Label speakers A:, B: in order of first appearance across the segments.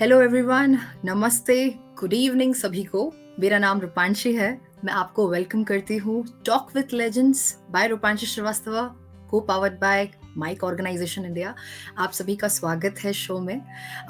A: Hello everyone, नमस्ते, good evening सभी को। मेरा नाम रूपांशी है। मैं आपको वेलकम करती हूँ talk with legends by Rupanshi Srivastava, co powered by mic organisation India. आप सभी का स्वागत है शो में।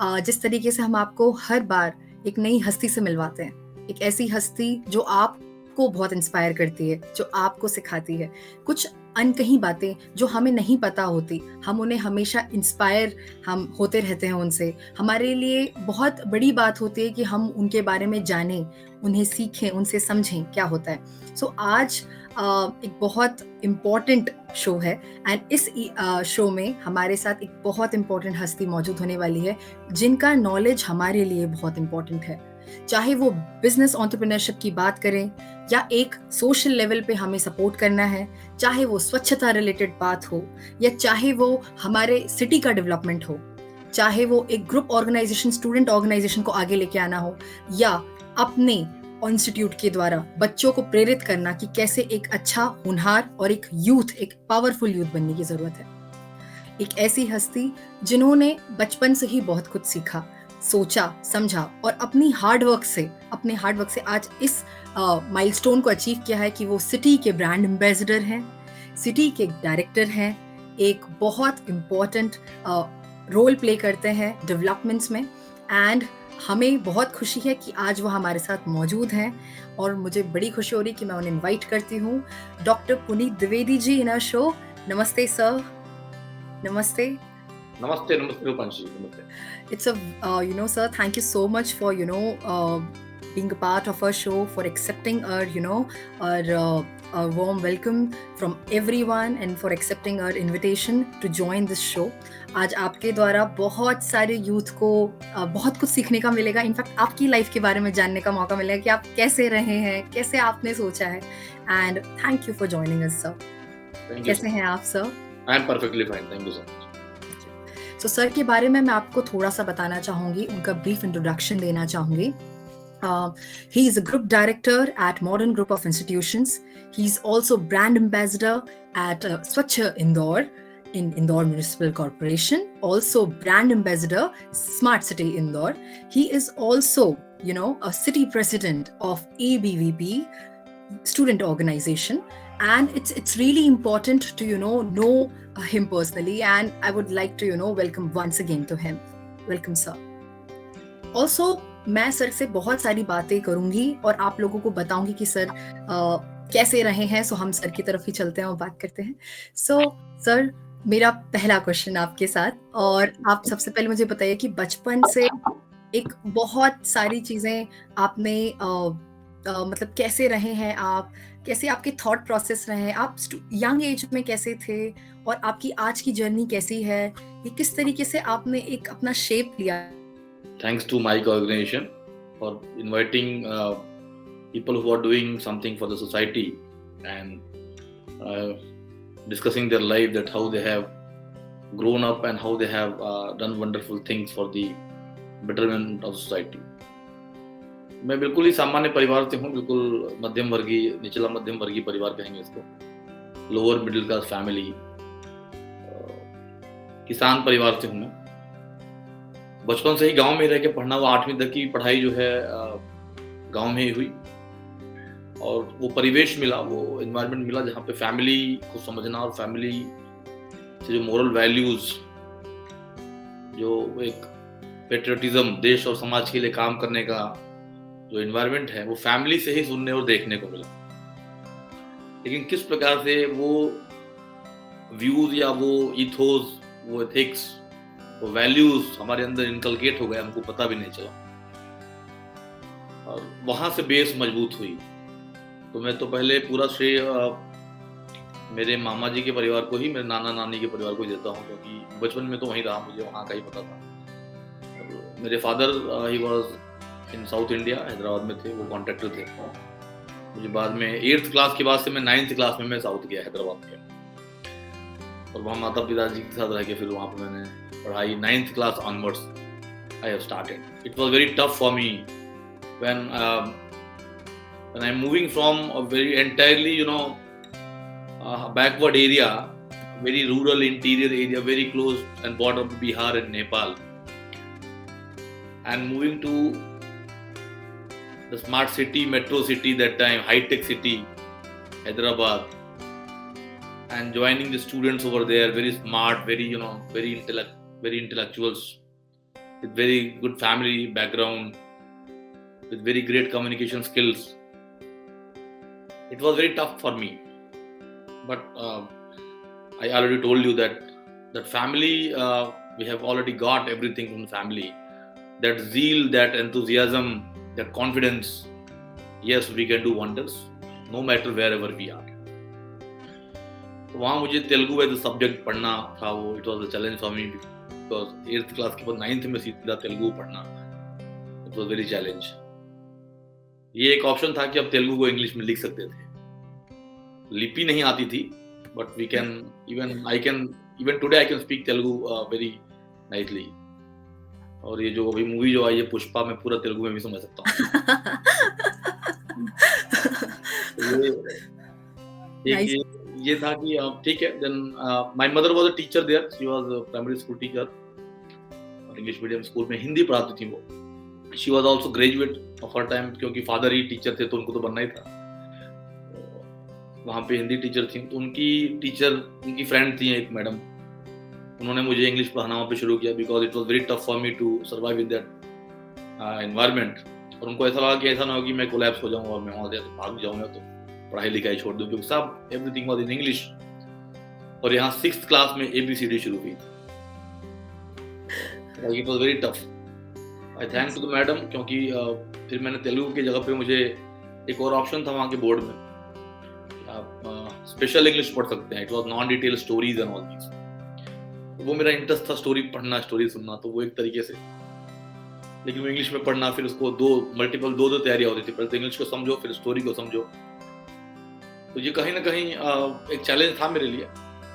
A: जिस तरीके से हम आपको हर बार एक नई हस्ती से मिलवाते हैं, एक ऐसी हस्ती जो आपको बहुत इंस्पायर करती है, जो आपको सिखाती है कुछ अनकही बातें जो हमें नहीं पता होती, हम उन्हें हमेशा इंस्पायर हम होते रहते हैं उनसे। हमारे लिए बहुत बड़ी बात होती है कि हम उनके बारे में जानें, उन्हें सीखें, उनसे समझें क्या होता है। सो आज एक बहुत इम्पॉर्टेंट शो है एंड इस शो में हमारे साथ एक बहुत इम्पॉर्टेंट हस्ती मौजूद होने वाली है, जिनका नॉलेज हमारे लिए बहुत इम्पॉर्टेंट है। चाहे वो बिजनेस एंटरप्रेन्योरशिप की बात करें या एक सोशल लेवल पे हमें सपोर्ट करना है, चाहे वो स्वच्छता रिलेटेड बात हो या चाहे वो हमारे सिटी का डेवलपमेंट हो, चाहे वो एक ग्रुप ऑर्गेनाइजेशन, स्टूडेंट ऑर्गेनाइजेशन को आगे लेके आना हो, या अपने इंस्टीट्यूट के द्वारा बच्चों को प्रेरित करना कि कैसे एक अच्छा होनहार और एक यूथ, एक पावरफुल यूथ बनने की जरूरत है। एक ऐसी हस्ती जिन्होंने बचपन से ही बहुत कुछ सीखा, सोचा, समझा और अपने हार्डवर्क से आज इस माइलस्टोन को अचीव किया है कि वो सिटी के ब्रांड एम्बेसडर हैं, सिटी के डायरेक्टर हैं, एक बहुत इम्पोर्टेंट रोल प्ले करते हैं डेवलपमेंट्स में। एंड हमें बहुत खुशी है कि आज वो हमारे साथ मौजूद हैं और मुझे बड़ी खुशी हो रही है कि मैं उन्हें इनवाइट करती हूँ, doctor Puneet Dwivedi ji in our show. नमस्ते सर। नमस्ते।
B: Namaste, Rupanshi. Namaste.
A: It's a, sir, thank you so much for, being a part of our show, for accepting our warm welcome from everyone and for accepting our invitation to join this show. आज आपके द्वारा बहुत सारे youth को बहुत कुछ सीखने का मिलेगा। इनफैक्ट आपकी लाइफ के बारे में जानने का मौका मिलेगा कि आप कैसे रहे हैं, कैसे आपने सोचा है। And thank you for joining us sir. कैसे हैं आप sir?
B: I am perfectly fine. Thank you so much.
A: तो सर के बारे में मैं आपको थोड़ा सा बताना चाहूँगी, उनका ब्रीफ इंट्रोडक्शन देना चाहूँगी। He is a group director at Modern Group of Institutions. He is also brand ambassador at Swachh Indore in Indore Municipal Corporation. Also brand ambassador Smart City Indore. He is also, a city president of ABVP student organization. And it's really important to know him personally, and I would like to welcome once again to him. Welcome sir. Also मैं sir से बहुत सारी बातें करूंगी और आप लोगों को बताऊंगी कि सर कैसे रहे हैं। सो हम सर की तरफ ही चलते हैं और बात करते हैं। सो सर, मेरा पहला क्वेश्चन आपके साथ, और आप सबसे पहले मुझे बताइए कि बचपन से एक बहुत सारी चीजें आपने मतलब कैसे रहे हैं आप, कैसे आपके थॉट प्रोसेस रहे, आप यंग एज में कैसे थे और आपकी आज की जर्नी कैसी है, ये किस तरीके से आपने एक अपना शेप लिया।
B: Thanks to Mike organization for inviting people who are doing something for the society and discussing their life, that how they have grown up and how they have done wonderful things for the betterment of society. मैं बिल्कुल ही सामान्य परिवार से हूँ, बिल्कुल मध्यम वर्गीय, निचला मध्यम वर्गीय परिवार कहेंगे इसको, लोअर मिडिल क्लास फैमिली, किसान परिवार से हूँ मैं। बचपन से ही गांव में रह के पढ़ना हुआ, 8वीं तक की पढ़ाई जो है गांव में ही हुई, और वो परिवेश मिला, वो एनवायरनमेंट मिला जहाँ पे फैमिली को समझना और फैमिली से जो मोरल वैल्यूज, जो एक पेट्रियटिज्म, देश और समाज के लिए काम करने का जो एनवायरनमेंट है, वो फैमिली से ही सुनने और देखने को मिला। लेकिन किस प्रकार से वो व्यूज या वो इथोस, वो एथिक्स, वो वैल्यूज हमारे अंदर इनकलकेट हो गए, हमको पता भी नहीं चला, और वहां से बेस मजबूत हुई। तो मैं तो पहले पूरा श्रेय मेरे मामा जी के परिवार को ही, मेरे नाना नानी के परिवार को ही देता हूँ, क्योंकि बचपन में तो वहीं रहा, मुझे वहाँ का ही पता था। मेरे father he was in south India, Hyderabad में थे, वो कॉन्ट्रैक्टर थे। मुझे बाद में 8th क्लास के बाद से मैं 9th क्लास में मैं साउथ गया, हैदराबाद गया, और वहाँ माता पिताजी के साथ रह के फिर वहाँ पर मैंने पढ़ाई 9th class onwards I have started. It was very tough for me when I'm moving from a very entirely backward area, very rural interior area, very close and border of Bihar and Nepal. and moving to the smart city, metro city that time, high-tech city, Hyderabad, and joining the students over there, very smart, very very intellectuals, with very good family background, with very great communication skills. It was very tough for me, but I already told you that family, we have already got everything from the family. That zeal, that enthusiasm, that confidence. Yes, we can do wonders, no matter wherever we are. तो वहाँ मुझे Telugu as subject पढ़ना था, वो it was a challenge for me, because 8th class के बाद 9th में सीधा तेलुगु पढ़ना, इट वाज वेरी चैलेंज. ये एक ऑप्शन था कि अब तेलुगु को इंग्लिश में लिख सकते थे. लिपि नहीं आती थी, but we can even today I can speak Telugu very nicely. और ये जो अभी मूवी जो आई है पुष्पा, मैं पूरा तेलुगु में भी समझ सकता हूँ. ये था कि ठीक है. Then my mother was a teacher there, she was a primary school teacher और इंग्लिश मीडियम स्कूल में हिंदी पढ़ाती थी वो. She was also graduate of her time, क्योंकि फादर ही टीचर थे तो उनको तो बनना ही था. वहाँ पे हिंदी टीचर थी, तो उनकी फ्रेंड थी एक मैडम, उन्होंने मुझे इंग्लिश पढ़ाना वहाँ पे शुरू किया, because it was very tough for me to survive in that environment. और उनको ऐसा लगा कि ऐसा ना हो कि मैं कोलैप्स हो जाऊँ और मैं वहाँ से भाग जाऊँगा तो पढ़ाई लिखाई छोड़ दूँ, क्योंकि सब एवरीथिंग वाज इन इंग्लिश. और यहाँ 6th क्लास में ABCD शुरू हुई. It was very tough. I thank to the madam, क्योंकि फिर मैंने तेलुगु की जगह पे मुझे एक और ऑप्शन था वहाँ के बोर्ड में, आप स्पेशल इंग्लिश पढ़ सकते हैं. It was non detail stories and all this. वो मेरा इंटरेस्ट था, स्टोरी पढ़ना, स्टोरी सुनना, तो वो एक तरीके से. लेकिन वो इंग्लिश में पढ़ना, फिर उसको दो तैयारियां होती थी. पहले इंग्लिश को समझो, फिर स्टोरी को समझो. तो ये कहीं ना कहीं एक चैलेंज था मेरे लिए.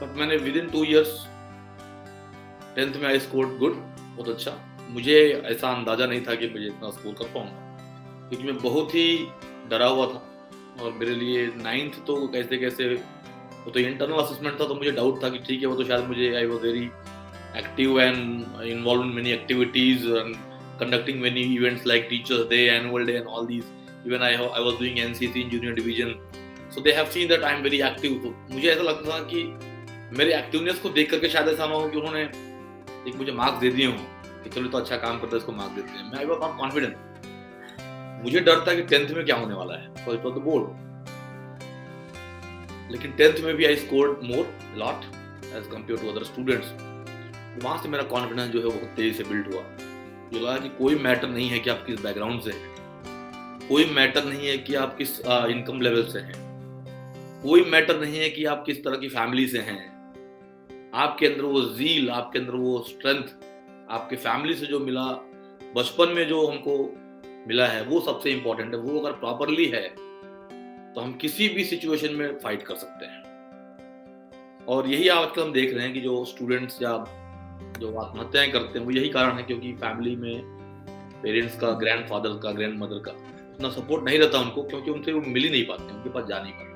B: बट मैंने विद इन 2 years 10th में आई स्कोर्ड गुड, बहुत अच्छा. मुझे ऐसा अंदाजा नहीं था कि मुझे इतना स्कोर कर पाऊंगा, क्योंकि मैं बहुत ही डरा हुआ था. और मेरे लिए 9th तो कैसे वो तो इंटरनल असेसमेंट था, तो मुझे डाउट था कि ठीक है, वो तो शायद मुझे I was very active and involve in many activities and conducting many events like teachers day, annual day and all these. Even I was doing NCC in junior division, so they have seen that I am very active. तो मुझे ऐसा लगता था कि मेरे activeness को देख करके शायद ऐसा ना हो कि उन्होंने एक मुझे मार्क्स दे दिए हों कि चलो तो अच्छा काम करता है, इसको मार्क्स देते हैं. मैं आई वाज नॉट कॉन्फिडेंट. मुझे डर था कि 10th में क्या होने वाला है, for it was the board. लेकिन 10th में भी I scored more lot as compare to other students. वहां से मेरा कॉन्फिडेंस जो है बहुत तेजी से बिल्ड हुआ. मुझे लगा कि कोई मैटर नहीं है कि आप किस बैकग्राउंड से हैं, कोई मैटर नहीं है कि आप किस इनकम लेवल से हैं, कोई मैटर नहीं है कि आप किस तरह की फैमिली से हैं. आपके अंदर वो जील, आपके अंदर वो स्ट्रेंथ, आपके फैमिली से जो मिला, बचपन में जो हमको मिला है, वो सबसे इंपॉर्टेंट है. वो अगर प्रॉपरली है तो हम किसी भी सिचुएशन में फाइट कर सकते हैं. और यही आजकल हम देख रहे हैं कि जो स्टूडेंट्स या जो आत्महत्याएं करते हैं, वो यही कारण है, क्योंकि फैमिली में पेरेंट्स का, ग्रैंडफादर का, ग्रैंडमदर का उतना सपोर्ट नहीं रहता उनको, क्योंकि उनसे वो मिल ही नहीं पाते, उनके पास जा नहीं पाते.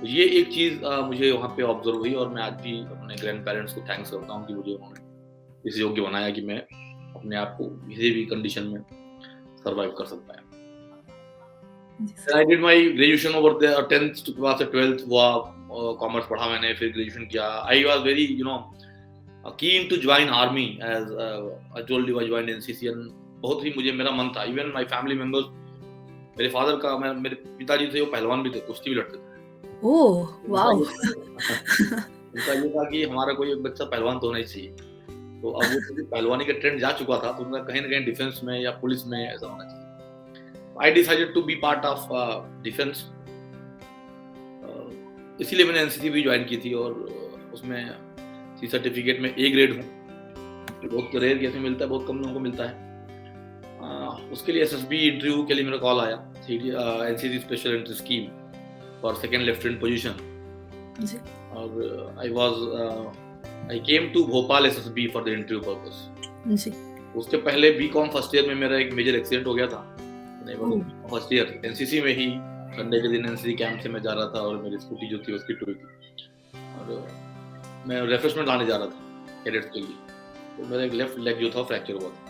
B: तो ये एक चीज मुझे वहाँ पे ऑब्जर्व हुई, और मैं आज भी अपने ग्रैंड पेरेंट्स को थैंक्स करता हूँ कि मुझे उन्होंने इस योग्य बनाया कि मैं अपने आप को किसी भी कंडीशन में सर्वाइव कर सकता है. I did my graduation over there, 10th to 12th हुआ, कॉमर्स पढ़ा मैंने, फिर ग्रेजुएशन किया. I was very keen to join army, as I told you I joined NCC, and बहुत ही मुझे मेरा मन था. Even my family members, मेरे फादर का, मेरे पिताजी थे, वो पहलवान भी थे, कुश्ती भी लड़ते थे.
A: Oh wow.
B: उनका ये था कि हमारा कोई एक बच्चा पहलवान तो होना ही चाहिए. तो अब वो पहलवानी का ट्रेंड जा चुका था, तो उनका कहीं ना कहीं डिफेंस में या पुलिस में ऐसा होना चाहिए. I decided to be part of defense. इसीलिए मैंने NCC भी ज्वाइन की थी, और उसमें C सर्टिफिकेट में A ग्रेड हूँ. बहुत रेयर केस में मिलता है, बहुत कम लोगों को मिलता है. उसके लिए SSB इंटरव्यू के लिए मेरा कॉल आया, NCC special entry scheme for second lieutenant position. और I came to Bhopal SSB for the interview purpose. उसके पहले BCom फर्स्ट ईयर में मेरा एक मेजर एक्सीडेंट हो गया था. फर्स्ट ईयर NCC में ही संडे के दिन NCC कैंप से मैं जा रहा था, और मेरी स्कूटी जो थी उसकी टूटी थी, और मैं रिफ्रेशमेंट लाने जा रहा था कैडेट्स के लिए. तो मेरा एक लेफ्ट लेग जो था फ्रैक्चर हुआ था.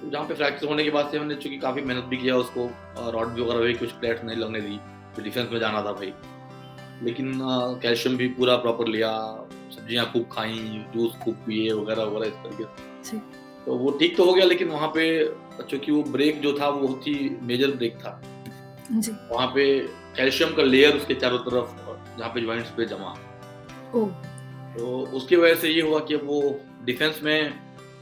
B: तो जहाँ पे फ्रैक्चर होने के बाद से हमने चूँकि काफ़ी मेहनत भी किया उसको, रॉड भी वगैरह भी कुछ प्लेट्स नहीं लगने दी, तो डिफेंस में जाना था भाई। लेकिन कैल्शियम भी पूरा प्रॉपर लिया, सब्जियाँ खूब खाई, जूस खूब पिए वगैरह वगैरह इस तरीके से।
A: जी।
B: तो वो ठीक तो हो गया, लेकिन वहाँ पे चूँकि वो ब्रेक जो था वो बहुत ही मेजर ब्रेक था।
A: जी।
B: वहाँ पे कैल्शियम का लेयर उसके चारों तरफ जहाँ पे जॉइंट्स पे जमा।
A: ओह!
B: तो उसकी वजह से ये हुआ कि अब वो डिफेंस में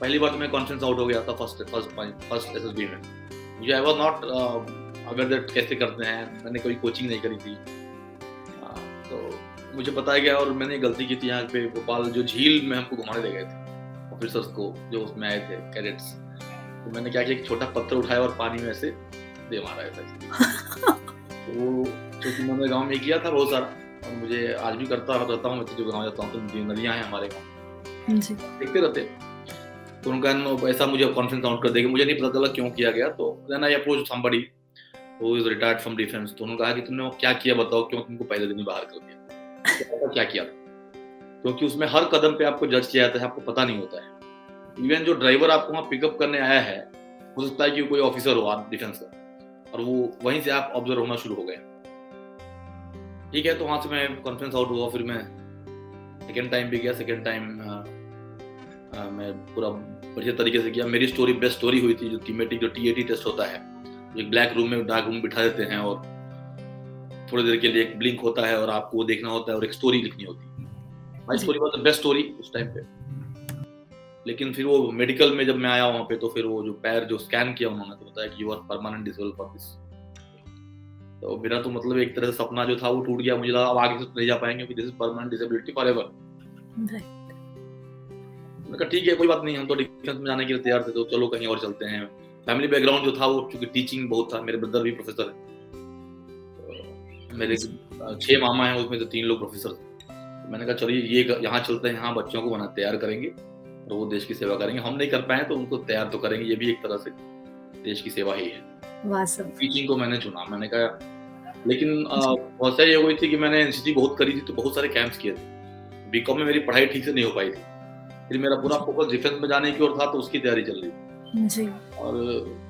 B: पहली बार तो मैं कॉन्फिडेंस आउट हो गया था फर्स्ट एसएसबी में। मुझे I was not aware that कैसे करते हैं, मैंने कोई कोचिंग नहीं करी थी। तो मुझे बताया गया और मैंने गलती की थी यहाँ पे भोपाल जो झील में हमको घुमाने ले गए थे ऑफिसर्स को जो उसमें आए थे कैडेट्स। तो मैंने क्या किया, एक छोटा पत्थर उठाया और पानी में ऐसे दे मारा ऐसा। तो वो क्योंकि मैंने गाँव में किया था बहुत सारा, और मुझे आज भी करता रहता हूँ, मैं जो गाँव जाता हूँ तो नदियाँ हैं हमारे गाँव,
A: जी।
B: देखते रहते। तो उनका ऐसा मुझे कॉन्फिडेंस आउट कर देगा, मुझे नहीं पता चला क्यों किया गया। तो then I approach somebody who is retired from defence. तो उन्होंने कहा कि तुमने वो क्या किया बताओ, क्यों तुमको पहले दिन ही बाहर कर दिया, क्या किया था? क्योंकि उसमें हर कदम पे आपको जज किया जाता है, आपको पता नहीं होता है। इवन जो ड्राइवर आपको वहाँ पिकअप करने आया है, हो सकता है कि कोई ऑफिसर हो आप डिफेंस का, और वो वहीं से आप ऑब्जर्व होना शुरू हो गए। ठीक है, तो वहाँ से मैं कॉन्फ्रेंस आउट हुआ। फिर मैं सेकेंड टाइम भी गया। सेकेंड टाइम मैं पूरा बढ़िया तरीके से किया। मेरी स्टोरी बेस्ट स्टोरी हुई थी, जो टीमेटिक जो टीएटी टेस्ट होता है, एक ब्लैक रूम में डार्क रूम बिठा देते हैं और थोड़ी देर के लिए एक ब्लिंक होता है और आपको देखना होता है और एक स्टोरी लिखनी होती है। My story was the best story उस टाइम पे। लेकिन फिर वो मेडिकल में जब मैं आया वहाँ पे, तो फिर वो जो पैर जो स्कैन किया उन्होंने, तो बताया कि you are permanent disable for this. तो मेरा तो मतलब एक तरह से सपना जो था वो टूट गया। मुझे लगा अब आगे से नहीं जा पाएंगे क्योंकि this is permanent disability forever. मैंने कहा ठीक है, कोई बात नहीं, हम तो डिफेंस में जाने के लिए तैयार थे, तो चलो कहीं और चलते हैं। फैमिली बैकग्राउंड जो था वो चूंकि टीचिंग बहुत था, मेरे ब्रदर भी प्रोफेसर है, मेरे 6 मामा हैं, उसमें से 3 लोग प्रोफेसर थे। तो मैंने कहा चलिए ये यहाँ चलते हैं, यहाँ बच्चों को बना तैयार करेंगे और वो देश की सेवा करेंगे। हम नहीं कर पाए तो उनको तैयार तो करेंगे, ये भी एक तरह से देश की सेवा ही है। टीचिंग को मैंने चुना। मैंने कहा लेकिन बहुत सारी ये हुई थी कि मैंने एनसीसी बहुत करी थी, तो बहुत सारे कैंप्स किए थे। बीकॉम में मेरी पढ़ाई ठीक से नहीं हो पाई थी, फिर मेरा पूरा फोकस डिफेंस में जाने की ओर था, तो उसकी तैयारी चल रही थी।
A: जी।
B: और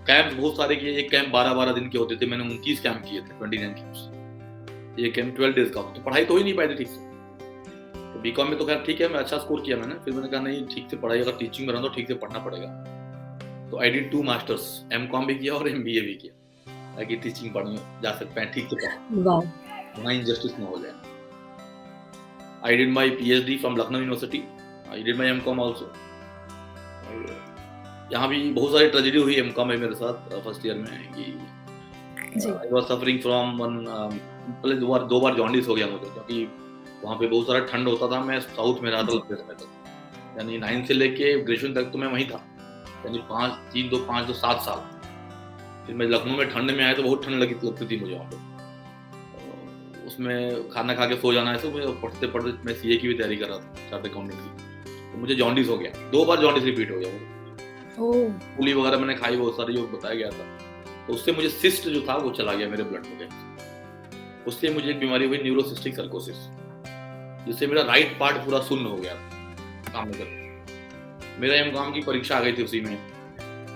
B: कैंप्स बहुत सारे किए। एक कैंप 12-12 दिन के होते थे, मैंने 29 कैंप किए थे, 29 कैंप्स। ये कैंप 12 डेज का, तो पढ़ाई तो हो ही नहीं पाई थी ठीक से। तो बीकॉम में तो खैर ठीक है, मैं अच्छा स्कोर किया मैंने। फिर मैंने कहा नहीं, ठीक से पढ़ाई, अगर टीचिंग में रहना तो ठीक से पढ़ना पड़ेगा। तो आई डिड 2 मास्टर्स, एमकॉम भी किया और एमबीए भी किया, ताकि टीचिंग पढ़ने जा सकते हैं ठीक से, वहाँ इनजस्टिस ना हो जाए। I did my PhD from Lucknow university. I did my MCom also. यहाँ भी बहुत सारी ट्रेजेडी हुई एमकॉम में मेरे साथ फर्स्ट ईयर में कि आई वाज सफरिंग फ्रॉम पहले 2 बार जॉन्डिस हो गया मुझे, क्योंकि वहाँ पे बहुत सारा ठंड होता था। मैं साउथ में रहा था लंबे समय तक, यानी 9 से लेके ग्रेजुएशन तक तो मैं वहीं था, यानी 5 2 7 साल। फिर मैं लखनऊ में ठंड में आया तो बहुत ठंड लगती थी मुझे वहाँ पे। उसमें खाना खा के सो जाना है, तो पढ़ते पढ़ते मैं सीए की भी तैयारी कर रहा था, चार्टर्ड अकाउंटेंट की। तो मुझे जॉन्डिस हो गया, 2 बार जॉन्डिस रिपीट हो गया मुझे। गोली वगैरह मैंने खाई बहुत सारी, जो बताया गया था। तो उससे मुझे सिस्ट जो था वो चला गया मेरे ब्लड में। उससे मुझे एक बीमारी हुई, न्यूरोसिस्टिक सर्कोसिस, जिससे मेरा राइट पार्ट पूरा सुन्न हो गया काम नहीं करता। मेरा एमकॉम की परीक्षा आ गई थी उसी में,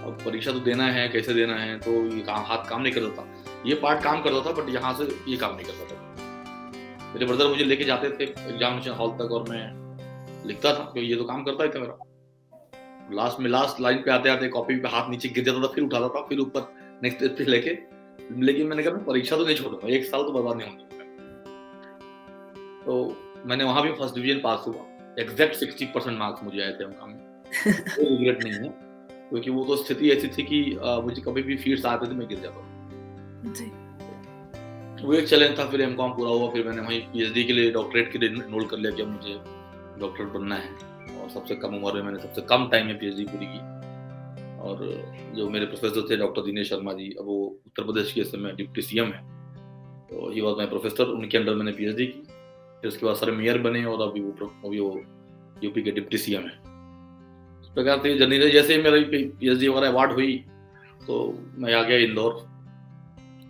B: और परीक्षा तो देना है, कैसे देना है, तो ये हाथ काम नहीं करता था। ये पार्ट काम करता था, बट यहाँ से ये काम नहीं करता था। मेरे ब्रदर मुझे लेके जाते थे एग्जामिनेशन हॉल तक, और मैं लिखता था, क्योंकि ये तो काम करता ही था मेरा। लास्ट लाइन पे आते आते कॉपी पे हाथ नीचे गिर जाता था, फिर उठाता था, फिर ऊपर नेक्स्ट पेज पे लेके। लेकिन मैंने कहा मैं परीक्षा तो नहीं छोड़ूंगा, 1 साल तो बर्बाद नहीं होगा। तो मैंने वहां भी फर्स्ट डिवीजन पास हुआ, एग्जैक्ट 60% मार्क्स मुझे आए थे एमकॉम में। कोई रिग्रेट नहीं है, क्योंकि वो तो स्थिति ऐसी थी कि मुझे कभी भी फीड्स आते थे मैं गिर जाता था। वो एक चैलेंज था। फिर एमकॉम पूरा हुआ, फिर मैंने वहीं पीएचडी के लिए, डॉक्टरेट के लिए एनरोल कर लिया कि मुझे डॉक्टर बनना है। और सबसे कम उम्र में मैंने सबसे कम टाइम में पीएचडी पूरी की। और जो मेरे प्रोफेसर थे डॉक्टर दिनेश शर्मा जी, अब वो उत्तर प्रदेश के इस समय डिप्टी सीएम है, तो ही वाज माय प्रोफेसर। उनके अंडर मैंने पीएचडी की। फिर उसके बाद सर मेयर बने, और अभी वो यूपी के डिप्टी सीएम है। इस प्रकार से जर्नी रही। जैसे मेरी पीएचडी वगैरह अवार्ड हुई, तो मैं आ गया इंदौर।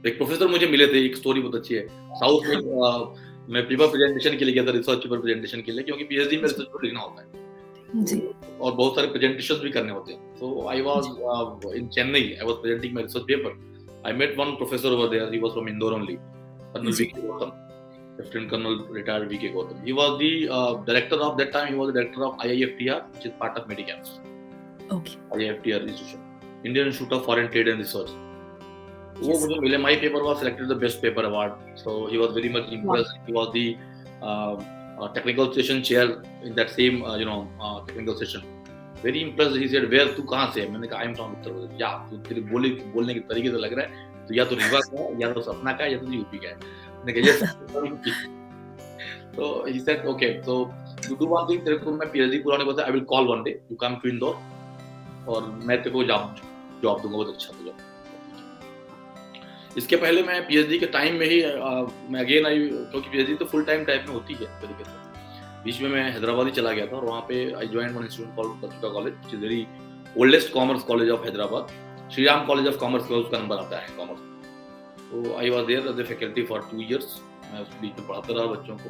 B: एक प्रोफेसर मुझे मिले थे, एक स्टोरी बहुत अच्छी है। साउथ में मैं पेपर प्रेजेंटेशन के लिए गया था, रिसर्च पेपर प्रेजेंटेशन के लिए, क्योंकि पीएचडी में रिसर्च पेपर लिखना होता है।
A: जी।
B: और बहुत सारे प्रेजेंटेशंस भी करने होते हैं। So I was in Chennai, I was presenting my research paper. I met one professor over there, he was from Indore only, colonel
A: ji.
B: VK Gautam, lieutenant colonel retired VK Gautam. He was the director of that time. He was the director of IIFTR, which is part of Medicaps.
A: Okay.
B: IIFTR institution, Indian Institute of Foreign Trade and Research. वो
A: yes.
B: मुझे मिले, my paper was selected the best paper award. So he was very much
A: वाह!
B: impressed. He was the technical session chair in that same technical session. Very impressed. He said, "Where तू कहाँ से है?" मैंने कहा, "I am from Uttar Pradesh." "या तू तेरे बोलने के तरीके से लग रहा है तो या तो रीवा का है, या तो सतना का है, या तो यूपी का है।" मैंने कहा, "Yes, I'm UP." So he said, "Okay, so you do one thing, तेरे को मैं PhD पूरा होने के बाद I will call one day. You come to Indore और मैं तेरे को जॉब दूंगा, बहुत अच्छा तुझे।" इसके पहले मैं पीएचडी के टाइम में ही मैं अगेन आई, क्योंकि पीएचडी तो फुल टाइम टाइप में होती है तरीके से। बीच में मैं हैदराबाद ही चला गया था और वहाँ पे I join one institute called Patrika college, which is very oldest commerce college of Hyderabad. Shri Ram college of commerce का उसका नंबर आता है कॉमर्स। तो I was there as a faculty for 2 years. मैं उस बीच में पढ़ाता रहा बच्चों को,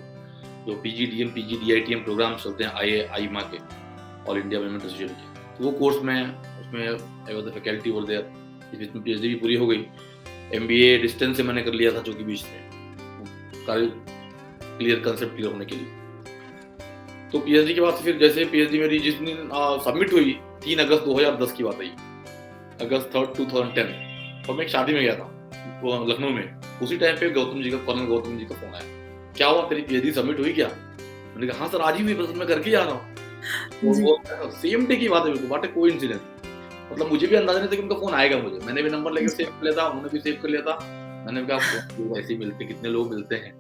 B: जो पीजीडीएम पीजीडीआईटीएम प्रोग्राम चलते हैं आईमा के, ऑल इंडिया वुमेन एसोसिएशन के। तो वो कोर्स में उसमें I was the faculty over there. इस बीच में पीएचडी भी पूरी हो गई। एमबीए डिस्टेंस से मैंने कर लिया था, चूंकि बीच में कंसेप्ट क्लियर होने के लिए। तो पीएचडी के बाद फिर जैसे पीएचडी मेरी जिस दिन सबमिट हुई, 3 अगस्त 2010 की बात है, अगस्त 3, 2010, और मैं एक शादी में गया था वो लखनऊ में। उसी टाइम पे कर्नल गौतम जी का फोन आया, "क्या हुआ, तेरी पीएचडी सबमिट हुई क्या?" मैंने कहा, "हाँ सर, आज ही हुई, बस मैं करके जा रहा हूँ।" वो सेम डे की बात है, व्हाट ए कोइंसिडेंस। मतलब मुझे भी अंदाजा नहीं था कि उनका फोन आएगा मुझे। मैंने भी नंबर लेके सेव कर लिया था, उन्होंने भी सेव कर लिया था। मैंने कहा, ऐसे ही मिलते, कितने लोग मिलते हैं,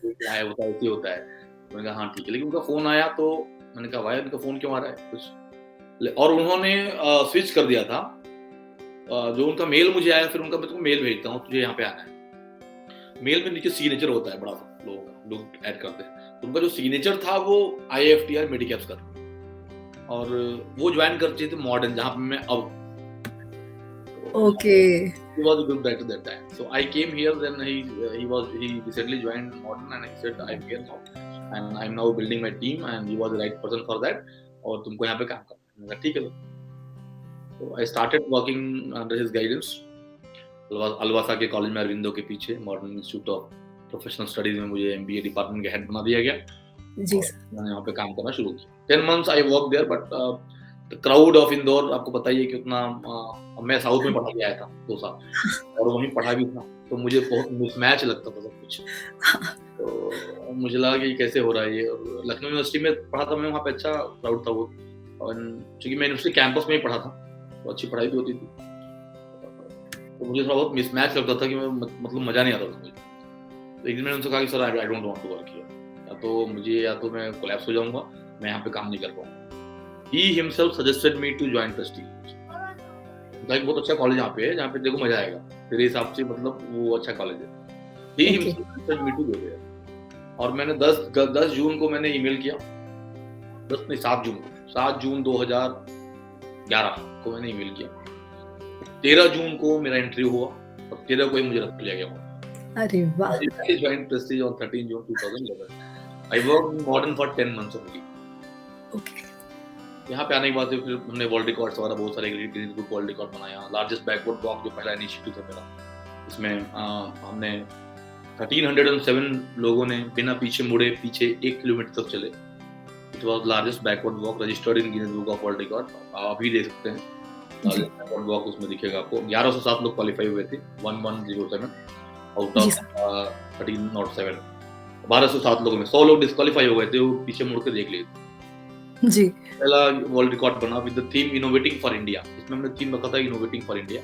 B: क्या है, होता है, ऐसे होता है। मैंने कहा, हाँ ठीक है। लेकिन उनका फोन आया तो मैंने कहा, भाई उनका फोन क्यों आ रहा है कुछ। और उन्होंने स्विच कर दिया था। जो उनका मेल मुझे आया, फिर उनका मैं तुमको मेल भेजता हूँ, तुझे यहाँ पे आना है। मेल में नीचे सिग्नेचर होता है बड़ा सा, लोग ऐड करते हैं। तो उनका जो सिग्नेचर था वो IIFTR मेडिकैप्स का, और वो ज्वाइन करते थे मॉडर्न, जहाँ पे मैं अब।
A: Okay.
B: He was a good director that time. So I came here. Then he recently joined Modern, and he said, "I'm here now, and I'm now building my team, and you was the right person for that. और तुमको यहाँ पे काम करना है।" मैंने कहा, "ठीक है।" तो I started working under his guidance. अलवासा के कॉलेज में अरविंदो के पीछे modern institute of professional studies में मुझे MBA डिपार्टमेंट के हेड बना दिया गया।
A: जी सर।
B: मैंने यहाँ पे काम करना शुरू किया। 10 months I worked there, but the crowd of Indore, आपको पता ही है कितना। मैं साउथ में पढ़ा के आया था 2 साल, और वहीं पढ़ा भी था, तो मुझे बहुत मिसमैच लगता था सब कुछ। तो मुझे लगा कि कैसे हो रहा है ये। लखनऊ यूनिवर्सिटी में पढ़ा था मैं, वहाँ पे अच्छा क्राउड था वो, और चूंकि मैं यूनिवर्सिटी कैंपस में ही पढ़ा था तो अच्छी पढ़ाई भी होती थी। तो मुझे थोड़ा बहुत मिसमैच लगता था कि मतलब मजा नहीं आता था मुझे। तो एक दिन मैंने उनसे कहा कि sir, I don't want to work here, या तो मैं कोलैप्स हो जाऊंगा, मैं यहाँ पे काम नहीं कर पाऊंगा। He himself suggested me to join Prestige। बहुत अच्छा कॉलेज यहाँ पे है, जहाँ पे देखो मजा आएगा तेरे हिसाब से, मतलब वो अच्छा कॉलेज है। He himself suggested me to go there। और मैंने 10 जून को मैंने ईमेल किया, 7 जून 2011 को मैंने ईमेल किया। 13 जून को मेरा इंटरव्यू हुआ, और 13 को ही मुझे रख लिया गया।
A: अरे वाह।
B: I joined Prestige on 13 June 2011। I worked in Modern for 10 months only।
A: Okay।
B: यहाँ पे आने के बाद फिर हमने वर्ल्ड रिकॉर्ड्स वगैरह बहुत सारे ग्रुप वर्ल्ड रिकॉर्ड बनाया। लार्जेस्ट बैकवर्ड वॉक जो पहला इनिशिएटिव था मेरा, इसमें हमने 1307 लोगों ने बिना पीछे मुड़े 1 किलोमीटर तक चले। It was largest backward walk registered in Guinness book of world record. आप अभी देख सकते हैं लार्जेस्ट बैकवर्ड वॉक, उसमें दिखेगा आपको। 1107 लोग क्वालिफाई हुए थे, 1107 आउट ऑफ 1307। 1207 लोगों में 100 लोग डिस्क्वालीफाई हो गए थे, वो पीछे मुड़ के देख लिए
A: जी।
B: पहला वर्ल्ड रिकॉर्ड बना with the theme innovating for India. इसमें हमने थीम रखा था इनोवेटिंग फॉर इंडिया,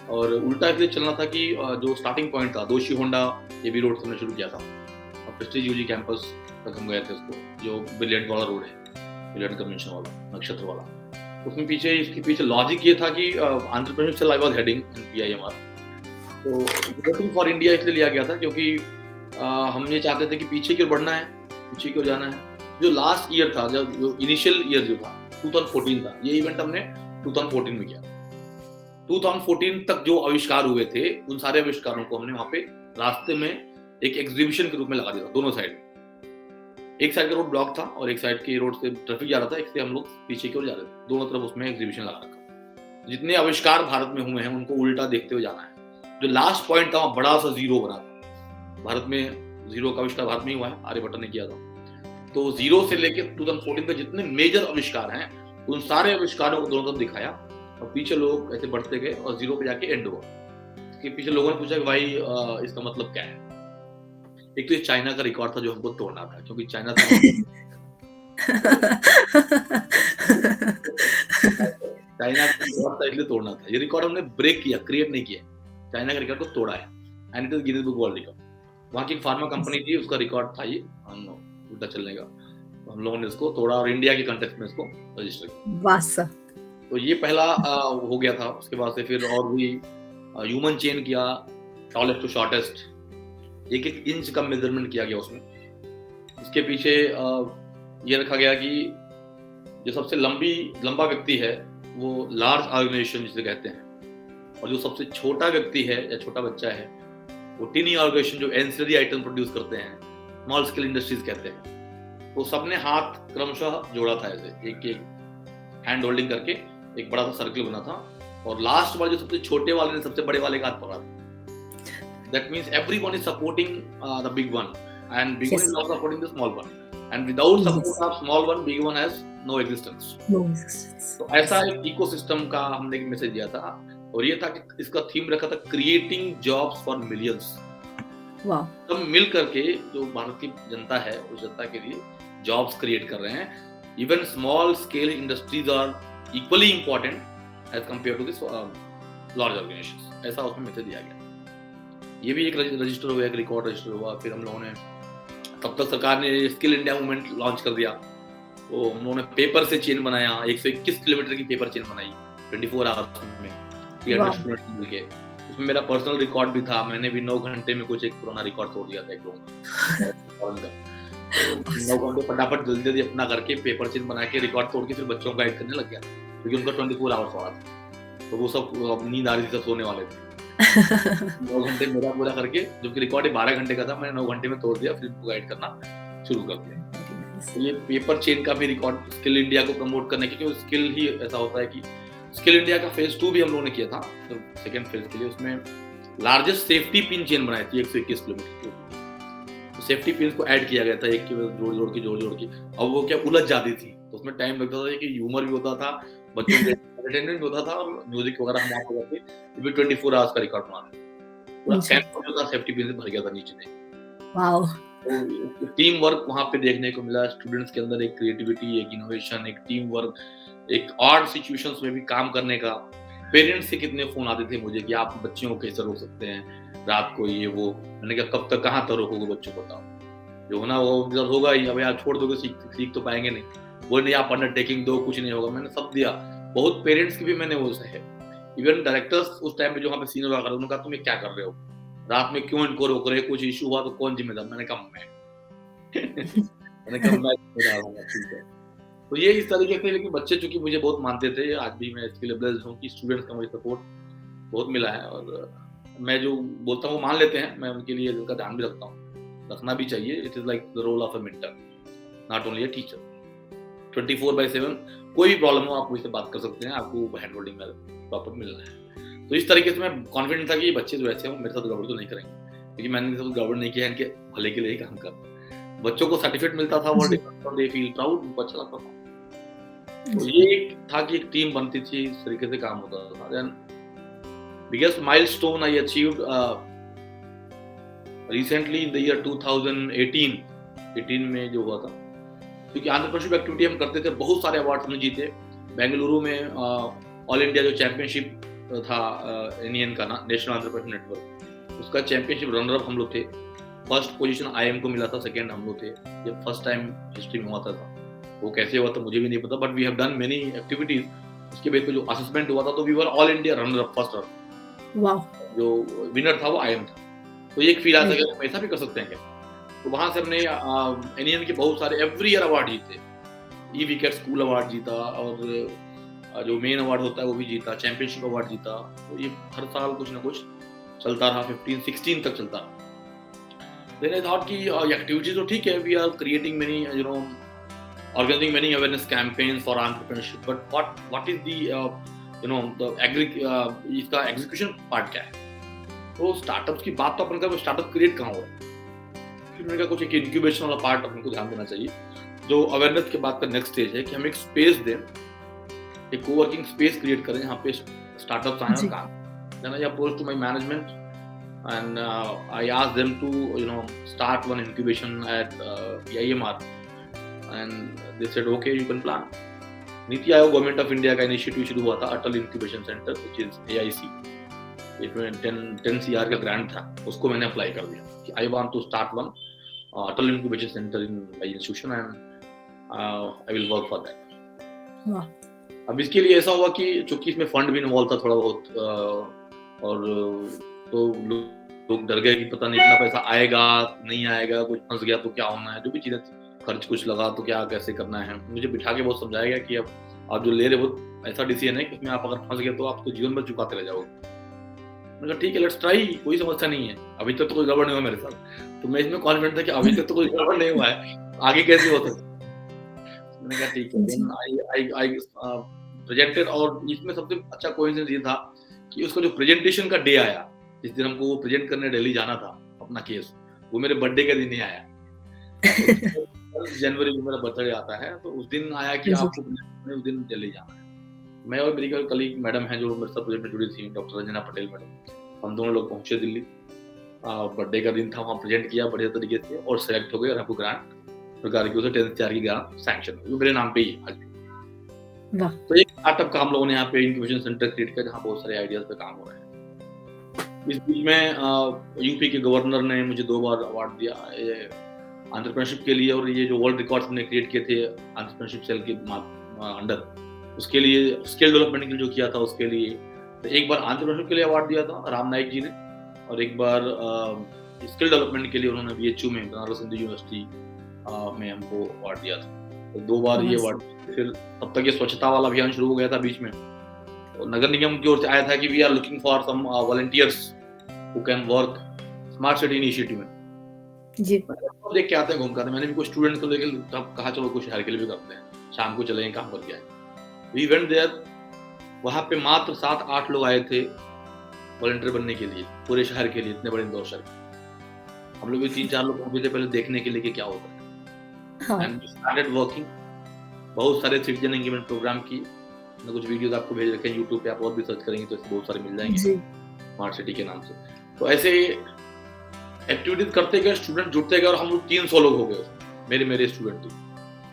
B: और उल्टा इसलिए चलना था कि जो स्टार्टिंग पॉइंट था दोषी होंडा एबी रोड से हमने शुरू किया था, और प्रेस्टीज यूजी कैंपस तक हम गए थे उसको, जो ब्रिलियंट वाला रोड है, ब्रिलियंट कन्वेंशन वाला, नक्षत्र वाला। उसमें इसके पीछे लॉजिक ये था कि entrepreneurship cell I was heading in PIMR। तो इनोवेटिंग फॉर इंडिया इसलिए लिया गया था क्योंकि हम ये चाहते थे कि पीछे की ओर बढ़ना है, पीछे की ओर जाना है। जो लास्ट ईयर था, जो इनिशियल ईयर जो था 2014 था, ये इवेंट हमने 2014 में किया। 2014 तक जो आविष्कार हुए थे, उन सारे आविष्कारों को हमने वहां पे रास्ते में एक एग्जीबिशन के रूप में लगा दिया दोनों साइड। एक साइड का रोड ब्लॉक था और एक साइड के रोड से ट्रैफिक जा रहा था, एक से हम लोग पीछे की ओर जा रहे थे। दोनों तरफ उसमें एग्जीबिशन लगा रखा। जितने आविष्कार भारत में हुए हैं उनको उल्टा देखते हुए जाना है। जो लास्ट पॉइंट था वहाँ बड़ा सा जीरो बना था। भारत में जीरो का आविष्कार भारत में ही हुआ है, आर्यभट्ट ने किया था। तो जीरो से लेके 2014 तक जितने मेजर आविष्कार हैं उन सारे आविष्कारों को दोनों तरफ दिखाया और पीछे लोग ऐसे बढ़ते गए और जीरो पे जाके एंड हुआ। इसके पीछे लोगों ने पूछा कि भाई इसका मतलब क्या है। एक तो ये चाइना का रिकॉर्ड था जो हमको तोड़ना था, क्योंकि चाइना था चाइना का रिकॉर्ड था इसलिए तोड़ना था। ये रिकॉर्ड हमने ब्रेक किया, क्रिएट नहीं किया। चाइना का रिकॉर्ड को तोड़ा है and it is Guinness book world record. वहाँ की फार्मा कंपनी थी, उसका रिकॉर्ड था ये उल्टा चलने का। हम लोगों ने इसको तोड़ा और इंडिया के कंटेक्स्ट में इसको रजिस्टर किया। तो ये पहला हो गया था। उसके बाद से फिर और भी ह्यूमन चेन किया, टॉलेस्ट टू शॉर्टेस्ट, एक एक इंच का मेजरमेंट किया गया उसमें। इसके पीछे ये रखा गया कि जो सबसे लंबा व्यक्ति है वो लार्ज ऑर्गेनाइजेशन जिसे कहते हैं, और जो सबसे छोटा व्यक्ति है या छोटा बच्चा है वो टीनी ऑर्गेनाइजेशन जो एंसिलरी आइटम प्रोड्यूस करते हैं, स्मॉल स्केल इंडस्ट्रीज कहते हैं। तो सबने हाथ क्रमशः जोड़ा था, ऐसे एक एक हैंड होल्डिंग करके एक बड़ा सा सर्कल बना था, और लास्ट वाले जो सबसे छोटे वाले ने सबसे बड़े वाले का हाथ पकड़ा था। That means everyone is supporting the big one, and big one is not supporting the small one, and without support of small one, big one has no existence. तो ऐसा एक इकोसिस्टम का हमने एक मैसेज दिया था, और ये था कि इसका थीम रखा था क्रिएटिंग जॉब्स फॉर मिलियंस। हम मिल करके जो भारत की जनता है उस जनता के लिए जॉब्स क्रिएट कर रहे हैं। Even small scale industries are equally important as compare to this large organisations. ऐसा उसमें मैसेज दिया गया। ये भी एक रजिस्टर हुआ, एक रिकॉर्ड रजिस्टर हुआ। फिर हम लोगों ने तब तक सरकार ने स्किल इंडिया मूवमेंट लॉन्च कर दिया। तो हम लोगों ने पेपर से चेन बनाया, 121 किलोमीटर की पेपर चेन बनाई 24 आवर्स में, 300 स्टूडेंट्स मिलके। उसमें मेरा पर्सनल रिकॉर्ड भी था। मैंने भी 9 घंटे में कुछ एक पुराना रिकॉर्ड तोड़ दिया था एक लोगों का। 9 घंटे फटाफट जल्दी अपना करके पेपर चेन बना के रिकॉर्ड तोड़ के फिर बच्चों को गाइड करने लग गया, क्योंकि उनका 24 आवर्स हो रहा था। तो वो सब नींद आ रही थी, सब सोने वाले थे। 9 घंटे मेरा पूरा करके, जो कि रिकॉर्ड 12 घंटे का था, मैंने 9 घंटे में तोड़ दिया, फिर उनको गाइड करना शुरू कर दिया। तो ये पेपर चेन का भी रिकॉर्ड स्किल इंडिया को प्रमोट करने के, क्योंकि स्किल ही ऐसा होता है कि स्किल इंडिया का फेज 2 भी हम लोगों ने किया था। तो सेकंड फेज के लिए उसमें लार्जेस्ट सेफ्टी पिन चेन बनाई थी 121 किलोमीटर की। तो सेफ्टी पिन को ऐड किया गया था, एक के जोड़ के। अब वो क्या उलझ जाती थी, तो उसमें टाइम लगता था कि ह्यूमर भी होता था, बच्चों के एंटरटेनमेंट भी होता था, और म्यूजिक वगैरह हम आपको करते थे। 24 आवर्स का रिकॉर्ड बना था। पूरा कैंप जो था सेफ्टी पिन से भर गया था नीचे से।
A: वाओ।
B: तो टीम वर्क वहाँ पे देखने को मिला। स्टूडेंट्स के अंदर एक क्रिएटिविटी, एक इनोवेशन, एक टीम वर्क, एक ऑड सिचुएशंस में भी काम करने का। पेरेंट्स से कितने फोन आते थे मुझे कि आप बच्चों को कैसे रोक सकते हैं रात को, ये वो। मैंने कहा कब तक, कहाँ तक रोकोगे बच्चों को, बताओ। जो होना वो होगा ही। अब यार छोड़ दोगे, सीख तो पाएंगे नहीं। वो नहीं, आप अंडरटेकिंग दो, कुछ नहीं होगा। मैंने सब दिया। बहुत पेरेंट्स की भी मैंने वो सहे। इवन डायरेक्टर्स उस टाइम पे जो वहाँ पे सीनियर हुआ कर, उन्होंने कहा तुम ये क्या कर रहे हो, रात में क्यों इनको रोक रहे हो, कुछ इशू हुआ तो कौन जिम्मेदार। मैंने कहा मैं मैंने कहा मैं जिम्मेदार हूँ, ठीक है। तो ये इस तरीके से, लेकिन बच्चे चूंकि मुझे बहुत मानते थे, आज भी मैं इसके लिए ब्लेस्ड हूँ कि स्टूडेंट्स का मुझे सपोर्ट बहुत मिला है, और मैं जो बोलता हूँ मान लेते हैं। मैं उनके लिए उनका ध्यान भी रखता हूँ, रखना भी चाहिए। It is like the role of a mentor, not only a teacher. 24/7 कोई भी प्रॉब्लम हो आप मुझसे बात कर सकते हैं, आपको हैंड होल्डिंग में प्रॉपर मिलना है। तो इस तरीके से मैं कॉन्फिडेंट था कि ये बच्चे जो ऐसे हैं मेरे साथ गड़बड़ तो नहीं करेंगे, क्योंकि मैंने इनके साथ गड़बड़ नहीं किया, इनके भले के लिए ही काम कर। बच्चों को सर्टिफिकेट मिलता था, वो दे फील प्राउड, उनको अच्छा लगता था। तो ये एक था कि एक टीम बनती थी, इस तरीके से काम होता था। Then biggest milestone I achieved recently in the year 2018 में जो हुआ था, क्योंकि एंटरप्रेन्योरशिप एक्टिविटी हम करते थे। बहुत सारे अवार्ड हमने जीते। बेंगलुरु में ऑल इंडिया जो चैंपियनशिप था एनईएन का, नेशनल एंटरप्रेन्योर नेटवर्क, उसका चैंपियनशिप रनर अप हम लोग थे। फर्स्ट पोजीशन आईएम को मिला था, सेकंड हम लोग थे। ये फर्स्ट टाइम हिस्ट्री में हुआ था। वो कैसे हुआ था मुझे भी नहीं पता, but we have done many activities. उसके बेस पे जो असेसमेंट हुआ था, तो we were all India runner up, first runner. Wow. जो विनर था वो आईएम था। तो ये एक फील आता है कि हम ऐसा भी कर सकते हैं क्या। तो वहां से हमने एनईएन के बहुत सारे एवरी ईयर अवार्ड जीते। ई विकेट स्कूल अवार्ड जीता, और जो मेन अवार्ड होता है वो भी जीता, चैंपियनशिप अवार्ड जीता। तो ये हर साल कुछ ना कुछ चलता रहा, 15-16 तक चलता रहा। Then I thought कि activities तो ठीक है, we are creating many organizing many awareness campaigns for entrepreneurship, but what is the इसका execution part क्या है? तो स्टार्टअप्स की बात तो अपन कर, स्टार्टअप क्रिएट कहाँ हो रहा है? फिर मैंने कहा कुछ एक इंक्यूबेशन वाला पार्ट अपन को ध्यान देना चाहिए, जो अवेयरनेस के बाद का नेक्स्ट स्टेज है कि हम एक स्पेस दें, एक कोवर्किंग स्पेस क्रिएट करें जहाँ पे स्टार्टअप्स आए और काम। Then I approached to my management and I asked them to start one incubation at EIMR, and they said okay, you can plan. NITI Aayog government of India का initiative शुरू हुआ था, Atal incubation centre, which is AIC। इसमें 10 CR का grant था, उसको मैंने apply कर दिया कि I want to start one Atal incubation centre in my institution and I will work for that। अब इसके लिए ऐसा हुआ कि चूंकि इसमें फंड भी इन्वॉल्व था थोड़ा बहुत, और तो लोग डर गए कि पता नहीं इतना पैसा आएगा नहीं आएगा, कुछ फंस गया तो क्या होना है, जो भी चीजें खर्च कुछ लगा तो क्या कैसे करना है। मुझे बिठा के बहुत समझाया गया कि अब आप जो ले रहे हो ऐसा डिसीजन है कि उसमें आप अगर फंस गए तो आप तो जीवन भर चुकाते रह जाओगे। मैंने कहा ठीक है, लेट्स ट्राई, कोई समस्या नहीं है, अभी तक तो कोई गड़बड़ नहीं हुआ मेरे साथ, तो मैं इसमें कॉन्फिडेंट था कि अभी तक तो कोई गड़बड़ नहीं हुआ है, आगे कैसे हो सकता। मैंने कहा ठीक है, आई प्रोजेक्टेड। और इसमें सबसे अच्छा कोइंसिडेंस ये था कि उसका जो प्रेजेंटेशन का डे आया, जिस दिन हमको वो प्रेजेंट करने दिल्ली जाना था अपना केस, वो मेरे बर्थडे के दिन ही आया। जनवरी में मेरा बर्थडे आता है, तो उस दिन आया कि आपको उस दिन दिल्ली जाना है। मैं और मेरी कलीग मैडम है जो मेरे साथ प्रोजेक्ट में जुड़ी थी, डॉक्टर रंजना पटेल मैडम, हम दोनों लोग पहुंचे दिल्ली। बर्थडे का दिन था, वहाँ प्रेजेंट किया बढ़िया तरीके से और सेलेक्ट हो गए, और हमको ग्रांट सरकार की ओर से 10 CR की ग्रांट सैंक्शन हुई, मेरे नाम पे ही आज भी। तो एक स्टार्टअप का हम लोगों ने यहाँ पे इंक्यूबेशन सेंटर क्रिएट किया जहाँ बहुत सारे आइडियाज पे काम हो रहे हैं। इस बीच में यूपी के गवर्नर ने मुझे 2 बार अवार्ड दिया एंटरप्रेन्योरशिप के लिए, और ये जो वर्ल्ड रिकॉर्ड्स हमने क्रिएट किए थे एंटरप्रेन्योरशिप सेल के अंडर, उसके लिए स्किल डेवलपमेंट के लिए जो किया था उसके लिए। तो एक बार एंटरप्रेन्योरशिप के लिए अवार्ड दिया था राम नाइक जी ने, और एक बार स्किल डेवलपमेंट के लिए उन्होंने BHU में, बनारस हिंदू यूनिवर्सिटी में हमको अवार्ड दिया था। तो 2 बार ये अवार्ड। फिर तब तक ये स्वच्छता वाला अभियान शुरू हो गया था बीच में, और नगर निगम की ओर से आया था कि we are looking for some volunteers who can work smart city initiative में जी। तो देख के आते हैं घूम कर, मैंने भी कुछ स्टूडेंट्स को लेकर कहा चलो कुछ शहर के लिए भी करते हैं, शाम को चलेंगे काम करके आए। वी वेंट देयर, वहाँ पे मात्र 7-8 लोग आए थे वॉलंटियर बनने के लिए पूरे शहर के लिए, इतने बड़े इंदौर शहर। हम लोग भी 3-4 लोग पहुंचे थे पहले देखने के लिए कि क्या होता है, एंड वी स्टार्टेड वर्किंग। बहुत सारे सिटीजन एंगेजमेंट प्रोग्राम की, मैं कुछ वीडियोस आपको भेज रखे हैं यूट्यूब पे, आप और भी सर्च करेंगे तो बहुत सारे मिल जाएंगे स्मार्ट सिटी के नाम से। तो ऐसे एक्टिविटीज करते गए, स्टूडेंट जुड़ते गए, और हम लोग 300 लोग हो गए मेरे स्टूडेंट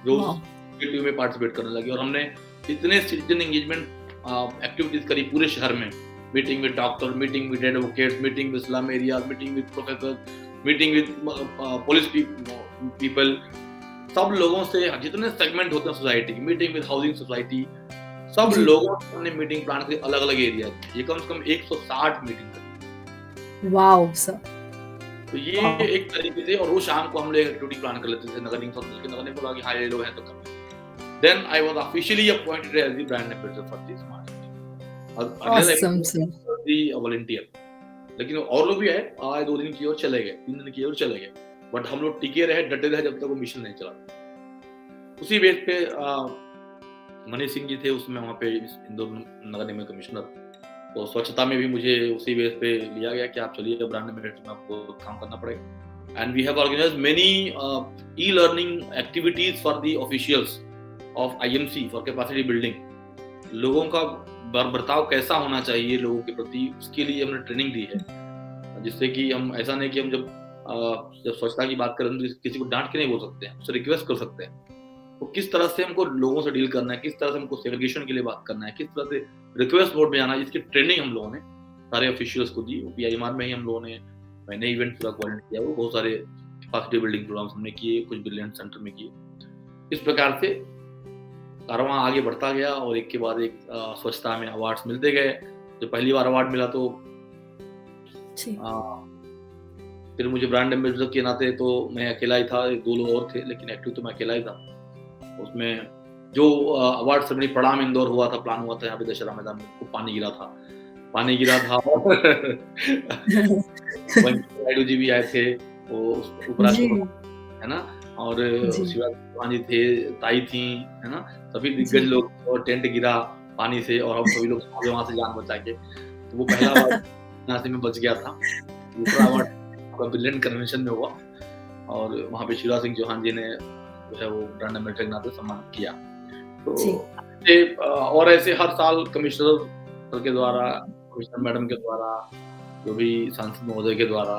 B: जो एक्टिविटी में पार्टिसिपेट करने लगे। और हमने इतने सिटीजन एंगेजमेंट एक्टिविटीज करी पूरे शहर में, meeting with doctor, meeting with advocates, meeting with slum area, meeting with professor, meeting with police people, सब लोगों से जितने सेगमेंट होते हैं सोसाइटी की, मीटिंग विद हाउसिंग सोसाइटी, सब लोगों से हमने मीटिंग प्लान करी अलग अलग एरिया में। ये कम से कम 160 मीटिंग करी। Wow sir. तो ये एक तरीके से, और वो शाम को हम लोग एक्टिविटी प्लान कर लेते थे, नगर निगम के नगर निगम बोला कि हाँ ये लोग हैं तो कर। Then I was officially appointed as the brand ambassador for this smart city, volunteer. लेकिन और लोग भी आए 2 दिन की और चले गए, 3 दिन की और चले गए, बट हम लोग टिके रहे, डटे रहे जब तक वो मिशन नहीं चला। उसी बेस पे मनीष सिंह जी थे उसमें, वहाँ पे इंदौर नगर निगम कमिश्नर, तो स्वच्छता में भी मुझे उसी बेस पे लिया गया कि आप चलिए ब्रांड एम्बेसडर में आपको काम करना पड़ेगा। And we have organised many e-learning activities for the officials of IMC for capacity building. लोगों का बर्ताव कैसा होना चाहिए लोगों के प्रति, उसके लिए हमने ट्रेनिंग दी है, जिससे कि हम ऐसा नहीं कि हम जब स्वच्छता की बात करें तो किसी को डांट के नहीं बोल सकते हैं, उससे रिक्वेस्ट कर सकते हैं। तो किस तरह से हमको लोगों से डील करना है, किस तरह से हमको सेग्रीगेशन के लिए बात करना है, किस तरह से रिक्वेस्ट मोड में जाना है, इसकी ट्रेनिंग हम लोगों ने सारे ऑफिशियल्स को दी। PIMR में ही हम लोगों ने, मैंने इवेंट पूरा कोऑर्डिनेट किया, वो बहुत सारे कैपेसिटी बिल्डिंग प्रोग्राम्स हमने किए, कुछ ब्रिलियंट सेंटर में किए। इस प्रकार से कारवां आगे बढ़ता गया, और एक के बाद एक स्वच्छता में अवार्ड्स मिलते गए। जो पहली बार अवार्ड मिला तो फिर मुझे ब्रांड एम्बेसडर के नाते तो मैं अकेला ही था, 2 लोग और थे, लेकिन एक्टिव तो मैं अकेला ही था। उसमें जो अवार्ड सेरेमनी प्रणाम इंदौर हुआ था, प्लान हुआ था यहाँ पे दशहरा मैदान में, खूब पानी गिरा था। नायडू जी भी आए थे, वो
A: जी,
B: उपराष्ट्रपति, है ना? और
A: जी।
B: शिवराज सिंह चौहान जी थे, ताई थी, है ना? सभी दिग्गज
A: जी।
B: लोग थे और टेंट गिरा पानी से और हम सभी लोग भागे वहाँ से जान बचा के। तो वो पहला अवार्ड यहाँ से मैं बच गया था। दूसरा अवार्ड आपका ब्रिलियंट कन्वेंशन में हुआ और वहाँ पे शिवराज सिंह चौहान जी ने जो है वो ब्रांड एम्बेसडर के नाते सम्मानित किया। तो
A: जी।
B: और ऐसे हर साल कमिश्नर सर के द्वारा, कमिश्नर मैडम के द्वारा, जो भी सांसद महोदय के द्वारा,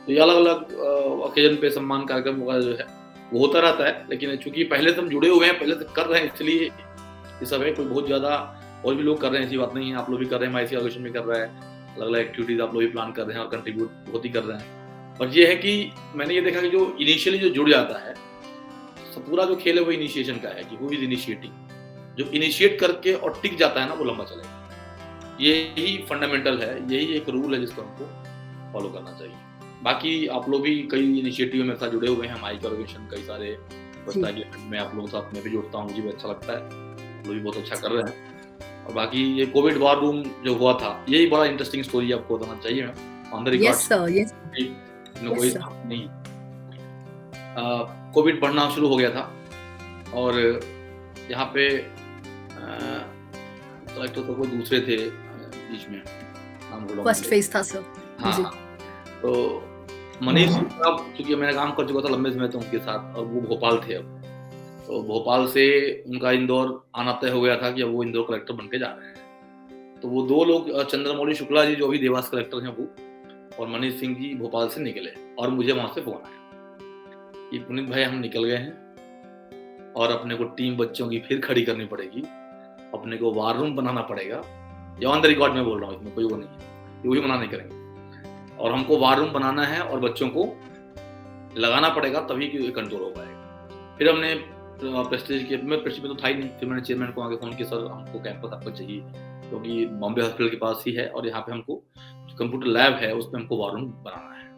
B: तो ये अलग-अलग ऑकेज़न पे सम्मान कार्यक्रम वगैरह जो है, वो होता रहता है। लेकिन चूँकि पहले से हम जुड़े हुए हैं, पहले से कर रहे हैं, इसलिए ये सब है। कोई बहुत ज़्यादा और भी लोग कर रहे हैं, ऐसी बात नहीं है। आप लोग भी कर रहे हैं, माइसी ऑर्गेनाइजेशन भी कर रहा है। अलग-अलग एक्टिविटीज़ आप लोग भी प्लान कर रहे हैं और कंट्रीब्यूट बहुत ही कर रहे हैं। और ये है कि मैंने ये देखा कि जो इनिशियली जो जुड़ जाता है, तो पूरा जो खेल है वो इनिशिएशन का है कि हू इज़ इनिशिएटिंग। जो इनिशिएट करके और टिक जाता है ना, वो लंबा चलेगा। यही फंडामेंटल है, यही एक रूल है जिसको हमको फॉलो करना चाहिए। बाकी आप लोग भी कई इनिशिएटिव में साथ जुड़े हुए हैं, माइक ऑर्गेनाइजेशन कई सारे
A: जी।
B: स्वच्छता के इवेंट में आप लोगों के साथ मैं भी जुड़ता हूँ, मुझे भी अच्छा लगता है। आप लोग भी बहुत अच्छा कर रहे हैं। और बाकी ये कोविड वॉर रूम जो हुआ था, यही बड़ा इंटरेस्टिंग स्टोरी आपको बताना चाहिए मैं on the record.
A: Yes sir, yes,
B: इसमें कोई
A: यस सर।
B: नहीं। कोविड बढ़ना शुरू हो गया था और यहाँ पे कलेक्टर तो कोई दूसरे थे बीच में, नाम भूला
A: फर्स्ट
B: मुझे।
A: फेज़ था सर।
B: हाँ,
A: जी।
B: हाँ। तो मनीष सिंह साहब, चूँकि मैंने काम कर चुका था लंबे समय तक उनके साथ और वो भोपाल थे अब। तो भोपाल से उनका इंदौर आना तय हो गया था कि अब वो इंदौर कलेक्टर बन के जा रहे हैं। तो वो 2 लोग चंद्रमौली शुक्ला जी जो अभी देवास कलेक्टर हैं वो और मनीष सिंह जी भोपाल से निकले और मुझे वहाँ से फ़ोन आया कि पुनीत भाई हम निकल गए हैं और अपने को टीम बच्चों की फिर खड़ी करनी पड़ेगी। अपने को वार रूम बनाना पड़ेगा। ये ऑन द रिकॉर्ड मैं बोल रहा हूँ, इसमें कोई वो नहीं है। ये वही मना नहीं करेंगे। और हमको वार रूम बनाना है और बच्चों को लगाना पड़ेगा तभी कि ये कंट्रोल हो पाएगा। फिर हमने प्रेस्टीज के मैं प्रेस्टीज में तो था ही नहीं। फिर मैंने चेयरमैन को आके फ़ोन किया, सर हमको कैंपस आपका चाहिए क्योंकि बॉम्बे हॉस्पिटल के पास ही है और यहाँ पे हमको जो कंप्यूटर लैब है उसमें हमको वार रूम बनाना है।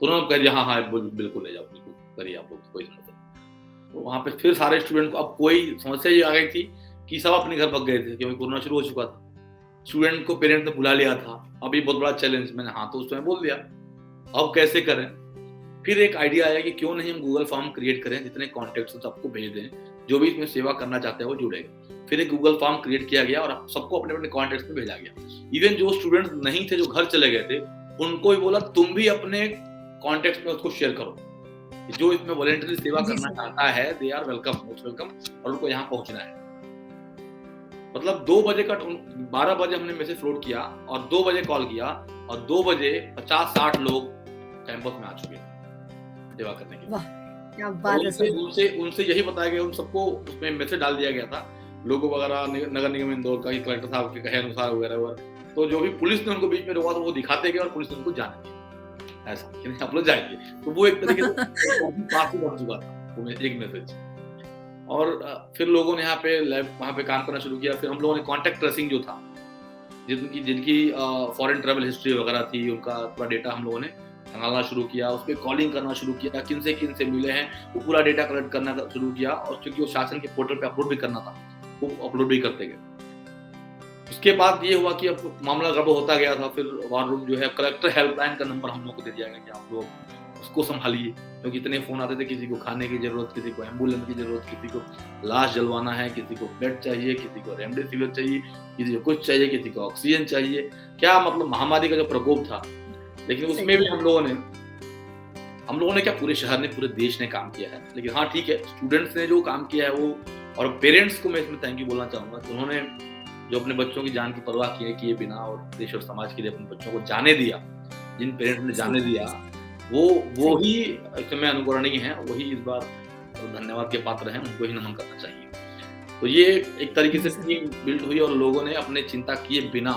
B: तो उन्होंने कह दिया हाँ, हाँ, बिल्कुल ले जाओ, बिल्कुल करिए आप लोग, कोई समस्या नहीं। तो वहाँ पे फिर सारे स्टूडेंट को अब कोई समस्या ये आ गई थी कि सब अपने घर भाग गए थे क्योंकि कोरोना शुरू हो चुका था। स्टूडेंट को पेरेंट्स ने बुला लिया था। अब ये बहुत बड़ा चैलेंज, मैंने हाँ तो उस समय बोल दिया। अब कैसे करें? फिर एक आइडिया आया कि क्यों नहीं हम गूगल फॉर्म क्रिएट करें, जितने कॉन्टैक्ट्स हैं सबको भेज दें, जो भी इसमें सेवा करना चाहते हैं वो जुड़ेगा। फिर एक गूगल फॉर्म क्रिएट किया गया और सबको अपने-अपने कॉन्टैक्ट्स में भेजा गया। इवन जो स्टूडेंट्स नहीं थे, जो घर चले गए थे, उनको भी बोला तुम भी अपने कॉन्टैक्ट्स में उसको शेयर करो। जो इसमें वॉलंटरी सेवा
A: जी
B: करना
A: सर।
B: चाहता है, they are welcome, most welcome और उनको यहाँ पहुँचना है। मतलब 2 बजे का 12 बजे हमने मैसेज फ्लोट किया और 2 बजे कॉल किया और 2 बजे 50-60 लोग कैंपस में आ चुके थे सेवा करने के लिए।
A: वाह! क्या
B: और
A: बात है
B: उनसे
A: सर।
B: उनसे उनसे यही बताया गया, उन सबको उसमें मैसेज डाल दिया गया था, लोगो वगैरह नगर निगम इंदौर का, कलेक्टर साहब के कहे अनुसार वगैरह। तो जो भी पुलिस ने उनको बीच में रोका तो वो दिखाते गए और पुलिस ने उनको जाने दिया। ऐसा कि नहीं आप लोग जाइए। तो वो एक तरीके से पास ही बढ़ चुका था वो एक मैसेज। और फिर लोगों ने यहाँ पे लैब वहाँ पे काम करना शुरू किया। फिर हम लोगों ने कॉन्टैक्ट ट्रेसिंग जो था, जिनकी जिनकी फॉरेन ट्रैवल हिस्ट्री वगैरह थी, उनका पूरा डेटा हम लोगों ने खंगालना शुरू किया। उस पे कॉलिंग करना शुरू किया, किनसे मिले हैं, वो पूरा डेटा कलेक्ट करना शुरू किया। और चूँकि वो शासन के पोर्टल पे अपलोड भी करना था, वो अपलोड भी करते गए। उसके बाद ये हुआ कि अब मामला गड़बड़ होता गया था। फिर वार रूम जो है, कलेक्टर हेल्पलाइन का नंबर हम लोग को दे दिया गया कि आप लोग उसको संभालिए, क्योंकि इतने फ़ोन आते थे, किसी को खाने की ज़रूरत, किसी को एम्बुलेंस की ज़रूरत, किसी को लाश जलवाना है, किसी को बेड चाहिए, किसी को रेमडेसिविर चाहिए, किसी को कुछ चाहिए, किसी को ऑक्सीजन चाहिए। क्या मतलब महामारी का जो प्रकोप था, लेकिन उसमें भी हम लोगों ने क्या, पूरे शहर ने, पूरे देश ने काम किया है। लेकिन हाँ ठीक है, स्टूडेंट्स ने जो काम किया है वो, और पेरेंट्स को मैं इसमें थैंक यू बोलना चाहूँगा कि उन्होंने जो अपने बच्चों की जान की परवाह किए बिना और देश और समाज के लिए अपने बच्चों को जाने दिया, जिन पेरेंट्स ने जाने दिया, वो ही इसमें अनुकरणीय हैं, वही इस बार धन्यवाद के पात्र हैं, उनको ही नमन करना चाहिए। तो ये एक तरीके से टीम बिल्ड हुई और लोगों ने अपने चिंता किए बिना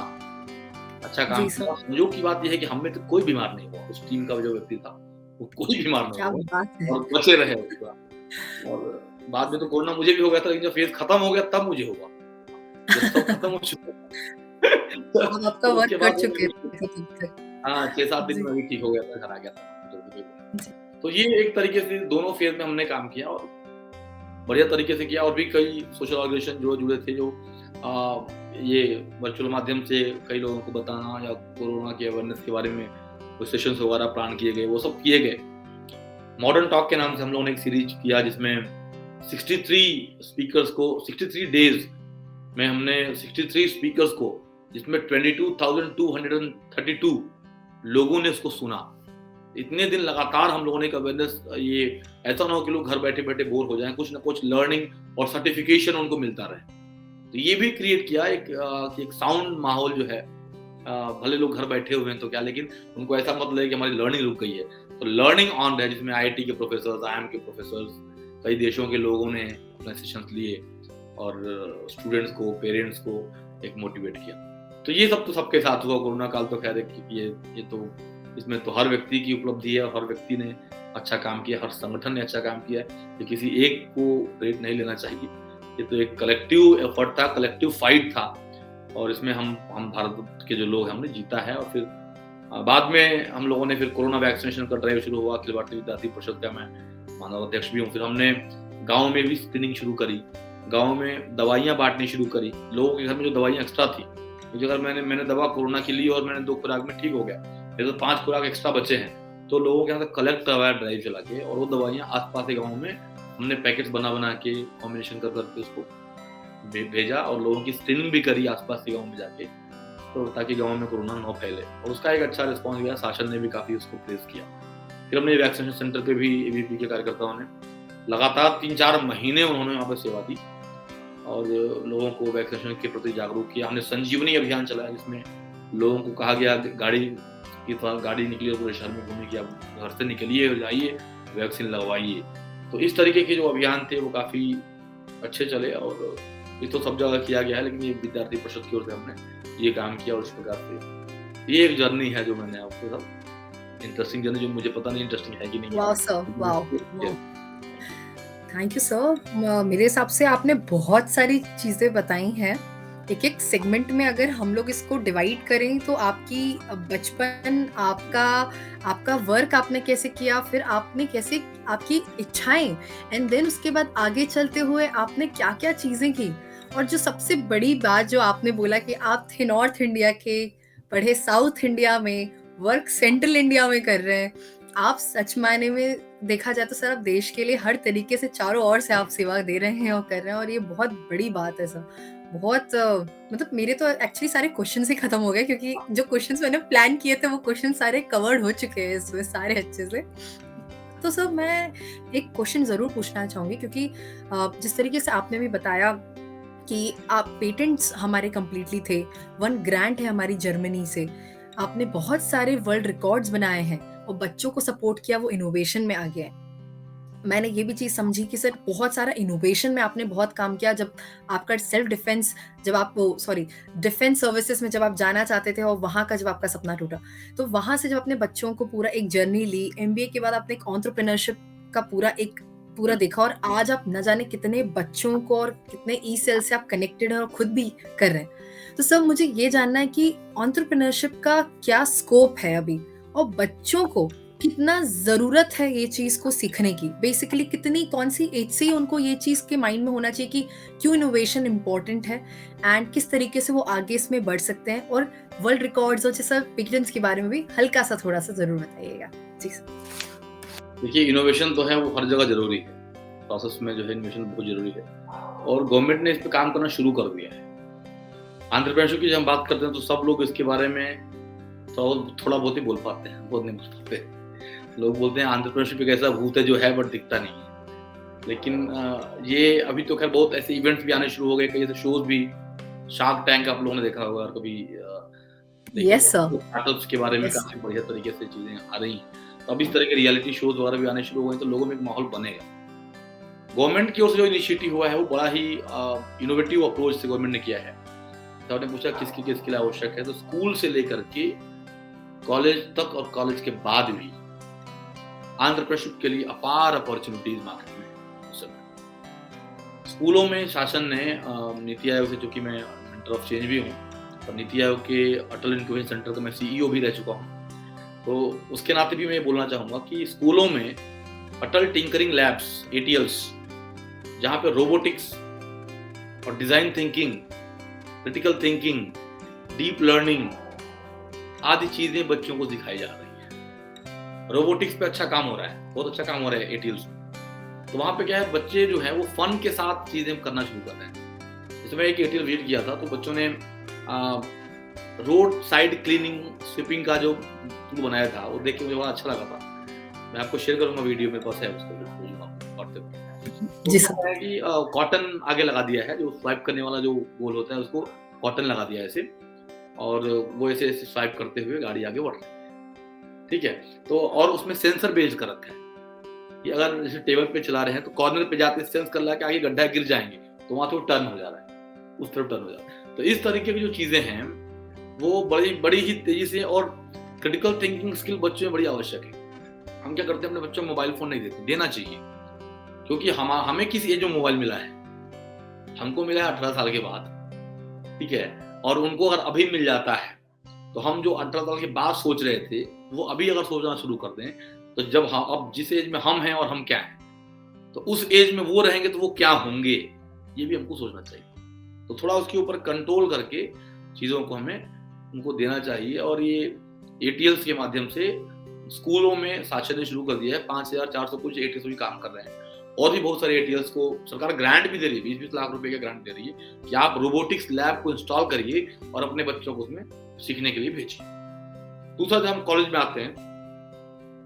B: अच्छा काम
A: जी
B: किया।
A: सर।
B: संयोग की बात ये है कि हम में तो कोई बीमार नहीं हुआ, उस टीम का जो व्यक्ति था, वो कोई बीमार नहीं
A: क्या
B: हुआ
A: बात है!
B: और बचे रहे उसका। और बाद में तो कोरोना मुझे भी हो गया था, लेकिन जब फेज़ खत्म हो गया तब मुझे हुआ। जब सब खत्म हो चुका
A: आप आपका
B: तो
A: वर्क
B: उसके
A: कर
B: बाद
A: चुके थे तब तक।
B: हाँ, 6-7 दिन
A: जी,
B: में भी ठीक हो गया था, घर आ गया था जल्दी में।
A: जी।
B: तो ये एक तरीके से दोनों फेज़ में हमने काम किया और बढ़िया तरीके से किया। और भी कई सोशल ऑर्गेनाइजेशन जो जुड़े थे, जो ये वर्चुअल माध्यम से कई लोगों को बताना या कोरोना के अवेयरनेस के बारे में कुछ सेशंस वगैरह प्लान किए गए, वो सब किए गए। मॉडर्न टॉक के नाम से हम लोगों ने एक सीरीज किया जिसमें 63 स्पीकर्स को 63 डेज में हमने 63 स्पीकर्स को, जिसमें 22,232 लोगों ने उसको सुना। इतने दिन लगातार हम लोगों ने एक अवेयरनेस, ये ऐसा ना हो कि लोग घर बैठे बैठे बोर हो जाएं, कुछ ना कुछ लर्निंग और सर्टिफिकेशन उनको मिलता रहे। तो ये भी क्रिएट किया कि एक साउंड माहौल जो है, भले लोग घर बैठे हुए हैं तो क्या, लेकिन उनको ऐसा मत लगे कि हमारी लर्निंग रुक गई है। तो लर्निंग ऑन है, जिसमें आईआईटी के प्रोफेसर्स, आईएम के प्रोफेसर्स, कई देशों के लोगों ने अपने सेशंस लिए और स्टूडेंट्स को, पेरेंट्स को एक मोटिवेट किया। तो ये सब तो सबके साथ हुआ। कोरोना काल तो खैर ये तो इसमें तो हर व्यक्ति की उपलब्धि है, हर व्यक्ति ने अच्छा काम किया, हर संगठन ने अच्छा काम किया है। ये किसी एक को रेट नहीं लेना चाहिए। ये तो एक कलेक्टिव एफर्ट था, कलेक्टिव फाइट था, और इसमें हम भारत के जो लोग हैं हमने जीता है। और फिर बाद में हम लोगों ने फिर कोरोना वैक्सीनेशन का ड्राइव शुरू हुआ। अखिल भारतीय विद्यार्थी परिषद का मैं मानव अध्यक्ष भी हूँ। फिर हमने गाँव में भी स्क्रीनिंग शुरू करी, गाँव में दवाइयाँ बांटनी शुरू करी। लोगों के घर में जो दवाइयाँ एक्स्ट्रा थी, क्योंकि अगर मैंने दवा कोरोना की ली और मैंने 2 खुराक में ठीक हो गया, मेरे तो 5 खुराक एक्स्ट्रा बचे हैं, तो लोगों के यहाँ से कलेक्ट करवाया ड्राइव चला के, और वो दवाइयाँ आसपास के गाँव में हमने पैकेट्स बना के कॉम्बिनेशन करके उसको भेजा, और लोगों की स्क्रीनिंग भी करी आसपास के गाँव में जाके, तो ताकि गाँव में कोरोना न फैले। और उसका एक अच्छा रिस्पॉन्स गया, शासन ने भी काफ़ी उसको प्रेस किया। फिर हमने वैक्सीनेशन सेंटर पे भी एबीवीपी के कार्यकर्ताओं ने लगातार 3-4 महीने उन्होंने वहाँ पर सेवा दी और लोगों को वैक्सीनेशन के प्रति जागरूक किया। हमने संजीवनी अभियान चलाया, जिसमें लोगों को कहा गया गाड़ी निकली और पूरे शहर में घूमने की, आप घर से निकलिए और जाइए, वैक्सीन लगवाइए। तो इस तरीके के जो अभियान थे वो काफ़ी अच्छे चले, और ये तो सब जगह किया गया है, लेकिन ये विद्यार्थी परिषद की ओर से हमने ये काम किया। और इस प्रकार से ये एक जर्नी है जो मैंने आपको सब इंटरेस्टिंग जर्नी, जो मुझे पता नहीं इंटरेस्टिंग है कि नहीं।
A: Wow sir, wow, thank you sir. मेरे हिसाब से आपने बहुत सारी चीज़ें बताई हैं। एक सेगमेंट में अगर हम लोग इसको डिवाइड करें तो आपकी बचपन, आपका वर्क आपने कैसे किया, फिर आपने कैसे आपकी इच्छाएं, एंड देन उसके बाद आगे चलते हुए आपने क्या-क्या चीज़ें की, और जो सबसे बड़ी बात जो आपने बोला कि आप थे नॉर्थ इंडिया के, पढ़े साउथ इंडिया में, वर्क सेंट्रल इंडिया में कर रहे हैं। आप सच मायने में देखा जाए तो सर आप देश के लिए हर तरीके से चारों ओर से आप सेवा दे रहे हैं और कर रहे हैं, और ये बहुत बड़ी बात है सर। बहुत मतलब मेरे तो एक्चुअली सारे क्वेश्चंस ही खत्म हो गए, क्योंकि जो क्वेश्चंस मैंने प्लान किए थे वो क्वेश्चन सारे कवर्ड हो चुके हैं इसमें सारे अच्छे से। तो सर मैं एक क्वेश्चन ज़रूर पूछना चाहूँगी, क्योंकि जिस तरीके से आपने भी बताया कि आप पेटेंट्स हमारे कंप्लीटली थे, 1 ग्रांट है हमारी जर्मनी से, आपने बहुत सारे वर्ल्ड रिकॉर्ड्स बनाए हैं और बच्चों को सपोर्ट किया, वो इनोवेशन में आ गए हैं। मैंने ये भी चीज़ समझी कि सर बहुत सारा इनोवेशन में आपने बहुत काम किया। जब आपका सेल्फ डिफेंस, जब आप डिफेंस सर्विसेज में जब आप जाना चाहते थे और वहाँ का जब आपका सपना टूटा, तो वहाँ से जब अपने बच्चों को पूरा एक जर्नी ली, एमबीए के बाद आपने एक एंटरप्रेन्योरशिप का पूरा देखा, और आज आप न जाने कितने बच्चों को और कितने ई सेल से आप कनेक्टेड हैं और खुद भी कर रहे हैं। तो सर मुझे ये जानना है कि एंटरप्रेन्योरशिप का क्या स्कोप है अभी, और बच्चों को कितना ज़रूरत है ये चीज़ को सीखने की? बेसिकली कौन सी एज से उनको ये चीज़ के माइंड में होना चाहिए कि क्यों इनोवेशन इम्पोर्टेंट है, एंड किस तरीके से वो आगे इसमें बढ़ सकते हैं, और वर्ल्ड रिकॉर्ड्स और जैसा पेटेंट्स के बारे में भी हल्का सा थोड़ा सा ज़रूर बताइएगा। जी सर।
B: देखिए, इनोवेशन तो है वो हर जगह ज़रूरी है। प्रोसेस में जो है इनोवेशन बहुत ज़रूरी है, और गवर्नमेंट ने इस पे काम करना शुरू कर दिया है। एंटरप्रेन्योरशिप की जब हम बात करते हैं तो सब लोग इसके बारे में तो थोड़ा बहुत ही बोल पाते हैं, बहुत नहीं बोल पाते। लोग बोलते हैं एंटरप्रेन्योरशिप एक ऐसा भूत है जो है बट दिखता नहीं है। लेकिन ये अभी तो खैर बहुत ऐसे इवेंट्स भी आने शुरू हो गए, कई ऐसे शोज भी, शार्क टैंक आप लोगों ने देखा होगा कभी,
A: यस सर,
B: स्टार्टअप्स के बारे में काफी बढ़िया तरीके से चीजें आ रही हैं। तो अब इस तरह के रियलिटी शोज वगैरह भी आने शुरू हो गए, तो लोगों में एक माहौल बनेगा। गवर्नमेंट की ओर से जो इनिशिएटिव हुआ है वो बड़ा ही इनोवेटिव अप्रोच से गवर्नमेंट ने किया है। तो आपने पूछा किसकी किसके लिए आवश्यक है, तो स्कूल से लेकर के कॉलेज तक और कॉलेज के बाद भी एंटरप्रेन्योरशिप के लिए अपार अपॉर्चुनिटीज मार्केट में है उस समय। स्कूलों में शासन ने नीति आयोग से, चूंकि मैं मेंटर ऑफ चेंज भी हूँ, और नीति आयोग के अटल इंक्यूबेशन सेंटर का मैं सीईओ भी रह चुका हूँ, तो उसके नाते भी मैं बोलना चाहूँगा कि स्कूलों में अटल टिंकरिंग लैब्स, ATLs, जहाँ पे रोबोटिक्स और design thinking, critical thinking, deep learning आदि चीजें बच्चों को सिखाई जा रही हैं। रोबोटिक्स पे अच्छा काम हो रहा है, बहुत अच्छा काम हो रहा है एटीएल्स में। तो वहाँ पे क्या है, बच्चे जो है वो फन के साथ चीजें करना शुरू कर रहे हैं। जैसे मैं एक एटीएल विजिट किया था, तो बच्चों ने रोड साइड क्लीनिंग स्वीपिंग का जो टूल बनाया था, वो देख के मुझे बड़ा अच्छा लगा था। मैं आपको शेयर करूंगा, वीडियो मेरे पास है उसको, व्हाट्सएप पे। तो
A: जी
B: क्या
A: सर।
B: है कि कॉटन आगे लगा दिया है, जो स्वाइप करने वाला जो गोल होता है उसको कॉटन लगा दिया है ऐसे, और वो ऐसे ऐसे स्वाइप करते हुए गाड़ी आगे बढ़ रही है, ठीक है। तो और उसमें सेंसर बेस्ड कर रखा है कि अगर जैसे टेबल पे चला रहे हैं तो कॉर्नर पे जाते सेंस कर रहा है कि आगे गड्ढा गिर जाएंगे, तो वहां तो टर्न हो जा रहा है, उस तरफ टर्न हो जा रहा है। तो इस तरीके की जो चीजें हैं वो बड़ी बड़ी ही तेजी से, और क्रिटिकल थिंकिंग स्किल बच्चों में बड़ी आवश्यक है। हम क्या करते हैं, अपने बच्चों को मोबाइल फोन नहीं देते, देना चाहिए, क्योंकि हमें किस एज में मोबाइल मिला है, हमको मिला है 18 साल के बाद, ठीक है। और उनको अगर अभी मिल जाता है, तो हम जो 18 साल के बाद सोच रहे थे, वो अभी अगर सोचना शुरू कर दें, तो जब हम अब जिस एज में हम हैं और हम क्या हैं, तो उस एज में वो रहेंगे तो वो क्या होंगे, ये भी हमको सोचना चाहिए। तो थोड़ा उसके ऊपर कंट्रोल करके चीज़ों को हमें उनको देना चाहिए। और ये एटीएल्स के माध्यम से स्कूलों में साक्षरता ने शुरू कर दिया है, 5400 कुछ एटीएल्स भी काम कर रहे हैं, और भी बहुत सारे एटीएल्स को सरकार ग्रांट भी दे रही है, 20-20 लाख रुपए का ग्रांट दे रही है कि आप रोबोटिक्स लैब को इंस्टॉल करिए और अपने बच्चों को उसमें सीखने के लिए भेजिए। दूसरा, जब हम कॉलेज में आते हैं,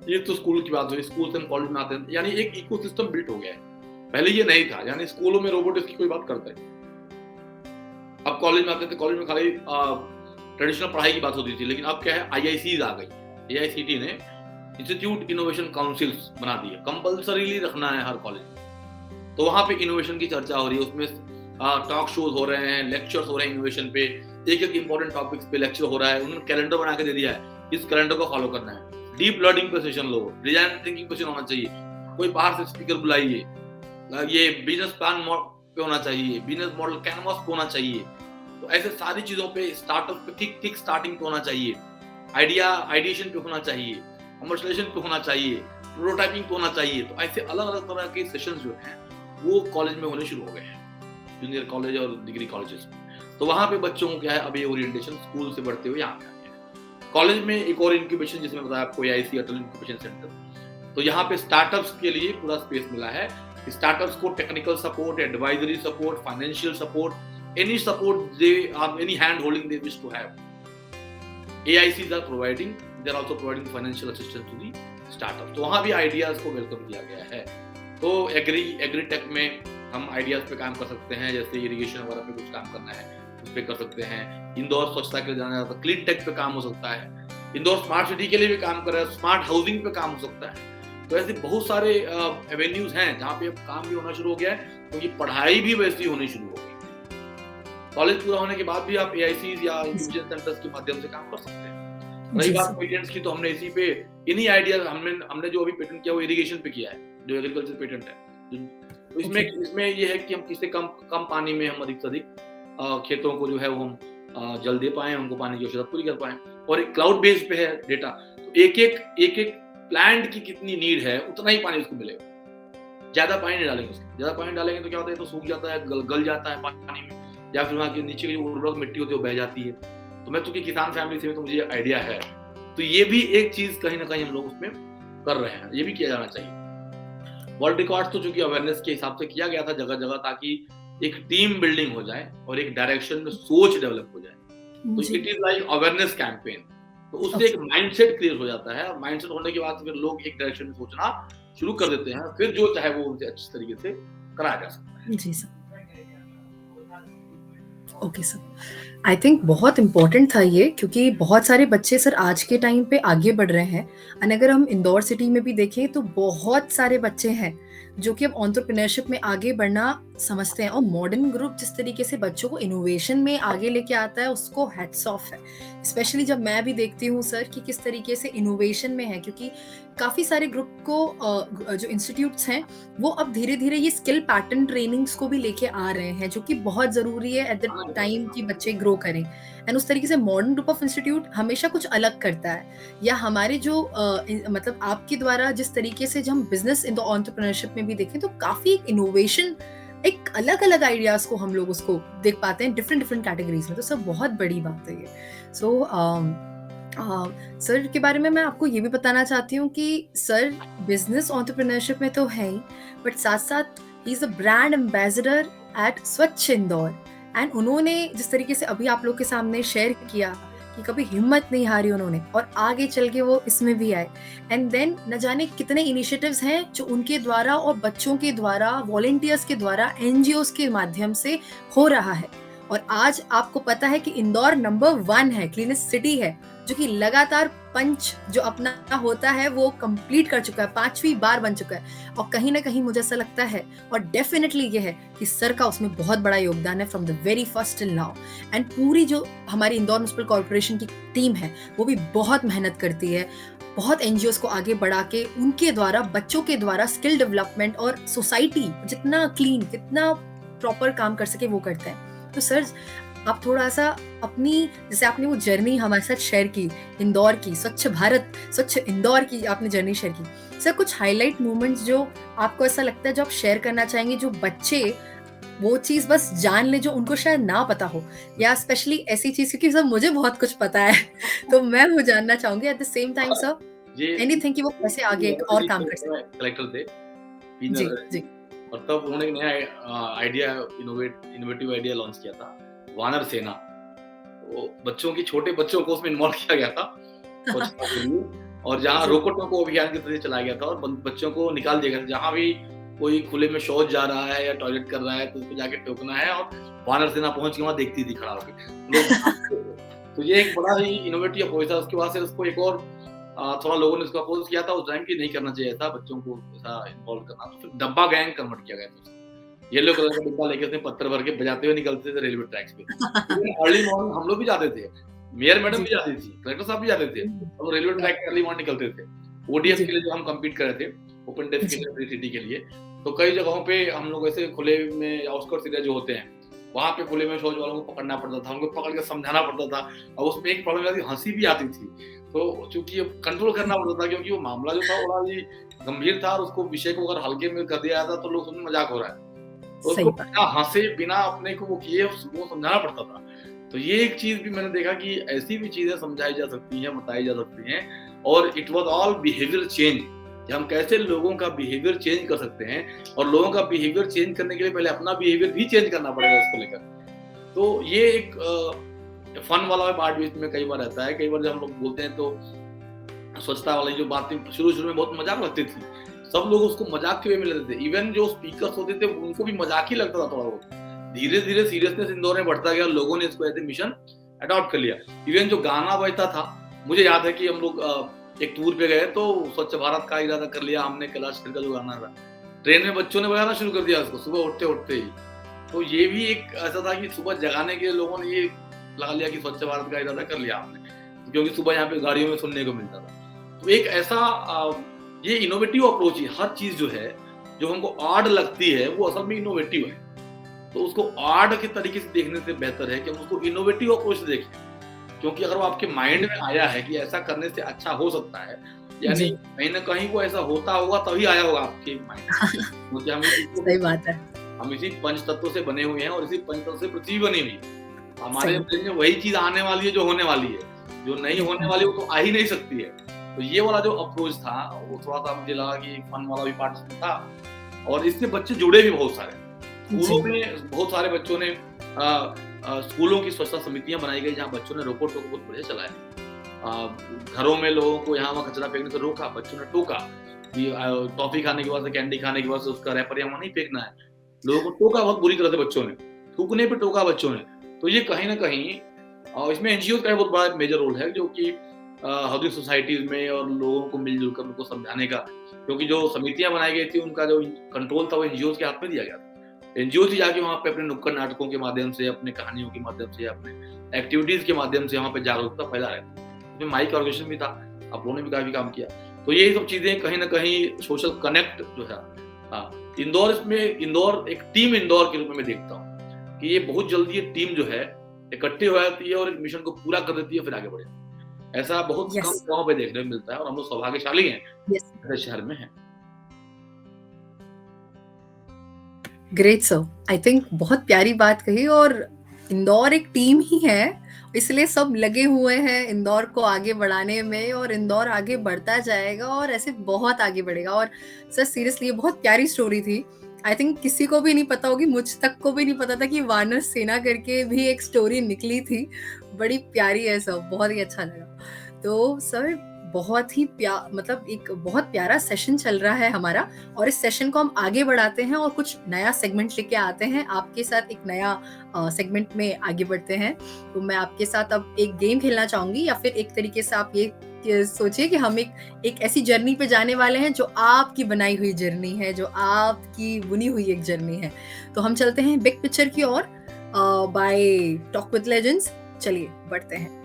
B: ये तो स्कूल की बात हुई, स्कूल से हम कॉलेज में आते हैं, यानी एक इकोसिस्टम बिल्ट हो गया है। पहले ये नहीं था, यानी स्कूलों में रोबोटिक्स की कोई बात करता है, अब कॉलेज में आते थे, कॉलेज में खाली ट्रेडिशनल पढ़ाई की बात होती थी। लेकिन अब क्या है, आईआईसीज आ गई, एआईसीटी ने इंस्टीट्यूट इनोवेशन काउंसिल्स बना दिए, कंपल्सरीली रखना है हर कॉलेज में। तो वहां पे इनोवेशन की चर्चा हो रही है, उसमें टॉक शोज हो रहे हैं, लेक्चर्स हो रहे हैं इनोवेशन पे, एक एक इंपॉर्टेंट टॉपिक्स पे लेक्चर हो रहा है। उन्होंने कैलेंडर बना के दे दिया है, इस कैलेंडर को फॉलो करना है। डीप लर्निंग पे सेशन लो, डिजाइन थिंकिंग पे सेशन होना चाहिए, कोई बाहर से स्पीकर बुलाइए, ये बिजनेस प्लान पे होना चाहिए, बिजनेस मॉडल कैनवास पे होना चाहिए। तो ऐसे सारी चीजों पे, स्टार्टअप पे किक स्टार्टिंग पे होना चाहिए, आइडिएशन पे होना चाहिए, कमर्शियलाइजेशन पे होना चाहिए, प्रोटोटाइपिंग पे होना चाहिए। तो ऐसे अलग अलग तरह के सेशन जो हैं वो कॉलेज में होने शुरू हो गए हैं, जूनियर कॉलेज और डिग्री कॉलेजेस में। तो वहां पे बच्चों को क्या है, अब ये ओरिएंटेशन स्कूल से बढ़ते हुए यहाँ पे आ गया। कॉलेज में एक और इंक्यूबेशन, जिसमें बताया आपको एआईसी अटल इंक्यूबेशन सेंटर, तो यहाँ पे स्टार्टअप्स के लिए पूरा स्पेस मिला है। स्टार्टअप्स को technical support, advisory support, financial support, any support they any hand holding they wish to have, AICs are providing, they are also providing financial assistance to the startup। तो वहाँ भी ideas को welcome किया गया है। तो agri tech में हम आइडियाज पे काम कर सकते हैं, जैसे इरिगेशन वगैरह पे कुछ काम करना है उस पे कर सकते हैं। इंदौर स्वच्छता के लिए जाना है तो क्लीन टेक पे काम हो सकता है। इंदौर स्मार्ट सिटी के लिए भी काम कर रहा है, स्मार्ट हाउसिंग पे काम हो सकता है। तो ऐसे बहुत सारे एवेन्यूज हैं जहाँ पे अब काम भी होना शुरू हो गया है, क्योंकि पढ़ाई भी वैसी होनी शुरू हो गई। कॉलेज पूरा होने के बाद भी आप एआईसीज या इंक्यूबेशन सेंटर्स के माध्यम से काम कर सकते हैं। रही बात पेटेंट्स की, तो हमने इसी पे इन्हीं आइडियाज हमने जो अभी पेटेंट किया वो इरिगेशन पे किया है, जो एग्रीकल्चर पेटेंट है। तो इसमें ये है कि हम किससे कम पानी में हम अधिक से अधिक खेतों को जो है वो हम जल दे पाएं, उनको पानी की आवश्यकता पूरी कर पाएं। और एक क्लाउड बेस्ड पे है डेटा, तो एक एक प्लांट की कितनी नीड है उतना ही पानी उसको मिलेगा। ज्यादा पानी नहीं डालेंगे उसको, ज्यादा पानी डालेंगे तो क्या होता है, तो सूख जाता है, गल जाता है पानी में, या फिर वहाँ के नीचे की जो उर्वरक मिट्टी होती है वो बह जाती है। तो मैं चूंकि किसान फैमिली से, तो मुझे आइडिया है, तो ये भी एक चीज कहीं ना कहीं हम लोग उसमें कर रहे हैं, ये भी किया जाना चाहिए। वर्ल्ड रिकॉर्ड तो चूंकि अवेयरनेस के हिसाब से किया गया था जगह जगह, ताकि एक टीम बिल्डिंग हो जाए और एक डायरेक्शन में सोच डेवलप हो जाए। तो it is like awareness campaign, तो उससे एक माइंडसेट क्रिएट हो जाता है। माइंडसेट होने के बाद फिर लोग एक डायरेक्शन में सोचना शुरू कर देते हैं, फिर जो चाहे वो उनसे अच्छी तरीके से कराया जा सकता है।
A: जी sir, okay sir, I think बहुत इम्पोर्टेंट था ये, क्योंकि बहुत सारे बच्चे सर आज के टाइम पे आगे बढ़ रहे हैं। और अगर हम इंदौर सिटी में भी देखें तो बहुत सारे बच्चे हैं जो कि अब एंटरप्रेन्योरशिप में आगे बढ़ना समझते हैं। और मॉडर्न ग्रुप जिस तरीके से बच्चों को इनोवेशन में आगे लेके आता है, उसको हैट्स ऑफ है। स्पेशली जब मैं भी देखती हूँ सर कि किस तरीके से इनोवेशन में है, क्योंकि काफ़ी सारे ग्रुप को जो इंस्टीट्यूट्स हैं वो अब धीरे धीरे ये स्किल पैटर्न ट्रेनिंग्स को भी लेके आ रहे हैं, जो कि बहुत ज़रूरी है एट द टाइम कि बच्चे ग्रो करें। एंड उस तरीके से मॉडर्न ग्रुप ऑफ इंस्टीट्यूट हमेशा कुछ अलग करता है, या हमारे जो मतलब आपके द्वारा जिस तरीके से जब हम बिजनेस इन द एंटरप्रेन्योरशिप में भी देखें तो काफ़ी इनोवेशन, एक अलग अलग आइडियाज को हम लोग उसको देख पाते हैं डिफरेंट कैटेगरीज में। तो सब बहुत बड़ी बात है ये। सो सर के बारे में मैं आपको ये भी बताना चाहती हूँ कि सर बिजनेस एंटरप्रेन्योरशिप में तो है ही, बट साथ-साथ he is a brand ambassador eight स्वच्छ इंदौर। एंड उन्होंने जिस तरीके से अभी आप लोग के सामने शेयर किया कि कभी हिम्मत नहीं हारी उन्होंने और आगे चल के वो इसमें भी आए। एंड देन न जाने कितने इनिशिएटिव्स हैं जो उनके द्वारा और बच्चों के द्वारा, वॉलंटियर्स के द्वारा, एनजीओज़ के माध्यम से हो रहा है। और आज आपको पता है कि इंदौर नंबर 1 है, क्लीनेस्ट सिटी है, जो कि लगातार पंच जो अपना होता है वो कंप्लीट कर चुका है, 5वीं बार बन चुका है। और कहीं न कहीं मुझे ऐसा लगता है और डेफिनिटली ये है कि सर का उसमें बहुत बड़ा योगदान है from the very first till now. And पूरी जो हमारी इंदौर म्युनिसिपल कॉर्पोरेशन की टीम है, वो भी बहुत मेहनत करती है। बहुत एनजीओज़ को आगे बढ़ा के उनके द्वारा, बच्चों के द्वारा स्किल डेवलपमेंट और सोसाइटी जितना क्लीन, कितना प्रॉपर काम कर सके वो करते हैं। तो सर आप थोड़ा-सा अपनी, जैसे आपने वो जर्नी हमारे साथ शेयर की, इंदौर की, स्वच्छ भारत, स्वच्छ इंदौर की आपने जर्नी शेयर की। सर कुछ हाइलाइट मोमेंट्स जो आपको ऐसा लगता है जो आप शेयर करना चाहेंगे, जो बच्चे वो चीज़ बस जान लें जो उनको शायद ना पता हो, या स्पेशली ऐसी चीज़, क्योंकि सर मुझे बहुत कुछ पता है तो मैं वो जानना चाहूँगी at the same time sir
B: ये
A: एनीथिंग कि वो कैसे आगे और काम कर सकते
B: कलेक्टर थे पी
A: हैं? जी,
B: नरहरि जी,
A: जी।
B: और तब उन्होंने एक नया आइडिया, इनोवेटिव आइडिया लॉन्च किया था, वानर सेना। तो बच्चों की, छोटे बच्चों को उसमें इन्वॉल्व किया गया था स्वच्छता के लिए, और जहाँ
A: जी,
B: रोको टोको अभियान के तहत चलाया गया था, और बच्चों को निकाल दिया गया था। जहाँ भी कोई खुले में शौच जा रहा है या टॉयलेट कर रहा है तो उसको जाके टोकना है, और वानर सेना पहुंच के वहां देखती थी खड़ा होकर लोग। तो ये एक बड़ा ही इनोवेटिव अप्रोच था। उसके बाद से उसको एक और थोड़ा लोगों ने उसको अपोज किया था उस टाइम कि नहीं करना चाहिए था बच्चों को ऐसा इन्वॉल्व करना। तो फिर डब्बा गैंग कन्वर्ट किया गया था। येलो कलर का डिब्बा लेके उसमें पत्थर भर के बजाते हुए निकलते थे रेलवे ट्रैक्स पे। अर्ली मॉर्निंग हम लोग भी जाते थे, मेयर मैडम
A: जी,
B: भी जाती थी, कलेक्टर साहब भी जाते थे, और रेलवे ट्रैक पे अर्ली मॉर्निंग निकलते थे। ओडीएफ
A: जी,
B: के लिए जो हम कम्पीट कर रहे थे, ओपन डेस्क के
A: जी,
B: लिए, फ्री सिटी के लिए, तो कई जगहों पे हम लोग ऐसे खुले में आउटस्कर्ट्स एरिया जो होते हैं, वहाँ पे खुले में शौच वालों को पकड़ना पड़ता था, उनको पकड़ के समझाना पड़ता था। और उसमें एक प्रॉब्लम आती, हँसी भी आती थी। तो चूँकि अब कंट्रोल करना पड़ता था, क्योंकि वो मामला जो था बड़ा ही गंभीर था, और उसको विषय को अगर हल्के में कर दिया जाता तो लोग समझे मज़ाक हो रहा है। तो उसको
A: सही बात।
B: बिना हँसे, बिना अपने को वो किए उसको समझाना पड़ता था। तो ये एक चीज़ भी मैंने देखा कि ऐसी भी चीज़ें समझाई जा सकती हैं, बताई जा सकती हैं, और it was all behaviour change, कि हम कैसे लोगों का बिहेवियर चेंज कर सकते हैं, और लोगों का बिहेवियर चेंज करने के लिए पहले अपना बिहेवियर भी चेंज करना पड़ेगा उसको लेकर। तो ये एक फन वाला पार्ट भी इसमें कई बार रहता है। कई बार जब हम लोग बोलते हैं तो स्वच्छता वाली जो बातें शुरू-शुरू में बहुत मज़ाक लगती थी। सब लोग उसको मज़ाक के वे में लेते थे। इवन जो स्पीकर्स होते थे उनको भी मज़ाक ही लगता था थोड़ा बहुत। धीरे-धीरे सीरियसनेस इंदौर में बढ़ता गया और लोगों ने इसको एज़ ए मिशन अडॉप्ट कर लिया। इवन जो गाना बजता था, मुझे याद है कि हम लोग एक टूर पे गए तो स्वच्छ भारत का इरादा कर लिया हमने, कैलाश खेर का जो गाना था। ट्रेन में बच्चों ने बजाना शुरू कर दिया उसको सुबह उठते-उठते ही। तो ये भी एक ऐसा था कि सुबह जगाने के लिए लोगों ने ये लगा लिया कि स्वच्छ भारत का इरादा कर लिया हमने, क्योंकि सुबह यहाँ पे गाड़ियों में सुनने को मिलता था। तो एक ऐसा ये इनोवेटिव अप्रोच है। हर चीज़ जो है, जो हमको ऑड लगती है, वो असल में इनोवेटिव है। तो उसको ऑड के तरीके से देखने से बेहतर है कि हम उसको इनोवेटिव अप्रोच से देखें। क्योंकि अगर वो आपके माइंड में आया है कि ऐसा करने से अच्छा हो सकता है, यानी
A: जी,
B: कहीं न कहीं वो ऐसा होता होगा तभी आया होगा आपके माइंड में। क्योंकि
A: सही बात है।
B: हम इसी पंच तत्वों से बने हुए हैं, और इसी पंच तत्व से पृथ्वी बनी हुई है। हमारे
A: सही।
B: ब्रेन में वही चीज़ आने वाली है जो होने वाली है। जो नहीं
A: जी,
B: होने वाली वो तो आ ही नहीं सकती है। तो ये वाला जो अप्रोच था, वो थोड़ा-सा मुझे लगा कि फन वाला भी पार्ट इसमें था, और इससे बच्चे जुड़े भी बहुत सारे।
A: जी,
B: स्कूलों में बहुत सारे बच्चों ने स्कूलों की स्वच्छता समितियाँ बनाई गई, जहाँ बच्चों ने रोको टोको बहुत बढ़िया चलाया। घरों में लोगों को यहाँ-वहाँ कचरा फेंकने से रोका, बच्चों ने टोका कि टॉफ़ी खाने के बाद से, कैंडी खाने के बाद से उसका रैपर यहाँ नहीं फेंकना है। लोगों को टोका बहुत बुरी तरह से बच्चों ने, थूकने पे टोका बच्चों ने। तो ये कहीं न कहीं इसमें एनजीओ का बहुत बड़ा मेजर रोल है, जो कि हाउसिंग सोसाइटीज़ में और लोगों को मिल-जुल कर उनको समझाने का, क्योंकि जो समितियाँ बनाई गई थी उनका जो कंट्रोल था वो एनजीओज़ के हाथ में दिया गया था। एनजीओ ही जाके वहाँ पे अपने नुक्कड़ नाटकों के माध्यम से, अपने कहानियों के माध्यम से, अपने एक्टिविटीज़ के माध्यम से वहाँ पे जागरूकता फैला रहे थे। इसमें माइक ऑर्गेनाइजेशन भी था, आप लोगों ने भी काफ़ी काम किया। तो ये सब चीज़ें कहीं न कहीं सोशल कनेक्ट जो है, हाँ, इंदौर एक टीम इंदौर के रूप में मैं देखता हूँ, कि ये बहुत जल्दी ये टीम जो है इकट्ठी हो जाती है और एक मिशन को पूरा कर देती है, फिर आगे बढ़े। ऐसा बहुत कम
A: यस,
B: जगहों पे देखने को मिलता है, और हम लोग सौभाग्यशाली हैं,
A: यस।
B: ऐसे शहर में हैं।
A: Great sir. आई थिंक बहुत प्यारी बात कही, और इंदौर एक टीम ही है, इसलिए सब लगे हुए हैं इंदौर को आगे बढ़ाने में, और इंदौर आगे बढ़ता जाएगा और ऐसे बहुत आगे बढ़ेगा। और सर सीरियसली ये बहुत प्यारी स्टोरी थी। आई थिंक किसी को भी नहीं पता होगी, मुझ तक को भी नहीं पता था कि वानर सेना करके भी एक स्टोरी निकली थी। बड़ी प्यारी है सब, बहुत ही अच्छा लगा। तो सर बहुत ही मतलब एक बहुत प्यारा सेशन चल रहा है हमारा, और इस सेशन को हम आगे बढ़ाते हैं और कुछ नया सेगमेंट लेके आते हैं आपके साथ। एक नया सेगमेंट में आगे बढ़ते हैं। तो मैं आपके साथ अब एक गेम खेलना चाहूंगी, या फिर एक तरीके से आप ये सोचिए कि हम एक ऐसी जर्नी पे जाने वाले हैं जो आपकी बनाई हुई जर्नी है, जो आपकी बुनी हुई एक जर्नी है। तो हम चलते हैं बिग पिक्चर की ओर बाय टॉक विद लेजेंड्स। चलिए बढ़ते हैं।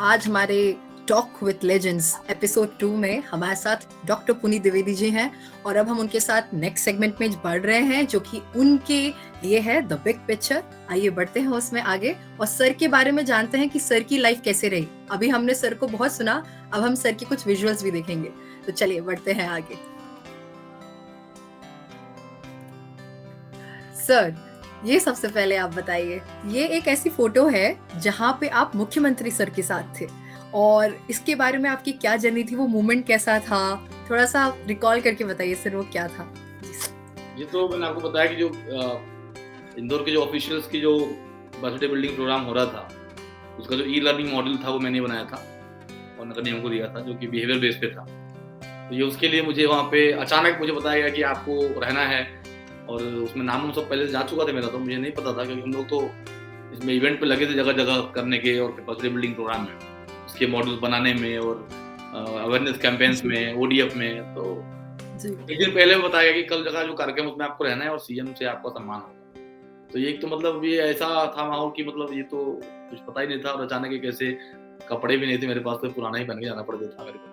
A: आज हमारे टॉक विथ लेजेंड्स एपिसोड 2 में हमारे साथ डॉक्टर पुनीत द्विवेदी जी हैं, और अब हम उनके साथ नेक्स्ट सेगमेंट में बढ़ रहे हैं जो कि उनके लिए है द बिग पिक्चर। आइए बढ़ते हैं उसमें आगे और सर के बारे में जानते हैं कि सर की लाइफ कैसे रही। अभी हमने सर को बहुत सुना, अब हम सर की कुछ विजुअल्स भी देखेंगे। तो चलिए बढ़ते हैं आगे। सर ये सबसे पहले आप बताइए, ये एक ऐसी फोटो है जहाँ पे आप मुख्यमंत्री सर के साथ थे, और इसके बारे में आपकी क्या जर्नी थी, वो मोमेंट कैसा था, थोड़ा सा रिकॉल करके बताइए सर, वो क्या था।
B: ये तो मैंने आपको बताया कि जो इंदौर के जो ऑफिशियल्स की जो बर्थडे बिल्डिंग प्रोग्राम हो रहा था, उसका जो ई लर्निंग मॉडल था वो मैंने बनाया था और नगर निगम को दिया था, जो कि बिहेवियर बेस पे था। तो ये उसके लिए मुझे वहाँ पे अचानक मुझे बताया गया कि आपको रहना है, और उसमें नाम सब पहले जा चुका था मेरा, तो मुझे नहीं पता था क्योंकि हम लोग तो इसमें इवेंट पे लगे थे जगह जगह करने के, और बर्थडे बिल्डिंग प्रोग्राम में उसके मॉडल्स बनाने में और अवेयरनेस कैंपेन्स में, ओडीएफ में। तो एक दिन पहले बताया कि कल जगह जो कार्यक्रम उसमें आपको रहना है और सीएम से आपका सम्मान होगा। तो ये तो मतलब ये ऐसा था माहौल कि मतलब ये तो कुछ पता ही नहीं था, और अचानक एक ऐसे कपड़े भी नहीं थे मेरे पास, तो पुराना ही पहन के जाना पड़ता था मेरे को।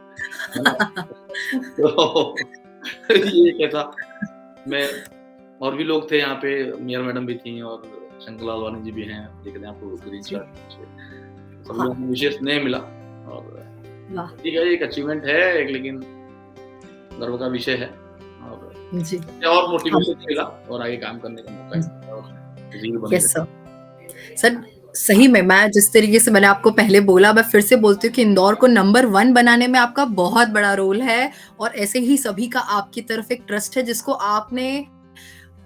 B: तो ये कैसा, मैं और भी लोग थे यहाँ पे, मेयर मैडम भी थी और शंकर लाल वानी जी भी हैं, देख रहे हैं आपको ग्रीन शर्ट, सब लोगों को विशेष नहीं मिला। और ठीक है, एक अचीवमेंट है एक, लेकिन गर्व का विषय है, और मोटिवेशन मिलेगा और आगे काम करने का मौका।
A: Yes sir. सर सही में मैं जिस तरीके से मैंने आपको पहले बोला, मैं फिर से बोलती हूँ कि इंदौर को नंबर 1 बनाने में आपका बहुत बड़ा रोल है, और ऐसे ही सभी का आपकी तरफ एक ट्रस्ट है जिसको आपने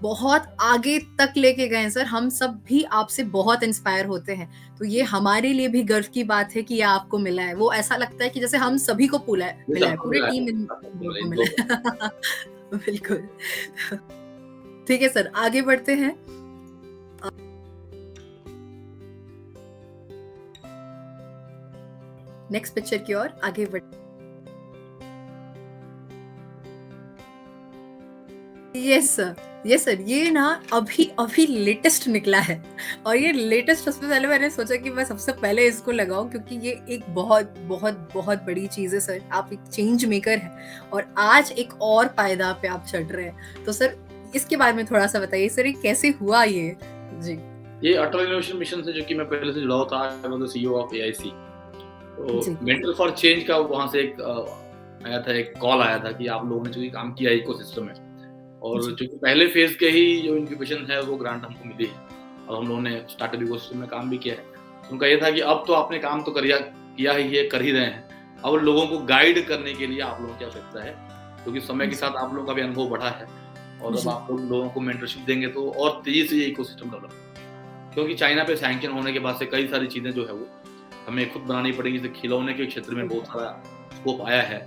A: बहुत आगे तक लेके गए सर। हम सब भी आपसे बहुत इंस्पायर होते हैं, तो ये हमारे लिए भी गर्व की बात है कि ये आपको मिला है। वो ऐसा लगता है कि जैसे हम सभी को मिला है, पूरे टीम को मिला है। बिल्कुल। ठीक है सर, आगे बढ़ते हैं। नेक्स्ट पिक्चर की ओर आगे बढ़। यस सर, यस सर, ये ना अभी लेटेस्ट निकला है, और ये लेटेस्ट सबसे पहले मैंने सोचा कि मैं सबसे पहले इसको लगाऊं, क्योंकि ये एक बहुत बहुत बहुत बड़ी चीज है सर। आप एक चेंज मेकर हैं और आज एक और पायदान पे आप चढ़ रहे हैं। तो सर इसके बारे में थोड़ा सा बताइए सर, ये कैसे हुआ ये। जी,
B: ये अटल इनोवेशन मिशन से, जो कि मैं पहले से जुड़ा हुआ था, आई was the CEO of AIC. तो मेंटल फॉर चेंज का वहां से एक आया था, एक कॉल आया था कि आप लोगों ने जो काम किया इकोसिस्टम में, और जो पहले फेज के ही जो इंक्यूबेशन है वो ग्रांट हमको मिली है, और हम लोगों ने स्टार्टअप इकोसिस्टम में काम भी किया है। उनका ये था कि अब तो आपने काम तो किया ही है, कर ही रहे हैं, अब लोगों को गाइड करने के लिए आप लोगों की आवश्यकता है, क्योंकि समय के साथ आप लोगों का भी अनुभव बढ़ा है, और अब आप लोगों को मेंटरशिप देंगे तो और तेजी से ये इकोसिस्टम डेवलप, क्योंकि चाइना पे सैंक्शन होने के बाद से कई सारी चीजें जो है वो हमें खुद बनानी पड़ेगी। जैसे खिलौने के क्षेत्र में बहुत सारा स्कोप आया है,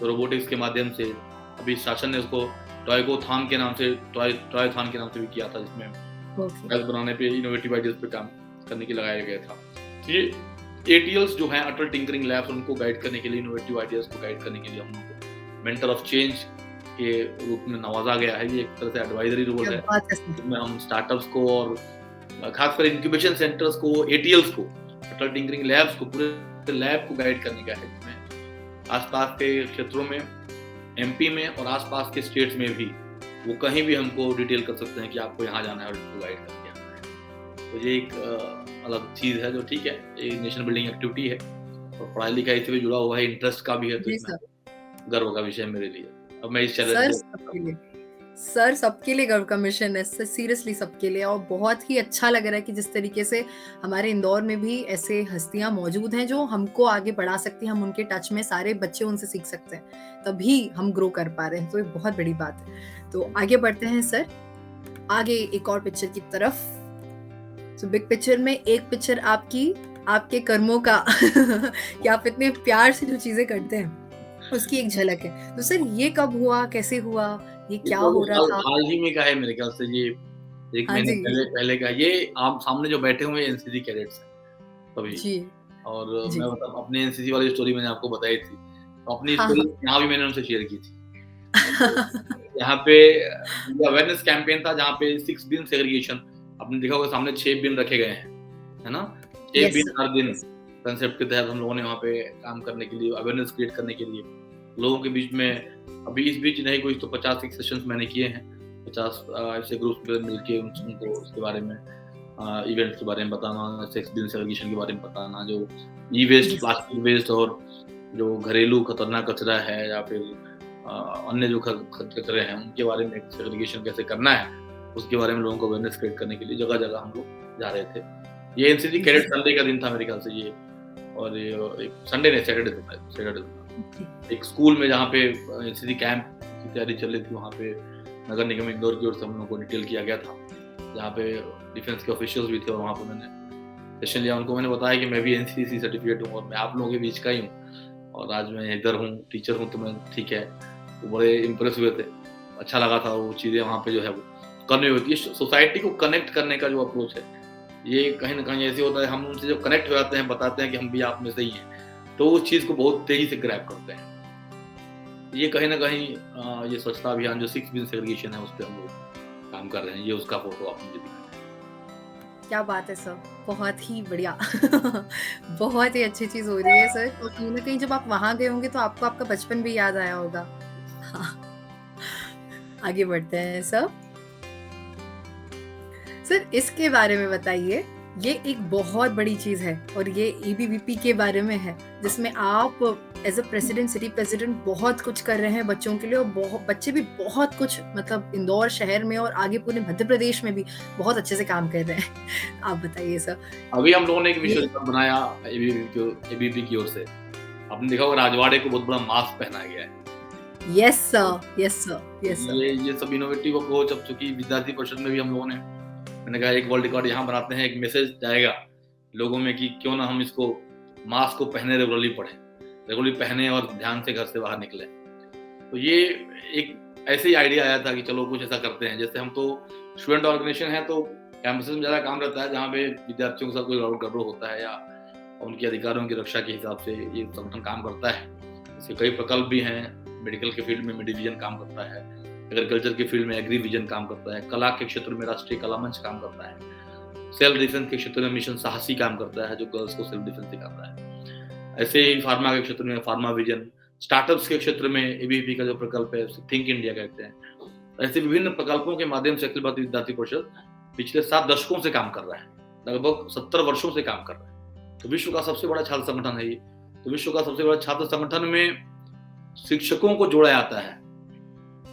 B: तो रोबोटिक्स के माध्यम से अभी शासन ने उसको टॉयथॉन के नाम से भी किया था, जिसमें टॉयज बनाने पे इनोवेटिव आइडियाज पे काम करने के लगाया गया था। तो ये एटीएल्स जो हैं, अटल टिंकरिंग लैब्स, उनको गाइड करने के लिए, इनोवेटिव आइडियाज को गाइड करने के लिए हम लोग को मेंटर ऑफ चेंज के रूप में नवाजा गया है। ये एक तरह से एडवाइजरी रोल है, जिसमें हम स्टार्टअप्स को और खासकर इंक्यूबेशन सेंटर्स को, एटीएल्स को, अटल टिंकरिंग लैब्स को, पूरे लैब को गाइड करने का है, जिसमें आसपास के क्षेत्रों में, एमपी में और आसपास के स्टेट्स में भी वो कहीं भी हमको डिटेल कर सकते हैं कि आपको यहाँ जाना है और उसको गाइड करके आना है। तो ये एक अलग चीज़ है जो ठीक है, ये नेशन बिल्डिंग एक्टिविटी है, और पढ़ाई-लिखाई से भी जुड़ा हुआ है, इंटरेस्ट का भी है, तो
A: जी
B: इसमें
A: सर।
B: गर्व का विषय है मेरे लिए। अब मैं इस चैलेंज
A: सर
B: को
A: सबके लिए सर सबके लिए गर्व का मिशन है, सीरियसली सबके लिए। और बहुत ही अच्छा लग रहा है कि जिस तरीके से हमारे इंदौर में भी ऐसे हस्तियां मौजूद हैं जो हमको आगे बढ़ा सकती हैं, हम उनके टच में, सारे बच्चे उनसे सीख सकते हैं, तभी हम ग्रो कर पा रहे हैं, तो ये बहुत बड़ी बात है। तो आगे बढ़ते हैं सर, आगे एक और पिक्चर की तरफ। तो बिग पिक्चर में एक पिक्चर आपके कर्मों का कि आप इतने प्यार से जो चीजें करते हैं उसकी एक झलक है। तो सर ये कब हुआ, कैसे हुआ, ये
B: ये
A: क्या
B: तो
A: हो
B: अभी
A: रहा
B: हाल
A: था?
B: हाल ही में का है मेरे ख्याल से, ये 1
A: हाँ
B: महीने
A: जी।
B: पहले पहले का। ये आप सामने जो बैठे हुए एनसीसी कैडेट्स हैं सभी।
A: जी,
B: और
A: जी।
B: मैं मतलब अपनी एनसीसी वाली स्टोरी मैंने आपको बताई थी। तो अपनी
A: हाँ,
B: स्टोरी
A: हाँ।
B: यहाँ भी मैंने उनसे शेयर की थी। यहाँ पे ये अवेयरनेस कैंपेन था जहाँ पे 6 बिन सेग्रीगेशन, आपने देखा होगा सामने 6 बिन रखे गए हैं, है ना? 6
A: यस
B: बिन
A: सर,
B: हर दिन
A: यस।
B: कंसेप्ट के तहत हम लोगों ने वहाँ पे काम करने के लिए, अवेयरनेस क्रिएट करने के लिए, लोगों के बीच में। अभी इस बीच नहीं कुछ तो 50 एक सेशंस मैंने किए हैं। 50 ऐसे ग्रुप्स में मिलके उनको उसके बारे में, इवेंट्स के बारे में बताना, 6 बिन सेग्रीगेशन के बारे में बताना, जो ई-वेस्ट,
A: जी सर।
B: प्लास्टिक वेस्ट और जो घरेलू खतरनाक कचरा है या फिर अन्य जो कचरे हैं उनके बारे में सेग्रीगेशन कैसे करना है, उसके बारे में लोगों को अवेयरनेस क्रिएट करने के लिए जगह-जगह हम लोग जा रहे थे। ये एनसीसी
A: जी
B: कैडेट
A: सर।
B: संडे का दिन था मेरे ख्याल से ये। और ये एक संडे नहीं, सैटरडे था, सैटरडे था।
A: जी।
B: एक स्कूल में जहाँ पे एनसीसी कैंप की तैयारी चल रही थी, वहाँ पे नगर निगम इंदौर की ओर से हम लोगों को डिटेल किया गया था, जहाँ पे डिफेंस के ऑफिशियल्स भी थे और वहाँ पे मैंने सेशन लिया। उनको मैंने बताया कि मैं भी एनसीसी सर्टिफिकेट हूँ और मैं आप लोगों के बीच का ही हूँ और आज मैं इधर हूँ, टीचर हूँ, तो मैं ठीक है। तो बड़े इम्प्रेस हुए थे, अच्छा लगा था वो चीज़ें वहाँ पे जो है वो करनी होती है। सोसाइटी को कनेक्ट करने का जो अप्रोच है, ये कहीं न कहीं ऐसे होता है, हम उनसे जब कनेक्ट हो जाते हैं, बताते हैं कि हम भी आप में से ही हैं, तो उस चीज़ को बहुत तेज़ी से ग्रैब करते हैं। ये कहीं न कहीं ये स्वच्छता अभियान जो 6 बिन सेग्रीगेशन है, उस पे हम लोग काम कर रहे हैं। ये उसका फ़ोटो आप मुझे दिखाएँ।
A: क्या बात है सर, बहुत ही बढ़िया। बहुत ही अच्छी चीज़ हो रही है सर, और कहीं न कहीं जब आप वहाँ गए होंगे तो आपको आपका बचपन भी याद आया होगा। हाँ, आगे बढ़ते हैं सर। सर इसके बारे में बताइए, ये एक बहुत बड़ी चीज़ है और ये एबीवीपी के बारे में है, जिसमें आप as a president, city president बहुत कुछ कर रहे हैं बच्चों के लिए, और बच्चे भी बहुत कुछ, मतलब इंदौर शहर में और आगे पूरे मध्य प्रदेश में भी बहुत अच्छे से काम कर रहे हैं। आप बताइए सर।
B: अभी हम लोगों ने एक
A: ये
B: विजुअल बनाया एबीवीपी की ओर से। आपने देखा होगा राजवाड़े को बहुत बड़ा मास्क पहनाया गया है।
A: Yes sir, yes sir, yes sir.
B: ये सब इनोवेटिव अप्रोच अब चूँकि विद्यार्थी परिषद में भी हम लोगों ने, मैंने कहा एक वर्ल्ड रिकॉर्ड यहाँ बनाते हैं, एक मैसेज जाएगा लोगों में कि क्यों ना हम इसको मास्क को पहने, रेगुलरली पहने और ध्यान से घर से बाहर निकले। तो ये एक ऐसे ही आइडिया आया था कि चलो कुछ ऐसा करते हैं। जैसे हम तो स्टूडेंट ऑर्गेनाइजेशन है, तो कैंपस में ज़्यादा काम रहता है जहाँ पे विद्यार्थियों के साथ कोई गड़बड़ होता है या उनके अधिकारों की रक्षा के हिसाब से ये संगठन काम करता है। इसके कई प्रकल्प भी हैं। मेडिकल के फील्ड में मेडिविजन काम करता है, एग्रीकल्चर के फील्ड में एग्रीविजन काम करता है, कला के क्षेत्र में राष्ट्रीय कला मंच काम करता है, सेल्फ डिफेंस के क्षेत्र में मिशन साहसी काम करता है जो गर्ल्स को सेल्फ डिफेंस सिखाता है। ऐसे ही फार्मा के क्षेत्र में फार्मा विजन, स्टार्टअप्स के क्षेत्र में एबीवीपी का जो प्रकल्प है उसे थिंक इंडिया कहते हैं। ऐसे विभिन्न प्रकल्पों के माध्यम से अखिल भारतीय विद्यार्थी परिषद पिछले 7 दशकों से काम कर रहा है, लगभग 70 वर्षों से काम कर रहा है। तो विश्व का सबसे बड़ा छात्र संगठन है ये। तो विश्व का सबसे बड़ा छात्र संगठन में शिक्षकों को जोड़ा जाता है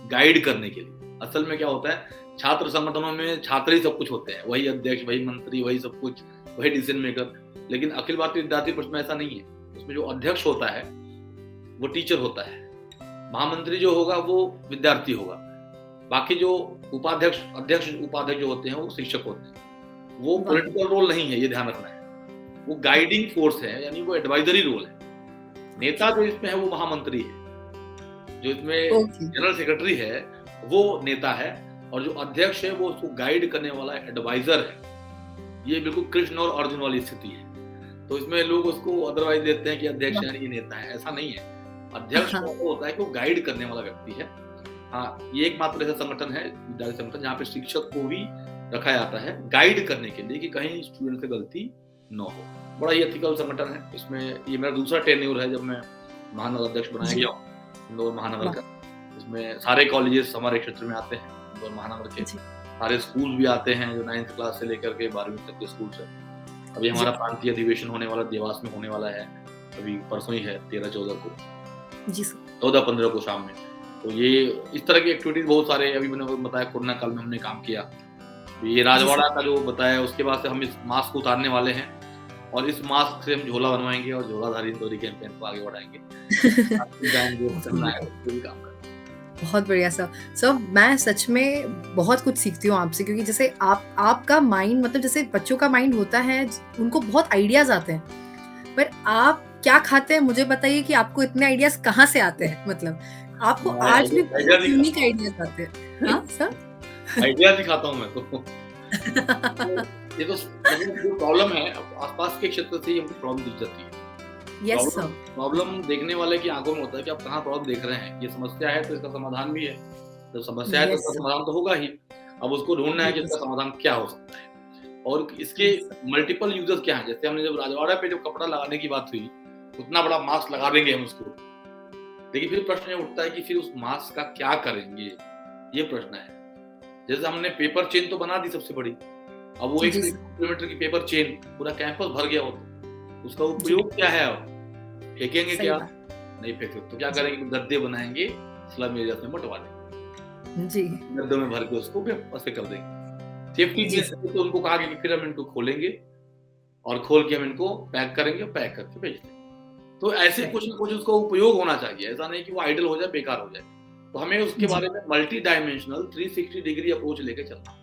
B: गाइड करने के लिए। असल में क्या होता है, छात्र संगठनों में छात्र ही सब कुछ होते हैं, वही अध्यक्ष, वही मंत्री, वही सब कुछ, वही डिसीजन मेकर। लेकिन अखिल भारतीय विद्यार्थी परिषद में ऐसा नहीं है। उसमें जो अध्यक्ष होता है वो टीचर होता है, महामंत्री जो होगा वो विद्यार्थी होगा, बाकी जो उपाध्यक्ष, अध्यक्ष, उपाध्यक्ष जो होते हैं वो शिक्षक होते हैं। वो पॉलिटिकल रोल नहीं है, ये ध्यान रखना है। वो गाइडिंग फोर्स है, यानी वो एडवाइजरी रोल है। नेता जो इसमें है वो महामंत्री है, जो इसमें जनरल सेक्रेटरी है वो नेता है, और जो अध्यक्ष है वो उसको गाइड करने वाला एडवाइजर है। ये बिल्कुल कृष्ण और अर्जुन वाली स्थिति है। तो इसमें लोग उसको अदरवाइज देते हैं कि अध्यक्ष है, ये नेता है, ऐसा नहीं है। अध्यक्ष वो होता है कि वो गाइड करने वाला व्यक्ति है। हाँ, ये एकमात्र ऐसा संगठन है, विद्यार्थी संगठन, जहाँ पे शिक्षक को भी रखा जाता है गाइड करने के लिए कि कहीं स्टूडेंट से गलती न हो। बड़ा ही एथिकल संगठन है। इसमें ये मेरा दूसरा टेन्योर है जब मैं महानगर अध्यक्ष बनाया गया हूँ इंदौर महानगर का। इसमें सारे कॉलेजेस हमारे क्षेत्र में आते हैं, इंदौर महानगर के सारे स्कूल भी आते हैं, जो 9th क्लास से लेकर के 12वीं तक के स्कूल है। अभी हमारा प्रांतीय अधिवेशन होने वाला, देवास में होने वाला है, अभी परसों ही है 13-14 को,
A: जी सर।
B: 14-15 को शाम में। तो ये इस तरह की एक्टिविटीज़ बहुत सारे अभी मैंने बताया कोरोना काल में हमने काम किया। ये
A: जी
B: राजवाड़ा
A: सर।
B: का जो बताया उसके बाद से हम इस मास्क को उतारने वाले हैं और इस मास्क से हम झोला बनवाएँगे और झोलाधारी इंदौरी कैंपेन को आगे बढ़ाएँगे। जाएँगे करना
A: जी,
B: है जो भी काम करना है।
A: बहुत बढ़िया सर। सर मैं सच में बहुत कुछ सीखती हूँ आपसे, क्योंकि जैसे आपका माइंड, मतलब जैसे बच्चों का माइंड होता है, उनको बहुत आइडियाज़ आते हैं। पर आप क्या खाते हैं मुझे बताइए कि आपको इतने आइडियाज़ कहाँ से आते हैं? मतलब आपको
B: मैं
A: आज भी
B: आइडिया
A: बहुत
B: नहीं
A: यूनिक
B: खाता
A: आइडियाज़ आते हैं। हाँ, सर?
B: हूँ आइडिया नहीं खाता हूँ मैं तो। तो ये तो मतलब जो प्रॉब्लम है अब आस-पास के क्षेत्र से ही हमको प्रॉब्लम दिख जाती है।
A: Yes
B: problem
A: sir.
B: प्रॉब्लम देखने वाले की आँखों में होता है कि आप कहाँ प्रॉब्लम देख रहे हैं। ये समस्या है तो इसका समाधान भी है। जब समस्या है तो
A: यस
B: इसका
A: सर।
B: समाधान तो होगा ही। अब उसको ढूँढना है कि
A: बिल्कुल
B: इसका
A: सर।
B: समाधान क्या हो सकता है और इसके
A: यस सर।
B: मल्टीपल यूजेस क्या हैं। जैसे हमने जब राजवाड़ा पे जब कपड़ा लगाने की बात हुई, उतना बड़ा मास्क लगा देंगे हम उसको। लेकिन फिर प्रश्न ये उठता है कि फिर उस मास्क का क्या करेंगे? ये प्रश्न है। जैसे हमने पेपर चेन तो बना दी सबसे बड़ी। अब वो 1
A: जी
B: से 1
A: सर।
B: किलोमीटर की पेपर चेन पूरा कैंपस भर गया वो तो। उसका
A: जी,
B: उपयोग क्या है अब? फेंकेंगे
A: सही
B: क्या?
A: बात।
B: नहीं फेंक सकते। तो क्या
A: जी,
B: करेंगे गद्दे बनाएँगे, स्लम एरियाज़ में बँटवा देंगे।
A: जी,
B: गद्दों में भर के उसको फिर ऐसे कर देंगे। सेफ्टी
A: जी
B: रीज़न
A: सर।
B: से तो उनको कहा गया कि फिर हम इनको खोलेंगे और खोल के हम इनको पैक करेंगे और पैक करके भेज देंगे। तो ऐसे
A: राइट।
B: कुछ न कुछ उसका उपयोग होना चाहिए। ऐसा नहीं कि वो आइडल हो जाए, बेकार हो जाए। तो हमें उसके
A: जी,
B: बारे में मल्टी डायमेंशनल 360 डिग्री अप्रोच लेके चलना है।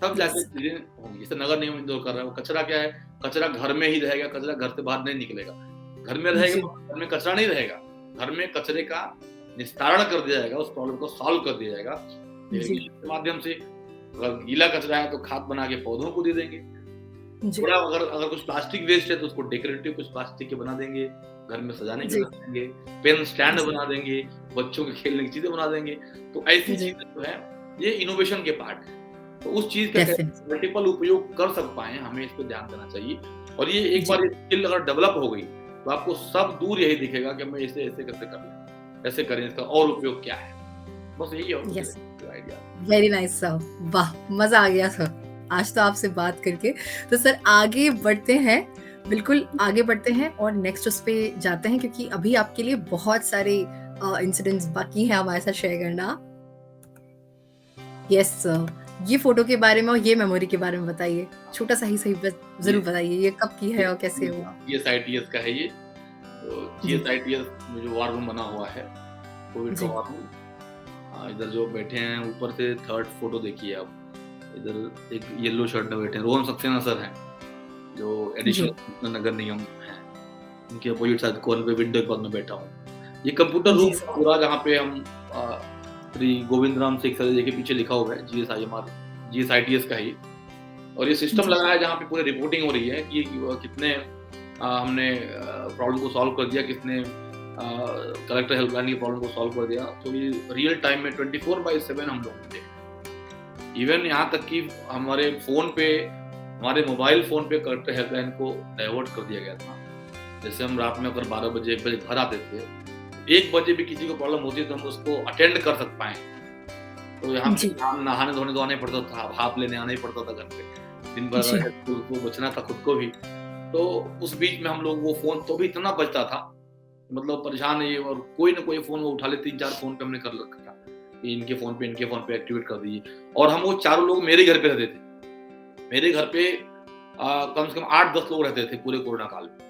B: तब
A: यस
B: जाके
A: सर।
B: चीज़ें होंगी। जैसे नगर निगम इंदौर कर रहा है, वो कचरा क्या है? कचरा घर में ही रहेगा, कचरा घर से बाहर नहीं निकलेगा। घर में रहेगा
A: जी,
B: तो घर में कचरा नहीं रहेगा। घर में कचरे का निस्तारण कर दिया जाएगा, उस प्रॉब्लम को सॉल्व कर दिया जाएगा।
A: जी,
B: इरिगेशन के माध्यम से अगर गीला कचरा है तो खाद बना के पौधों को दे देंगे।
A: जी,
B: थोड़ा अगर अगर कुछ प्लास्टिक वेस्ट है तो उसको डेकोरेटिव कुछ प्लास्टिक के बना देंगे, घर में सजाने के
A: जी,
B: बना देंगे, पेन स्टैंड
A: जी,
B: बना देंगे, बच्चों के खेलने की चीज़ें बना देंगे। तो ऐसी
A: जी,
B: चीज़ें जो है, ये इनोवेशन के पार्ट है। तो उस चीज़ का
A: डेफिनिटली।
B: कैसे मल्टीपल उपयोग कर सक पाएँ, हमें इस पे ध्यान देना चाहिए। और ये एक
A: जी,
B: बार ये स्किल अगर डेवलप हो गई, तो आपको सब दूर यही दिखेगा कि हमें ऐसे-ऐसे कैसे कर लें, कैसे करें, इसका और उपयोग क्या है? बस यही है और कुछ
A: यस,
B: नहीं आइडिया।
A: Very nice sir. वाह! मज़ा आ गया सर, आज तो आपसे बात करके। तो सर आगे बढ़ते हैं, बिल्कुल आगे बढ़ते हैं और नेक्स्ट उस पे जाते हैं, क्योंकि अभी आपके लिए बहुत सारे इंसिडेंट्स बाकी हैं हमारे साथ शेयर करना। यस सर, ये फ़ोटो के बारे में और ये मेमोरी के बारे में बताइए। छोटा-सा ही सही बस
B: ये
A: ज़रूर बताइए, ये कब की
B: ये
A: है और कैसे हुआ?
B: जीएसआईटीएस का है ये। तो
A: जी,
B: जीएसआईटीएस में जो वॉर रूम बना हुआ है, कोविड का
A: जी,
B: वॉर रूम। इधर जो बैठे हैं ऊपर से थर्ड फोटो देखिए आप। इधर एक येलो शर्ट में बैठे हैं, रोहन सक्सेना सर हैं, जो
A: जी,
B: एडिशनल नगर निगम हैं। उनके अपोजिट साइड कॉर्नर पे विंडो के पास में बैठा हूँ। ये कंप्यूटर
A: जी
B: रूम
A: सर,
B: पूरा जहाँ पे हम श्री गोविंद राम सिंह सर जी के पीछे लिखा हुआ है जीएसआईएमआर, जीएसआईटीएस का ही। और ये सिस्टम
A: जी,
B: लगा है जहाँ पे पूरी रिपोर्टिंग हो रही है कि कितने हमने प्रॉब्लम को सॉल्व कर दिया, कितने कलेक्टर हेल्पलाइन की प्रॉब्लम को सॉल्व कर दिया। तो ये रियल टाइम में 24/7 हम लोग थे। इवन यहाँ तक कि हमारे फ़ोन पे, हमारे मोबाइल फ़ोन पे कलेक्टर हेल्पलाइन को डाइवर्ट कर दिया गया था। जैसे हम रात में अगर 12 बजे, 1 बजे घर आते थे, 1 बजे भी किसी को प्रॉब्लम होती है तो हम उसको अटेंड कर सक पाएँ। तो यहाँ पे
A: जी,
B: नहाने-धोने तो आना ही पड़ता था, भाप लेने आना ही पड़ता था घर पे। दिन भर
A: जी,
B: स्कूल को बचना था खुद को भी। तो उस बीच में हम लोग वो फ़ोन तो भी इतना बजता था, मतलब परेशान है ये। और कोई ना कोई फ़ोन वो उठा ले, 3-4 फ़ोन पे हमने कर रखा था कि इनके फ़ोन पे एक्टिवेट कर दीजिए। और हम वो चारों लोग मेरे घर पे रहते थे। मेरे घर पे कम से कम 8-10 लोग रहते थे पूरे कोरोना काल में।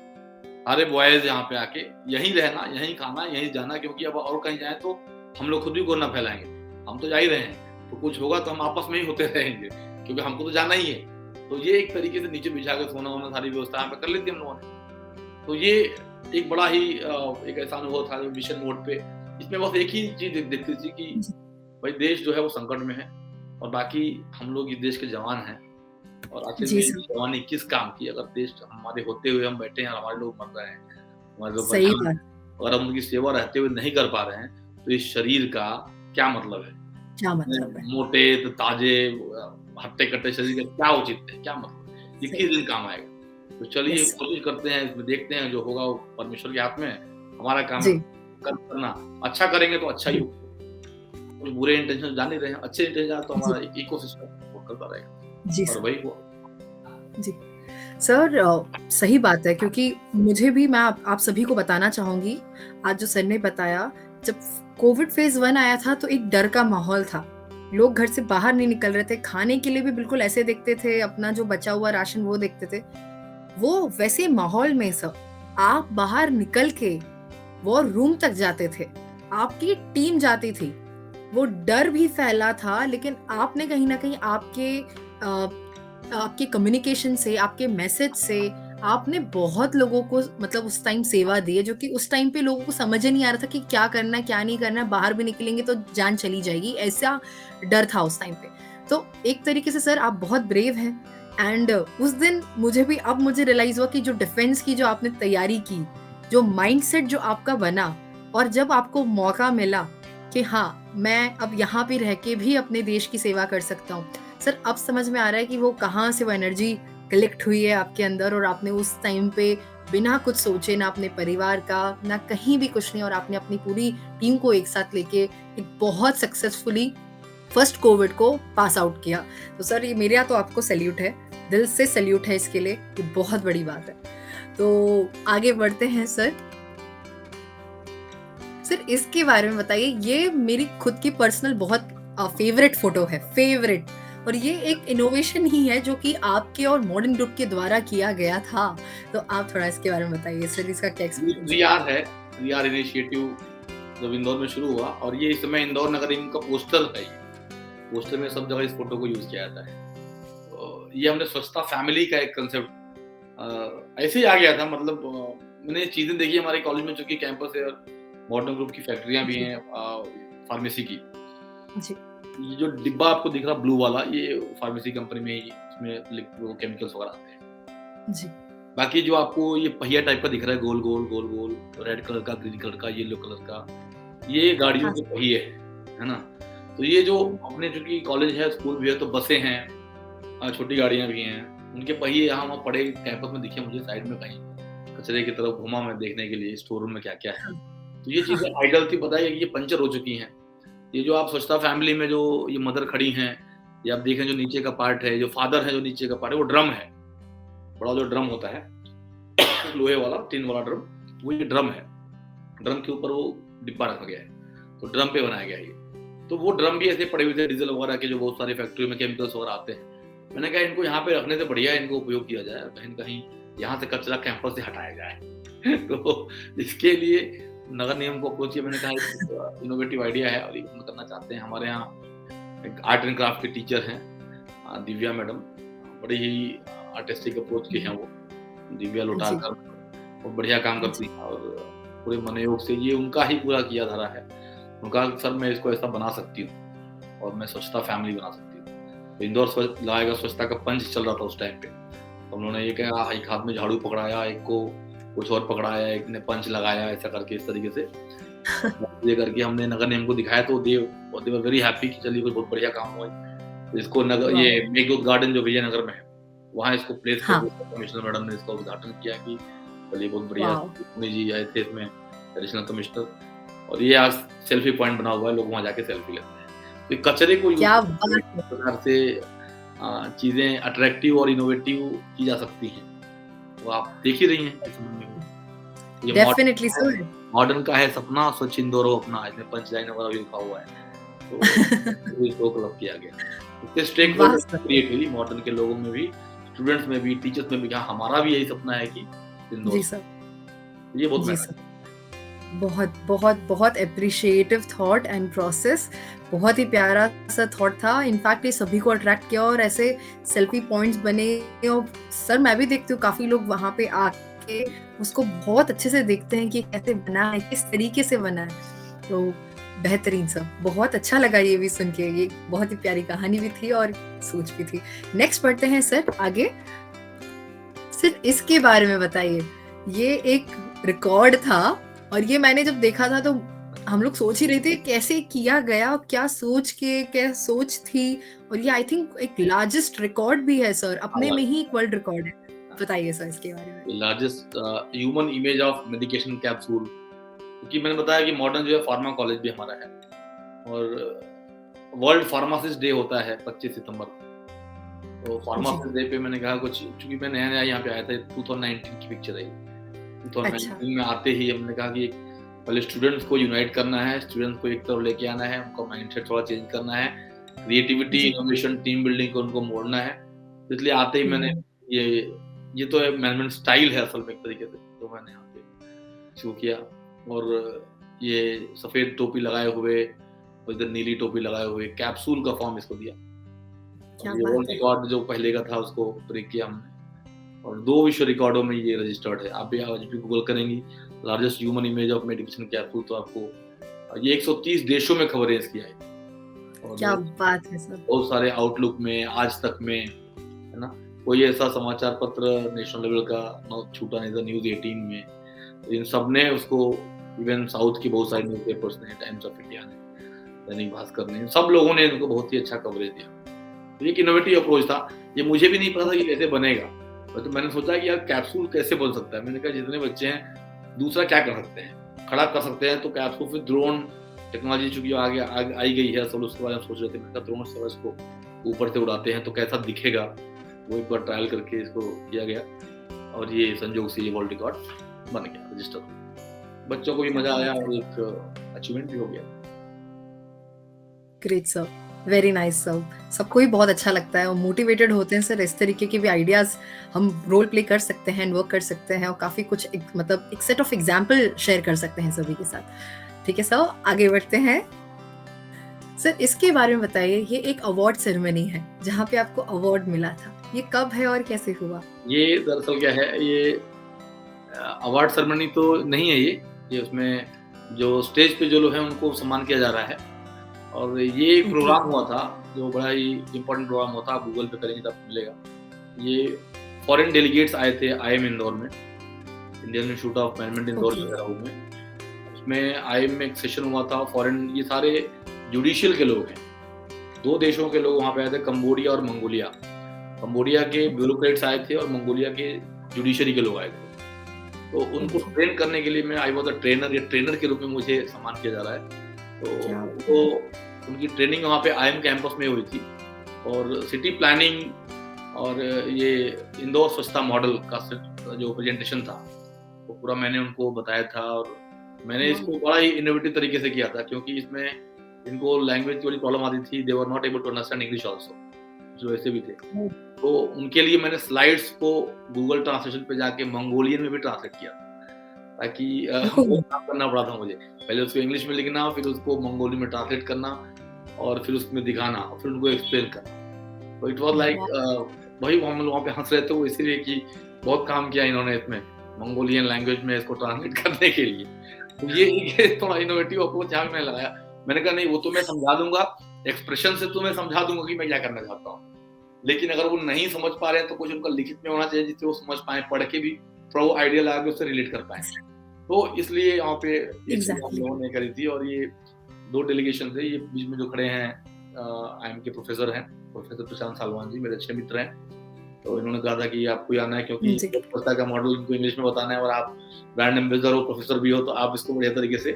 B: सारे बॉयज़ यहाँ पे आके यहीं रहना, यहीं खाना, यहीं जाना, क्योंकि अब और कहीं जाएँ तो हम लोग खुद भी कोरोना फैलाएँगे। हम तो जा ही रहे हैं, तो कुछ होगा तो हम आपस में ही होते रहेंगे, क्योंकि हमको तो जाना ही है। तो ये एक तरीके से नीचे बिछा के सोना-वोना सारी व्यवस्था यहाँ पे कर ली थी हम लोगों ने। तो ये एक बड़ा ही एक ऐसा अनुभव था जो मिशन मोड पे। इसमें बस एक ही चीज़ दिखती थी कि
A: जी,
B: भाई देश जो है वो संकट में है और बाकी हम लोग इस देश के जवान हैं। और आखिर में
A: जी
B: ये
A: सर,
B: जवानी किस काम की, अगर देश हमारे होते हुए हम बैठे हैं और हमारे लोग मर रहे हैं, हमारे लोग
A: सही
B: परेशान
A: बात,
B: हैं, अगर हम उनकी सेवा रहते हुए नहीं कर पा रहे हैं, तो इस शरीर का क्या मतलब है?
A: क्या
B: इतने
A: मतलब है?
B: मोटे तो ताजे हट्टे-कट्टे शरीर का क्या औचित्य है? क्या मतलब है? ये
A: सही,
B: किस दिन काम आएगा? तो चलिए
A: यस,
B: कोशिश करते हैं, इसमें देखते हैं जो होगा वो परमेश्वर के हाथ में है। हमारा काम है
A: जी,
B: करना। अच्छा करेंगे तो अच्छा ही
A: जी,
B: होगा। कुछ बुरे इंटेंशन जान ही रहे हैं, अच्छे इंटेंशन तो
A: जी,
B: हमारा इकोसिस्टम सपोर्ट करता रहेगा
A: जी
B: और
A: सर,
B: वही हुआ।
A: जी। सर सही बात है क्योंकि मुझे भी मैं आप सभी को बताना चाहूँगी, आज जो सर ने बताया, जब कोविड फ़ेज़ 1 आया था तो एक डर का माहौल था। लोग घर से बाहर नहीं निकल रहे थे, खाने के लिए भी बिल्कुल ऐसे देखते थे, अपना जो बचा हुआ राशन वो देखते थे। वो वैसे माहौल में सब आप बाहर निकल के वॉर रूम तक जाते थे, आपकी टीम जाती थी। वो डर भी फैला था लेकिन आपने कहीं न कहीं आपके कम्युनिकेशन से, आपके मैसेज से आपने बहुत लोगों को मतलब उस टाइम सेवा दी है, जो कि उस टाइम पे लोगों को समझ ही नहीं आ रहा था कि क्या करना है, क्या नहीं करना है, बाहर भी निकलेंगे तो जान चली जाएगी, ऐसा डर था उस टाइम पे। तो एक तरीके से सर आप बहुत ब्रेव हैं एंड उस दिन मुझे रियलाइज़ हुआ कि जो डिफेंस की जो आपने तैयारी की, जो माइंडसेट जो आपका बना और जब आपको मौका मिला कि हाँ, मैं अब यहाँ पे रह के भी अपने देश की सेवा कर सकता हूँ। सर अब समझ में आ रहा है कि वो कहाँ से वो एनर्जी कलेक्ट हुई है आपके अंदर और आपने उस टाइम पे बिना कुछ सोचे ना अपने परिवार का, ना कहीं भी कुछ नहीं और आपने अपनी पूरी टीम को एक साथ लेके एक बहुत सक्सेसफुली फर्स्ट कोविड को पास आउट किया। तो सर ये मेरे यहाँ तो आपको सैल्यूट है, दिल से सैल्यूट है इसके लिए, ये बहुत बड़ी बात है। तो आगे बढ़ते हैं सर। सर इसके बारे में बताइए, ये मेरी खुद की पर्सनल बहुत फेवरेट फोटो है, फेवरेट और ये एक इनोवेशन ही है जो कि आपके और मॉडर्न ग्रुप के द्वारा किया गया था। तो आप थोड़ा इसके बारे में बताइए सर, इसका क्या एक्सपीरियंस है?
B: रीआर है, रीआर इनिशिएटिव जब इंदौर में शुरू हुआ और ये इस समय इंदौर नगर निगम का पोस्टर है। पोस्टर में सब जगह इस फोटो को यूज किया जाता है। तो ये हमने स्वच्छता फैमिली का एक कंसेप्ट ऐसे ही आ गया था। मतलब मैंने चीजें देखी हमारे कॉलेज में, चूंकि कैंपस है, मॉडर्न ग्रुप की फैक्ट्रियां भी
A: जी,
B: हैं, फार्मेसी की।
A: जी,
B: ये जो डिब्बा आपको दिख रहा ब्लू वाला, ये फार्मेसी कंपनी में इसमें वो केमिकल्स वगैरह आते हैं।
A: जी।
B: बाकी जो आपको ये पहिया टाइप का दिख रहा है, गोल गोल गोल गोल, रेड कलर का, ग्रीन कलर का, येलो कलर का, ये गाड़ियों
A: हाँ,
B: के पहिए है ना। तो ये जो अपने चूंकि कॉलेज है, स्कूल भी है, तो बसें हैं, छोटी गाड़ियां भी हैं, उनके पहिए यहाँ वहाँ पड़े कैंपस में दिखे मुझे, साइड में कहीं कचरे की तरफ घुमा मैं देखने के लिए स्टोर रूम में क्या क्या है।
A: हाँ,
B: तो ये चीजें आइडल थी, पता है कि ये पंचर हो चुकी हैं। ये जो आप स्वच्छता फैमिली में जो ये मदर खड़ी हैं, ये आप देखें जो नीचे का पार्ट है, जो फादर है जो नीचे का पार्ट है, वो ड्रम है, बड़ा जो ड्रम होता है लोहे वाला, टिन वाला ड्रम, वो ये ड्रम है। ड्रम के ऊपर वो डिब्बा रखा गया है, तो ड्रम पे बनाया गया है ये। तो वो ड्रम भी ऐसे पड़े हुए थे डीजल वगैरह के, जो बहुत सारी फैक्ट्री में केमिकल्स वगैरह आते हैं। मैंने कहा इनको यहाँ पे रखने से बढ़िया है इनको उपयोग किया जाए, कहीं कहीं यहाँ से कचरा कैंपस से हटाया जाए तो इसके लिए नगर निगम को अप्रोच किया। मैंने कहा इनोवेटिव आइडिया है और ये हम करना चाहते हैं। हमारे यहाँ एक आर्ट एंड क्राफ्ट के टीचर हैं, दिव्या मैडम, बड़ी ही आर्टिस्टिक अप्रोच की हैं वो, दिव्या
A: जी,
B: लोटालकर, बहुत बढ़िया काम करती
A: जी,
B: हैं और पूरे मनोयोग से ये उनका ही पूरा किया धारा है। उनका सर मैं इसको ऐसा बना सकती हूँ और मैं स्वच्छता फैमिली बना सकती हूँ। तो इंदौर लाएगा स्वच्छता का पंच चल रहा था उस टाइम पे, तो उन्होंने ये कहा, एक हाथ में झाड़ू पकड़ाया, एक को कुछ और पकड़ाया, एक ने पंच लगाया, ऐसा करके इस तरीके से ये करके हमने नगर निगम को दिखाया। तो दे वर वेरी हैप्पी कि चलिए कोई बहुत बढ़िया काम हुआ है। इसको नगर
A: वाह!
B: ये मेघदूत गार्डन जो विजयनगर में है, वहाँ इसको प्लेस कर
A: हाँ,
B: दिया। कमिश्नर मैडम ने इसका उद्घाटन किया कि चलिए बहुत बढ़िया।
A: वाओ!
B: मुनि जी आए थे इसमें, एडिशनल कमिश्नर, और ये आज सेल्फी पॉइंट बना हुआ है, लोग वहाँ जाके सेल्फी लेते हैं। तो कचरे को यूज
A: क्या बात है!
B: प्रकार से चीजें अट्रैक्टिव और इनोवेटिव की जा सकती हैं। वो आप देख ही रही हैं इस समय में। ये
A: डेफिनिटली सर।
B: मॉडर्न का है सपना, स्वच्छ इंदौर हो अपना, इसमें पंच लाइन वगैरह भी लिखा हुआ है। तो इसको क्लब किया गया। इससे स्टेक
A: वाह
B: होल्डर
A: सर!
B: क्रिएट हुई मॉडर्न के लोगों में भी, स्टूडेंट्स में भी, टीचर्स में भी, हाँ हमारा भी यही सपना है कि इंदौर,
A: जी सर,
B: ये बहुत
A: जी
B: मैटर
A: सर। बहुत, बहुत, बहुत एप्रिशिएटिव थॉट एंड प्रोसेस, बहुत ही प्यारा सा थॉट था। इनफैक्ट ये सभी को अट्रैक्ट किया और ऐसे सेल्फी पॉइंट्स बने और सर मैं भी देखती हूँ काफ़ी लोग वहाँ पे आके उसको बहुत अच्छे से देखते हैं कि कैसे बना है, किस तरीके से बना है। तो बेहतरीन सर, बहुत अच्छा लगा ये भी सुन के, ये बहुत ही प्यारी कहानी भी थी और सोच भी थी। नेक्स्ट बढ़ते हैं सर आगे। सर इसके बारे में बताइए, ये एक रिकॉर्ड था और ये मैंने जब देखा था तो हम लोग सोच ही रहे थे कैसे किया गया, क्या सोच के क्या सोच थी और ये आई थिंक एक लार्जेस्ट रिकॉर्ड भी है सर, अपने में ही एक वर्ल्ड रिकॉर्ड है। बताइए सर इसके बारे में।
B: Largest human image of medication capsule, क्योंकि मैंने बताया कि मॉडर्न जो है फार्मा कॉलेज भी हमारा है और वर्ल्ड फार्मासिस्ट डे होता है 25 सितंबर को। तो फार्मा
A: जी।
B: फर्स्ट डे पे मैंने कहा कुछ, चूँकि मैं नया-नया यहाँ पे आया था, 2019 की पिक्चर है ये।
A: अच्छा।
B: 2019 में आते ही हमने कहा कि पहले स्टूडेंट्स को यूनाइट करना है, स्टूडेंट्स को एक तरफ लेके आना है, उनका माइंडसेट थोड़ा चेंज करना है, क्रिएटिविटी,
A: जी।
B: इनोवेशन, टीम बिल्डिंग को उनको मोड़ना है। तो इसलिए आते ही मैंने
A: हुँ।
B: ये ये तो है मैनेजमेंट स्टाइल है असल में एक तरीके से, तो मैंने यहाँ पे शुरू किया। और ये सफ़ेद टोपी लगाए हुए और इधर नीली टोपी लगाए हुए कैप्सूल का फॉर्म इसको दिया।
A: क्या
B: और ये
A: बात
B: वर्ल्ड
A: है!
B: रिकॉर्ड जो पहले का था उसको ब्रेक किया हमने। और 2 विश्व रिकॉर्डों में ये रजिस्टर्ड है। आप भी आज भी गूगल करेंगी largest human image of medication capsule, तो आपको ये 130 देशों में खबरें इसकी आई।
A: क्या
B: और
A: बात है सर!
B: बहुत सारे आउटलुक में, आज तक में, है ना? कोई ऐसा समाचार पत्र नेशनल लेवल का छूटा नहीं था, न्यूज़ 18 में। तो इन सब ने उसको, इवन साउथ की बहुत सारी न्यूज़पेपर्स ने, टाइम्स ऑफ इंडिया ने, दैनिक भास्कर ने, सब लोगों ने इनको बहुत ही अच्छा कवरेज दिया। तो ये एक इनोवेटिव अप्रोच था। ये मुझे भी नहीं पता था कि कैसे बनेगा। तो मैंने सोचा कि यार कैप्सूल कैसे बन सकता है? मैंने कहा जितने बच्चे हैं, दूसरा क्या कर सकते हैं? खड़ा कर सकते हैं तो कैप्सूल, फिर ड्रोन टेक्नोलॉजी चूँकि आगे आई गई है, सब उसके बारे में सोच रहे थे। मैंने कहा ड्रोन से इसको ऊपर से उड़ाते हैं तो कैसा दिखेगा? वो एक बार ट्रायल करके इसको किया गया और ये संजोग से ये वर्ल्ड रिकॉर्ड बन गया, रजिस्टर। बच्चों को भी
A: क्या
B: मज़ा
A: बात
B: आया
A: है!
B: और एक अचीवमेंट भी हो गया।
A: Great sir, very nice sir. सबको ही बहुत अच्छा लगता है और मोटिवेटेड होते हैं सर, इस तरीके के भी आइडियाज़ हम रोल प्ले कर सकते हैं, वर्क कर सकते हैं और काफ़ी कुछ एक मतलब एक सेट ऑफ एग्ज़ाम्पल शेयर कर सकते हैं सभी के साथ। ठीक है सर, आगे बढ़ते हैं। सर इसके बारे में बताइए, ये एक अवार्ड सेरेमनी है, जहाँ पे आपको अवार्ड मिला था। ये कब है और कैसे हुआ?
B: ये दरअसल क्या है, ये अवार्ड सेरेमनी तो नहीं है ये उसमें जो स्टेज पे जो लोग हैं उनको सम्मान किया जा रहा है। और ये एक
A: ओके,
B: प्रोग्राम हुआ था, जो बड़ा ही इम्पोर्टेंट प्रोग्राम हुआ था, आप गूगल पे करेंगे तो आपको मिलेगा। ये फॉरेन डेलीगेट्स आए थे आईआईएम इंदौर में, Indian institute of management Indore
A: okay,
B: जो है में। उसमें आईआईएम में एक सेशन हुआ था, फॉरेन, ये सारे जुडिशियल के लोग हैं। 2 देशों के लोग वहाँ पे आए थे, कंबोडिया और मंगोलिया। कंबोडिया के ब्यूरोक्रेट्स आए थे और मंगोलिया के जुडिशरी के लोग आए थे। तो उनको
A: ओके।
B: ट्रेन करने के लिए मैं आई वाज़ अ ट्रेनर, या ट्रेनर के रूप में मुझे सम्मान किया जा रहा है। तो
A: क्या
B: उनको, उनकी ट्रेनिंग वहाँ पे आईएम कैंपस में हुई थी। और सिटी प्लानिंग और ये इंदौर स्वच्छता मॉडल का जो प्रेजेंटेशन था, वो पूरा मैंने उनको बताया था। और मैंने
A: वाह!
B: इसको बड़ा ही इनोवेटिव तरीके से किया था, क्योंकि इसमें इनको लैंग्वेज की बड़ी प्रॉब्लम आती थी। They were not able to understand English also, जो ऐसे भी थे।
A: ओह!
B: तो उनके लिए मैंने स्लाइड्स को गूगल ट्रांसलेशन पे जाके मंगोलियन में भी ट्रांसलेट किया, ताकि
A: ओह!
B: बहुत काम करना पड़ा था मुझे। पहले उसको इंग्लिश में लिखना, फिर उसको मंगोली में ट्रांसलेट करना, और फिर उसमें दिखाना, और फिर उनको एक्सप्लेन करना। तो इट वाज़ लाइक,
A: वाह!
B: वही हम लोग वहाँ पे हँस रहे थे वो इसीलिए कि बहुत काम किया इन्होंने इसमें, मंगोलियन लैंग्वेज में इसको ट्रांसलेट करने के लिए। तो ये थोड़ा इनोवेटिव अप्रोच यहाँ पे मैंने लगाया। मैंने कहा नहीं, वो तो मैं समझा दूँगा, एक्सप्रेशन से तो मैं समझा दूँगा कि मैं क्या करना चाहता हूँ। लेकिन अगर वो नहीं समझ पा रहे हैं तो कुछ उनका लिखित में होना चाहिए जिससे वो समझ पाएँ, पढ़ के भी थोड़ा वो आइडिया लगा के उससे रिलेट कर पाएँ। तो इसलिए यहाँ पे ये चीज़ हम
A: एग्ज़ैक्टली।
B: लोगों ने करी थी। और ये 2 डेलीगेशन थे, ये बीच में जो खड़े हैं आईएम के प्रोफ़ेसर हैं, प्रोफ़ेसर प्रशांत सालवान जी, मेरे अच्छे मित्र हैं। तो इन्होंने कहा था कि आपको ही आना है, क्योंकि
A: जी,
B: स्वच्छता का मॉडल इनको इंग्लिश में बताना है, और आप ब्रांड एम्बेसडर हो, प्रोफ़ेसर भी हो, तो आप इसको बढ़िया तरीके से,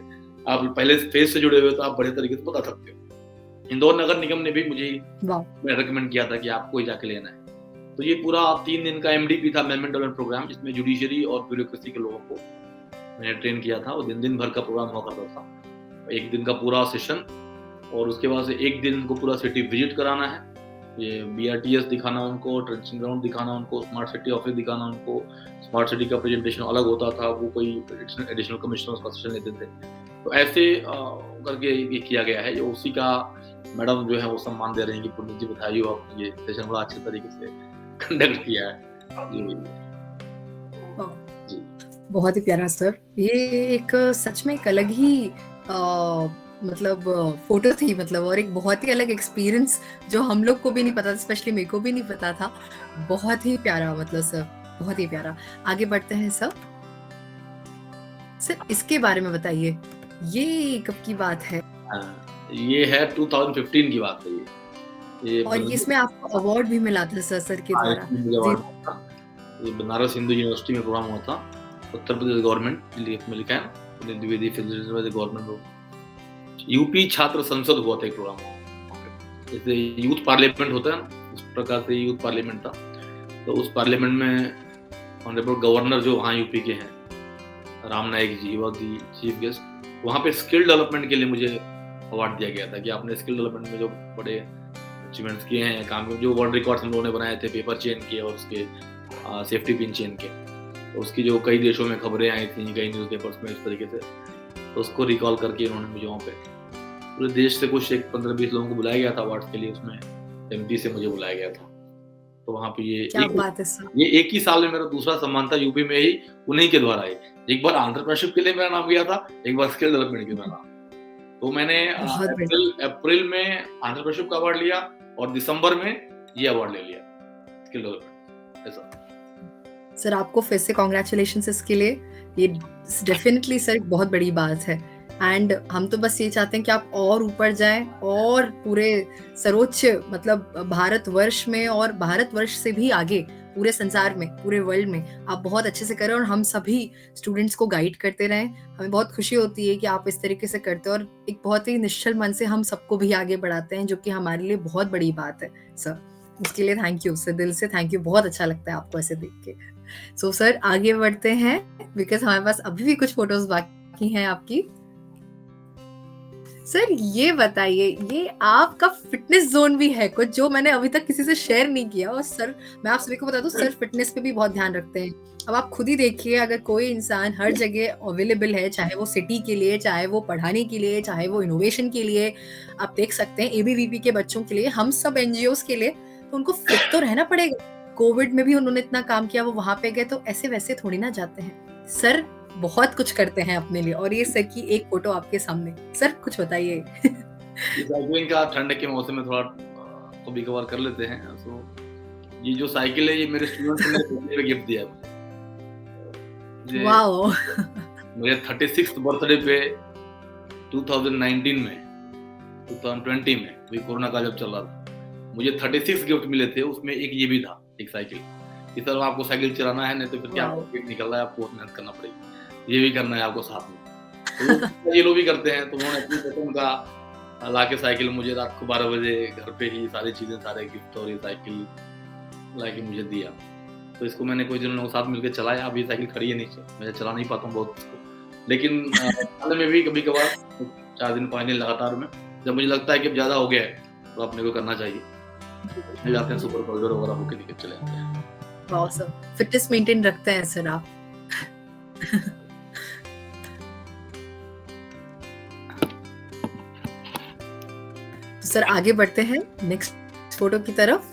B: आप पहले फेज़ से जुड़े हुए हो तो आप बढ़िया तरीके से बता सकते हो। इंदौर नगर निगम ने भी मुझे
A: वाह!
B: रिकमेंड किया था कि आपको ही जाके लेना है। तो ये पूरा 3 दिन का एमडीपी था, मैनेजमेंट डेवलपमेंट प्रोग्राम, जिसमें जुडिशरी और ब्यूरोक्रेसी के लोगों को मैंने ट्रेन किया था। और दिन भर का प्रोग्राम हुआ करता था। 1 दिन का पूरा सेशन, और उसके बाद से 1 दिन उनको पूरा सिटी विजिट कराना है। ये बीआरटीएस दिखाना उनको, ट्रेंचिंग ग्राउंड दिखाना उनको, स्मार्ट सिटी ऑफिस दिखाना उनको। स्मार्ट सिटी का प्रेजेंटेशन अलग होता था, वो कोई एडिशनल कमिश्नर्स का सेशन लेते थे। तो ऐसे करके ये किया गया है। ये उसी का मैडम जो है वो सम्मान दे रही हैं कि पुनीत जी बधाई हो, आपने ये सेशन बड़ा अच्छे तरीके से कंडक्ट किया है। जी,
A: वाह!
B: जी।
A: बहुत ही प्यारा सर। ये एक सच में एक अलग ही मतलब फ़ोटो थी मतलब और एक बहुत ही अलग एक्सपीरियंस जो हम लोग को भी नहीं पता था, स्पेशली मेरे को भी नहीं पता था। बहुत ही प्यारा मतलब सर, बहुत ही प्यारा। आगे बढ़ते हैं सर। सर इसके बारे में बताइए, ये कब की बात है?
B: ये है 2015 की बात है ये। ये
A: और इसमें आपको अवार्ड भी मिला था सर के
B: हाँ,
A: द्वारा।
B: इसमें मुझे
A: जी,
B: अवार्ड मिला था। ये बनारस हिंदू यूनिवर्सिटी में प्रोग्राम हुआ था। उत्तर प्रदेश गवर्नमेंट में लिखा है ना, Puneet Dwivedi facilitated by the government of UP छात्र संसद हुआ था एक प्रोग्राम। जैसे यूथ पार्लियामेंट होता है ना, इस प्रकार से यूथ पार्लियामेंट था। तो उस पार्लियामेंट में ऑनरेबल गवर्नर जो वहाँ यूपी के हैं, राम नाईक जी, वॉज दी चीफ गेस्ट। वहाँ पे स्किल डेवलपमेंट के लिए मुझे अवार्ड दिया गया था कि आपने स्किल डेवलपमेंट में जो बड़े अचीवमेंट्स किए हैं, काम के, जो वर्ल्ड रिकॉर्ड्स हम लोगों ने बनाए थे पेपर चेन के और उसके सेफ्टी पिन चेन के, तो उसकी जो कई देशों में खबरें आई थी, कई न्यूज़पेपर्स में इस तरीके से, तो उसको रिकॉल करके उन्होंने मुझे वहाँ पे पूरे देश से कुछ एक 15-20 लोगों को बुलाया गया था अवार्ड्स के लिए। उसमें एमपी से मुझे बुलाया गया था। तो वहाँ पे
A: क्या बात है सर।
B: ये एक ही साल में मेरा दूसरा सम्मान था यूपी में ही, उन्हीं के द्वारा ही। एक बार एंटरप्रेन्योरशिप के लिए मेरा नाम गया था, एक बार स्किल डेवलपमेंट के लिए मेरा नाम। तो मैंने
A: बहुत बढ़िया।
B: अप्रैल में एंटरप्रेन्योरशिप का अवार्ड लिया और दिसंबर में ये अवार्ड ले लिया, स्किल डेवलपमेंट। ऐसा
A: सर आपको फिर से कॉन्ग्रेचुलेशंस इसके लिए। ये डेफिनेटली सर एक बहुत बड़ी बात है एंड हम तो बस ये चाहते हैं कि आप और ऊपर जाएं और पूरे सर्वोच्च मतलब भारतवर्ष में और भारतवर्ष से भी आगे पूरे संसार में, पूरे वर्ल्ड में आप बहुत अच्छे से करें और हम सभी स्टूडेंट्स को गाइड करते रहें। हमें बहुत खुशी होती है कि आप इस तरीके से करते हैं और एक बहुत ही निश्चल मन से हम सबको भी आगे बढ़ाते हैं, जो कि हमारे लिए बहुत बड़ी बात है सर। उसके लिए थैंक यू सर, दिल से थैंक यू। बहुत अच्छा लगता है आपको ऐसे देख के। सो सर आगे बढ़ते हैं बिकॉज हमारे पास अभी भी कुछ फोटोज बाकी हैं आपकी। सर ये बताइए, ये आपका फिटनेस जोन भी है कुछ जो मैंने अभी तक किसी से शेयर नहीं किया। और सर मैं आप सभी को बता दूं, सर फिटनेस पे भी बहुत ध्यान रखते हैं। अब आप खुद ही देखिए, अगर कोई इंसान हर जगह अवेलेबल है, चाहे वो सिटी के लिए, चाहे वो पढ़ाने के लिए, चाहे वो इनोवेशन के लिए, आप देख सकते हैं एबीवीपी के बच्चों के लिए, हम सब एनजीओस के लिए, तो उनको फिट तो रहना पड़ेगा। कोविड में भी उन्होंने इतना काम किया, वो वहां पे गए, तो ऐसे वैसे थोड़ी ना जाते हैं। सर बहुत कुछ करते हैं अपने लिए और ये सर की एक फोटो आपके सामने। सर कुछ बताइए।
B: साइकिलिंग का ठंड के मौसम में थोड़ा तो भी कवर कर लेते हैं। तो ये जो साइकिल है ये मेरे स्टूडेंट्स ने मुझे गिफ्ट दिया है।
A: वाओ।
B: मेरे 36th बर्थडे पे 2019 में 2020 में भी कोरोना का जब चल रहा था, मुझे 36 गिफ्ट मिले थे। उसमें एक ये भी था, एक साइकिल। इस तरह आपको साइकिल चलाना है, नहीं तो फिर क्या आपको निकल रहा है, आपको मेहनत करना पड़ेगी, ये भी करना है आपको साथ में। तो ये लोग भी करते हैं। तो उन्होंने अपनी पसंद का ला के साइकिल मुझे रात को 12 बजे घर पे ही सारी चीजें, सारे गिफ्ट और ये साइकिल ला के मुझे दिया। तो इसको मैंने कुछ दिनों के साथ मिलकर चलाया। अब ये साइकिल खड़ी है नीचे, मैं चला नहीं पाता हूँ बहुत इसको, लेकिन साल में भी कभी कभार 4 दिन 5 दिन लगातार में, जब मुझे लगता है कि अब ज्यादा हो गया है तो अपने को करना चाहिए, जाते हैं सुपर पाउडर वगैरह होके निकल चले जाते हैं।
A: वाओ सर, फिटनेस मेंटेन रखते हैं सर आप। तो सर आगे बढ़ते हैं नेक्स्ट फोटो की तरफ।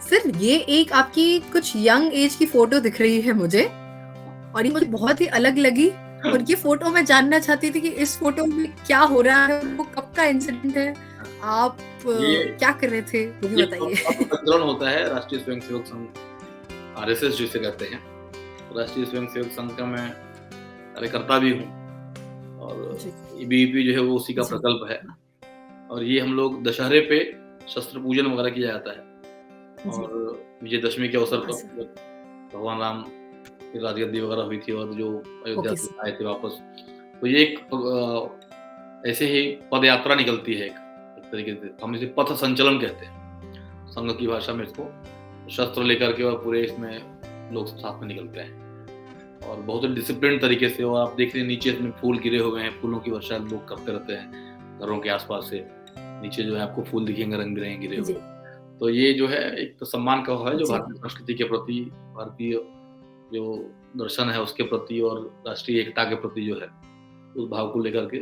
A: सर ये एक आपकी कुछ यंग एज की फोटो दिख रही है मुझे, और ये मुझे बहुत ही अलग लगी। और ये फोटो मैं जानना चाहती थी कि इस फोटो में क्या हो रहा है, वो कब का इंसिडेंट है, आप क्या कर रहे थे, वो भी बताइए।
B: संकलन होता है राष्ट्रीय स्वयंसेवक संघ, आरएसएस जिसे कहते हैं। राष्ट्रीय स्वयंसेवक संघ का मैं कार्यकर्ता भी हूँ और ईबीवीपी जो है वो उसी का प्रकल्प है। और ये हम लोग दशहरे पे शस्त्र पूजन वगैरह किया जाता है और विजयदशमी के अवसर पर भगवान राम की राजगद्दी वगैरह हुई थी और जो अयोध्या से आए थे वापस, तो ये एक ऐसे ही पद यात्रा निकलती है एक तरीके से, हम इसे पथ संचलन कहते हैं संघ की भाषा में इसको। शस्त्र लेकर के और पूरे इसमें लोग साथ में निकलते हैं और बहुत ही डिसिप्लिन तरीके से। और आप देख रहे हैं नीचे इसमें फूल गिरे हुए हैं, फूलों की वर्षा लोग करते रहते हैं घरों के आसपास से। नीचे जो है आपको फूल दिखेंगे रंग बिरंगे गिरे हुए। तो ये जो है एक तो सम्मान का है जो भारतीय संस्कृति के प्रति, भारतीय जो दर्शन है उसके प्रति और राष्ट्रीय एकता के प्रति जो है उस भाव को लेकर के।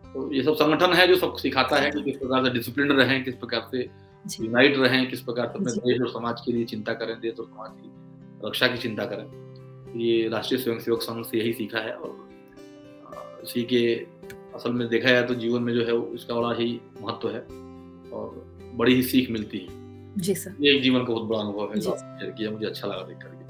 B: तो ये सब संगठन है जो सबको सिखाता है कि किस प्रकार से डिसिप्लिन रहें, किस प्रकार से यूनाइट रहें, किस प्रकार से अपने देश और समाज के लिए चिंता करें, देश और समाज की रक्षा की चिंता करें। ये राष्ट्रीय स्वयंसेवक संघ से यही सीखा है और इसी के असल में देखा जाए तो जीवन में जो है इसका बड़ा ही महत्व है और बड़ी ही सीख मिलती है।
A: जी सर,
B: ये एक जीवन का बहुत बड़ा अनुभव है जो शेयर किया, मुझे अच्छा लगा देख करके।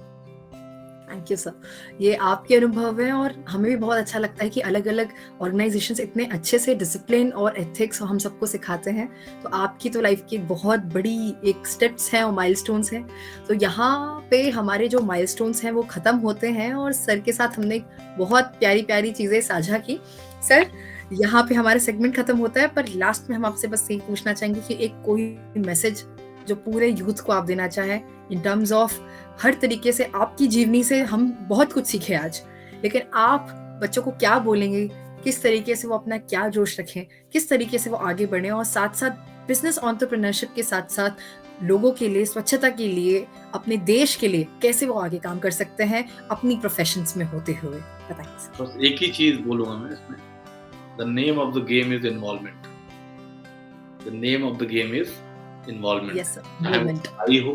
A: थैंक यू सर, ये आपके अनुभव है और हमें भी बहुत अच्छा लगता है कि अलग अलग ऑर्गेनाइजेशंस इतने अच्छे से डिसिप्लिन और एथिक्स हम सबको सिखाते हैं। तो आपकी तो लाइफ की बहुत बड़ी एक स्टेप्स हैं और माइलस्टोन्स हैं। तो यहाँ पे हमारे जो माइलस्टोन्स हैं वो ख़त्म होते हैं और सर के साथ हमने बहुत प्यारी प्यारी चीज़ें साझा की। सर यहाँ पे हमारा सेगमेंट खत्म होता है, पर लास्ट में हम आपसे बस यही पूछना चाहेंगे कि एक कोई मैसेज जो पूरे यूथ को आप देना चाहें इन टर्म्स ऑफ हर तरीके से? आपकी जीवनी से हम बहुत कुछ सीखे आज, लेकिन आप बच्चों को क्या बोलेंगे? किस तरीके से वो अपना क्या जोश रखें, किस तरीके से वो आगे बढ़े, और साथ साथ बिजनेस एंटरप्रेन्योरशिप के साथ साथ लोगों के लिए, स्वच्छता के लिए, अपने देश के लिए कैसे वो आगे काम कर सकते हैं अपनी प्रोफेशंस में होते हुए? बताइए सर।
B: बस एक ही चीज बोलूंगा मैं इसमें, the name of the game is involvement. The name of the game is involvement.
A: Yes sir,
B: चाहे वो
A: मूवमेंट।
B: पढ़ाई हो,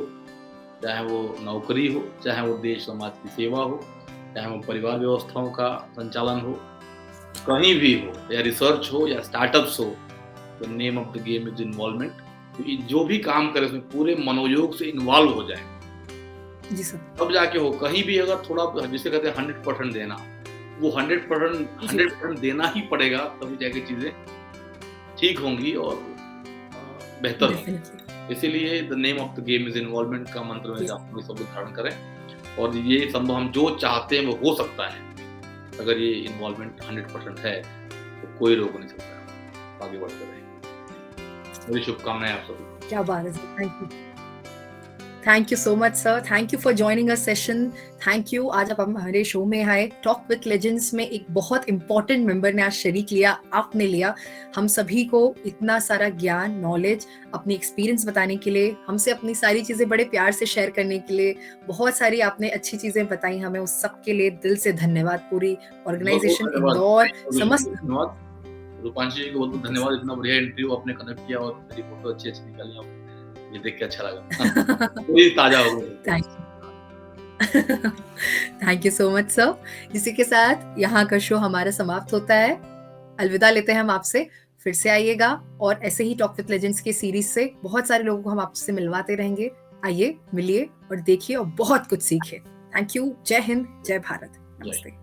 B: चाहे वो नौकरी हो, चाहे वो देश समाज की सेवा हो, चाहे वो परिवार व्यवस्थाओं का संचालन हो, कहीं भी हो, या रिसर्च हो या स्टार्टअप्स हो, the name of the game is involvement. तो ये जो भी काम करे उसमें पूरे मनोयोग से इन्वॉल्व हो जाए,
A: जी सर।
B: तब जाके हो। कहीं भी अगर थोड़ा, जिसे कहते हैं 100% देना, वो 100% देना ही पड़ेगा, तभी जाके चीजें ठीक होंगी और बेहतर होंगी।
A: डेफिनेटली।
B: इसीलिए the name of the game is involvement का मंत्र में
A: Yes.
B: आप लोग सब धारण करें, और ये संभव, हम जो चाहते हैं वो हो सकता है। अगर ये इन्वॉल्वमेंट 100% है तो कोई रोक नहीं सकता, आगे बढ़ते रहेंगे। मेरी शुभकामनाएं आप सभी।
A: क्या बात है sir, thank you. Thank you so much sir, thank you for joining us session. Thank you, आज आप हमारे शो में आए। टॉक विद लेजेंड्स में एक बहुत इंपॉर्टेंट मेंबर ने आज शरीक लिया, आपने लिया। हम सभी को इतना सारा ज्ञान, नॉलेज, अपनी एक्सपीरियंस बताने के लिए, हमसे अपनी सारी चीजें बड़े प्यार से शेयर करने के लिए, बहुत सारी आपने अच्छी चीजें बताई हमें, उस सब के लिए दिल से धन्यवाद। पूरी ऑर्गेनाइजेशन इंदौर समस्त
B: धन्यवाद रूपांशी जी को, बहुत धन्यवाद। इतना बढ़िया इंटरव्यू आपने कनेक्ट किया और मेरी फोटो अच्छी निकाली, आप ये देख के अच्छा लगा। पूरी ताजा हो गई।
A: Thank you. Thank you so much sir. इसी के साथ यहाँ का शो हमारा समाप्त होता है। अलविदा लेते हैं हम आपसे। फिर से आइएगा और ऐसे ही टॉक विद लेजेंड्स की सीरीज से बहुत सारे लोगों को हम आपसे मिलवाते रहेंगे। आइए, मिलिए और देखिए और बहुत कुछ सीखिए। Thank you. जय हिंद, जय भारत। नमस्ते।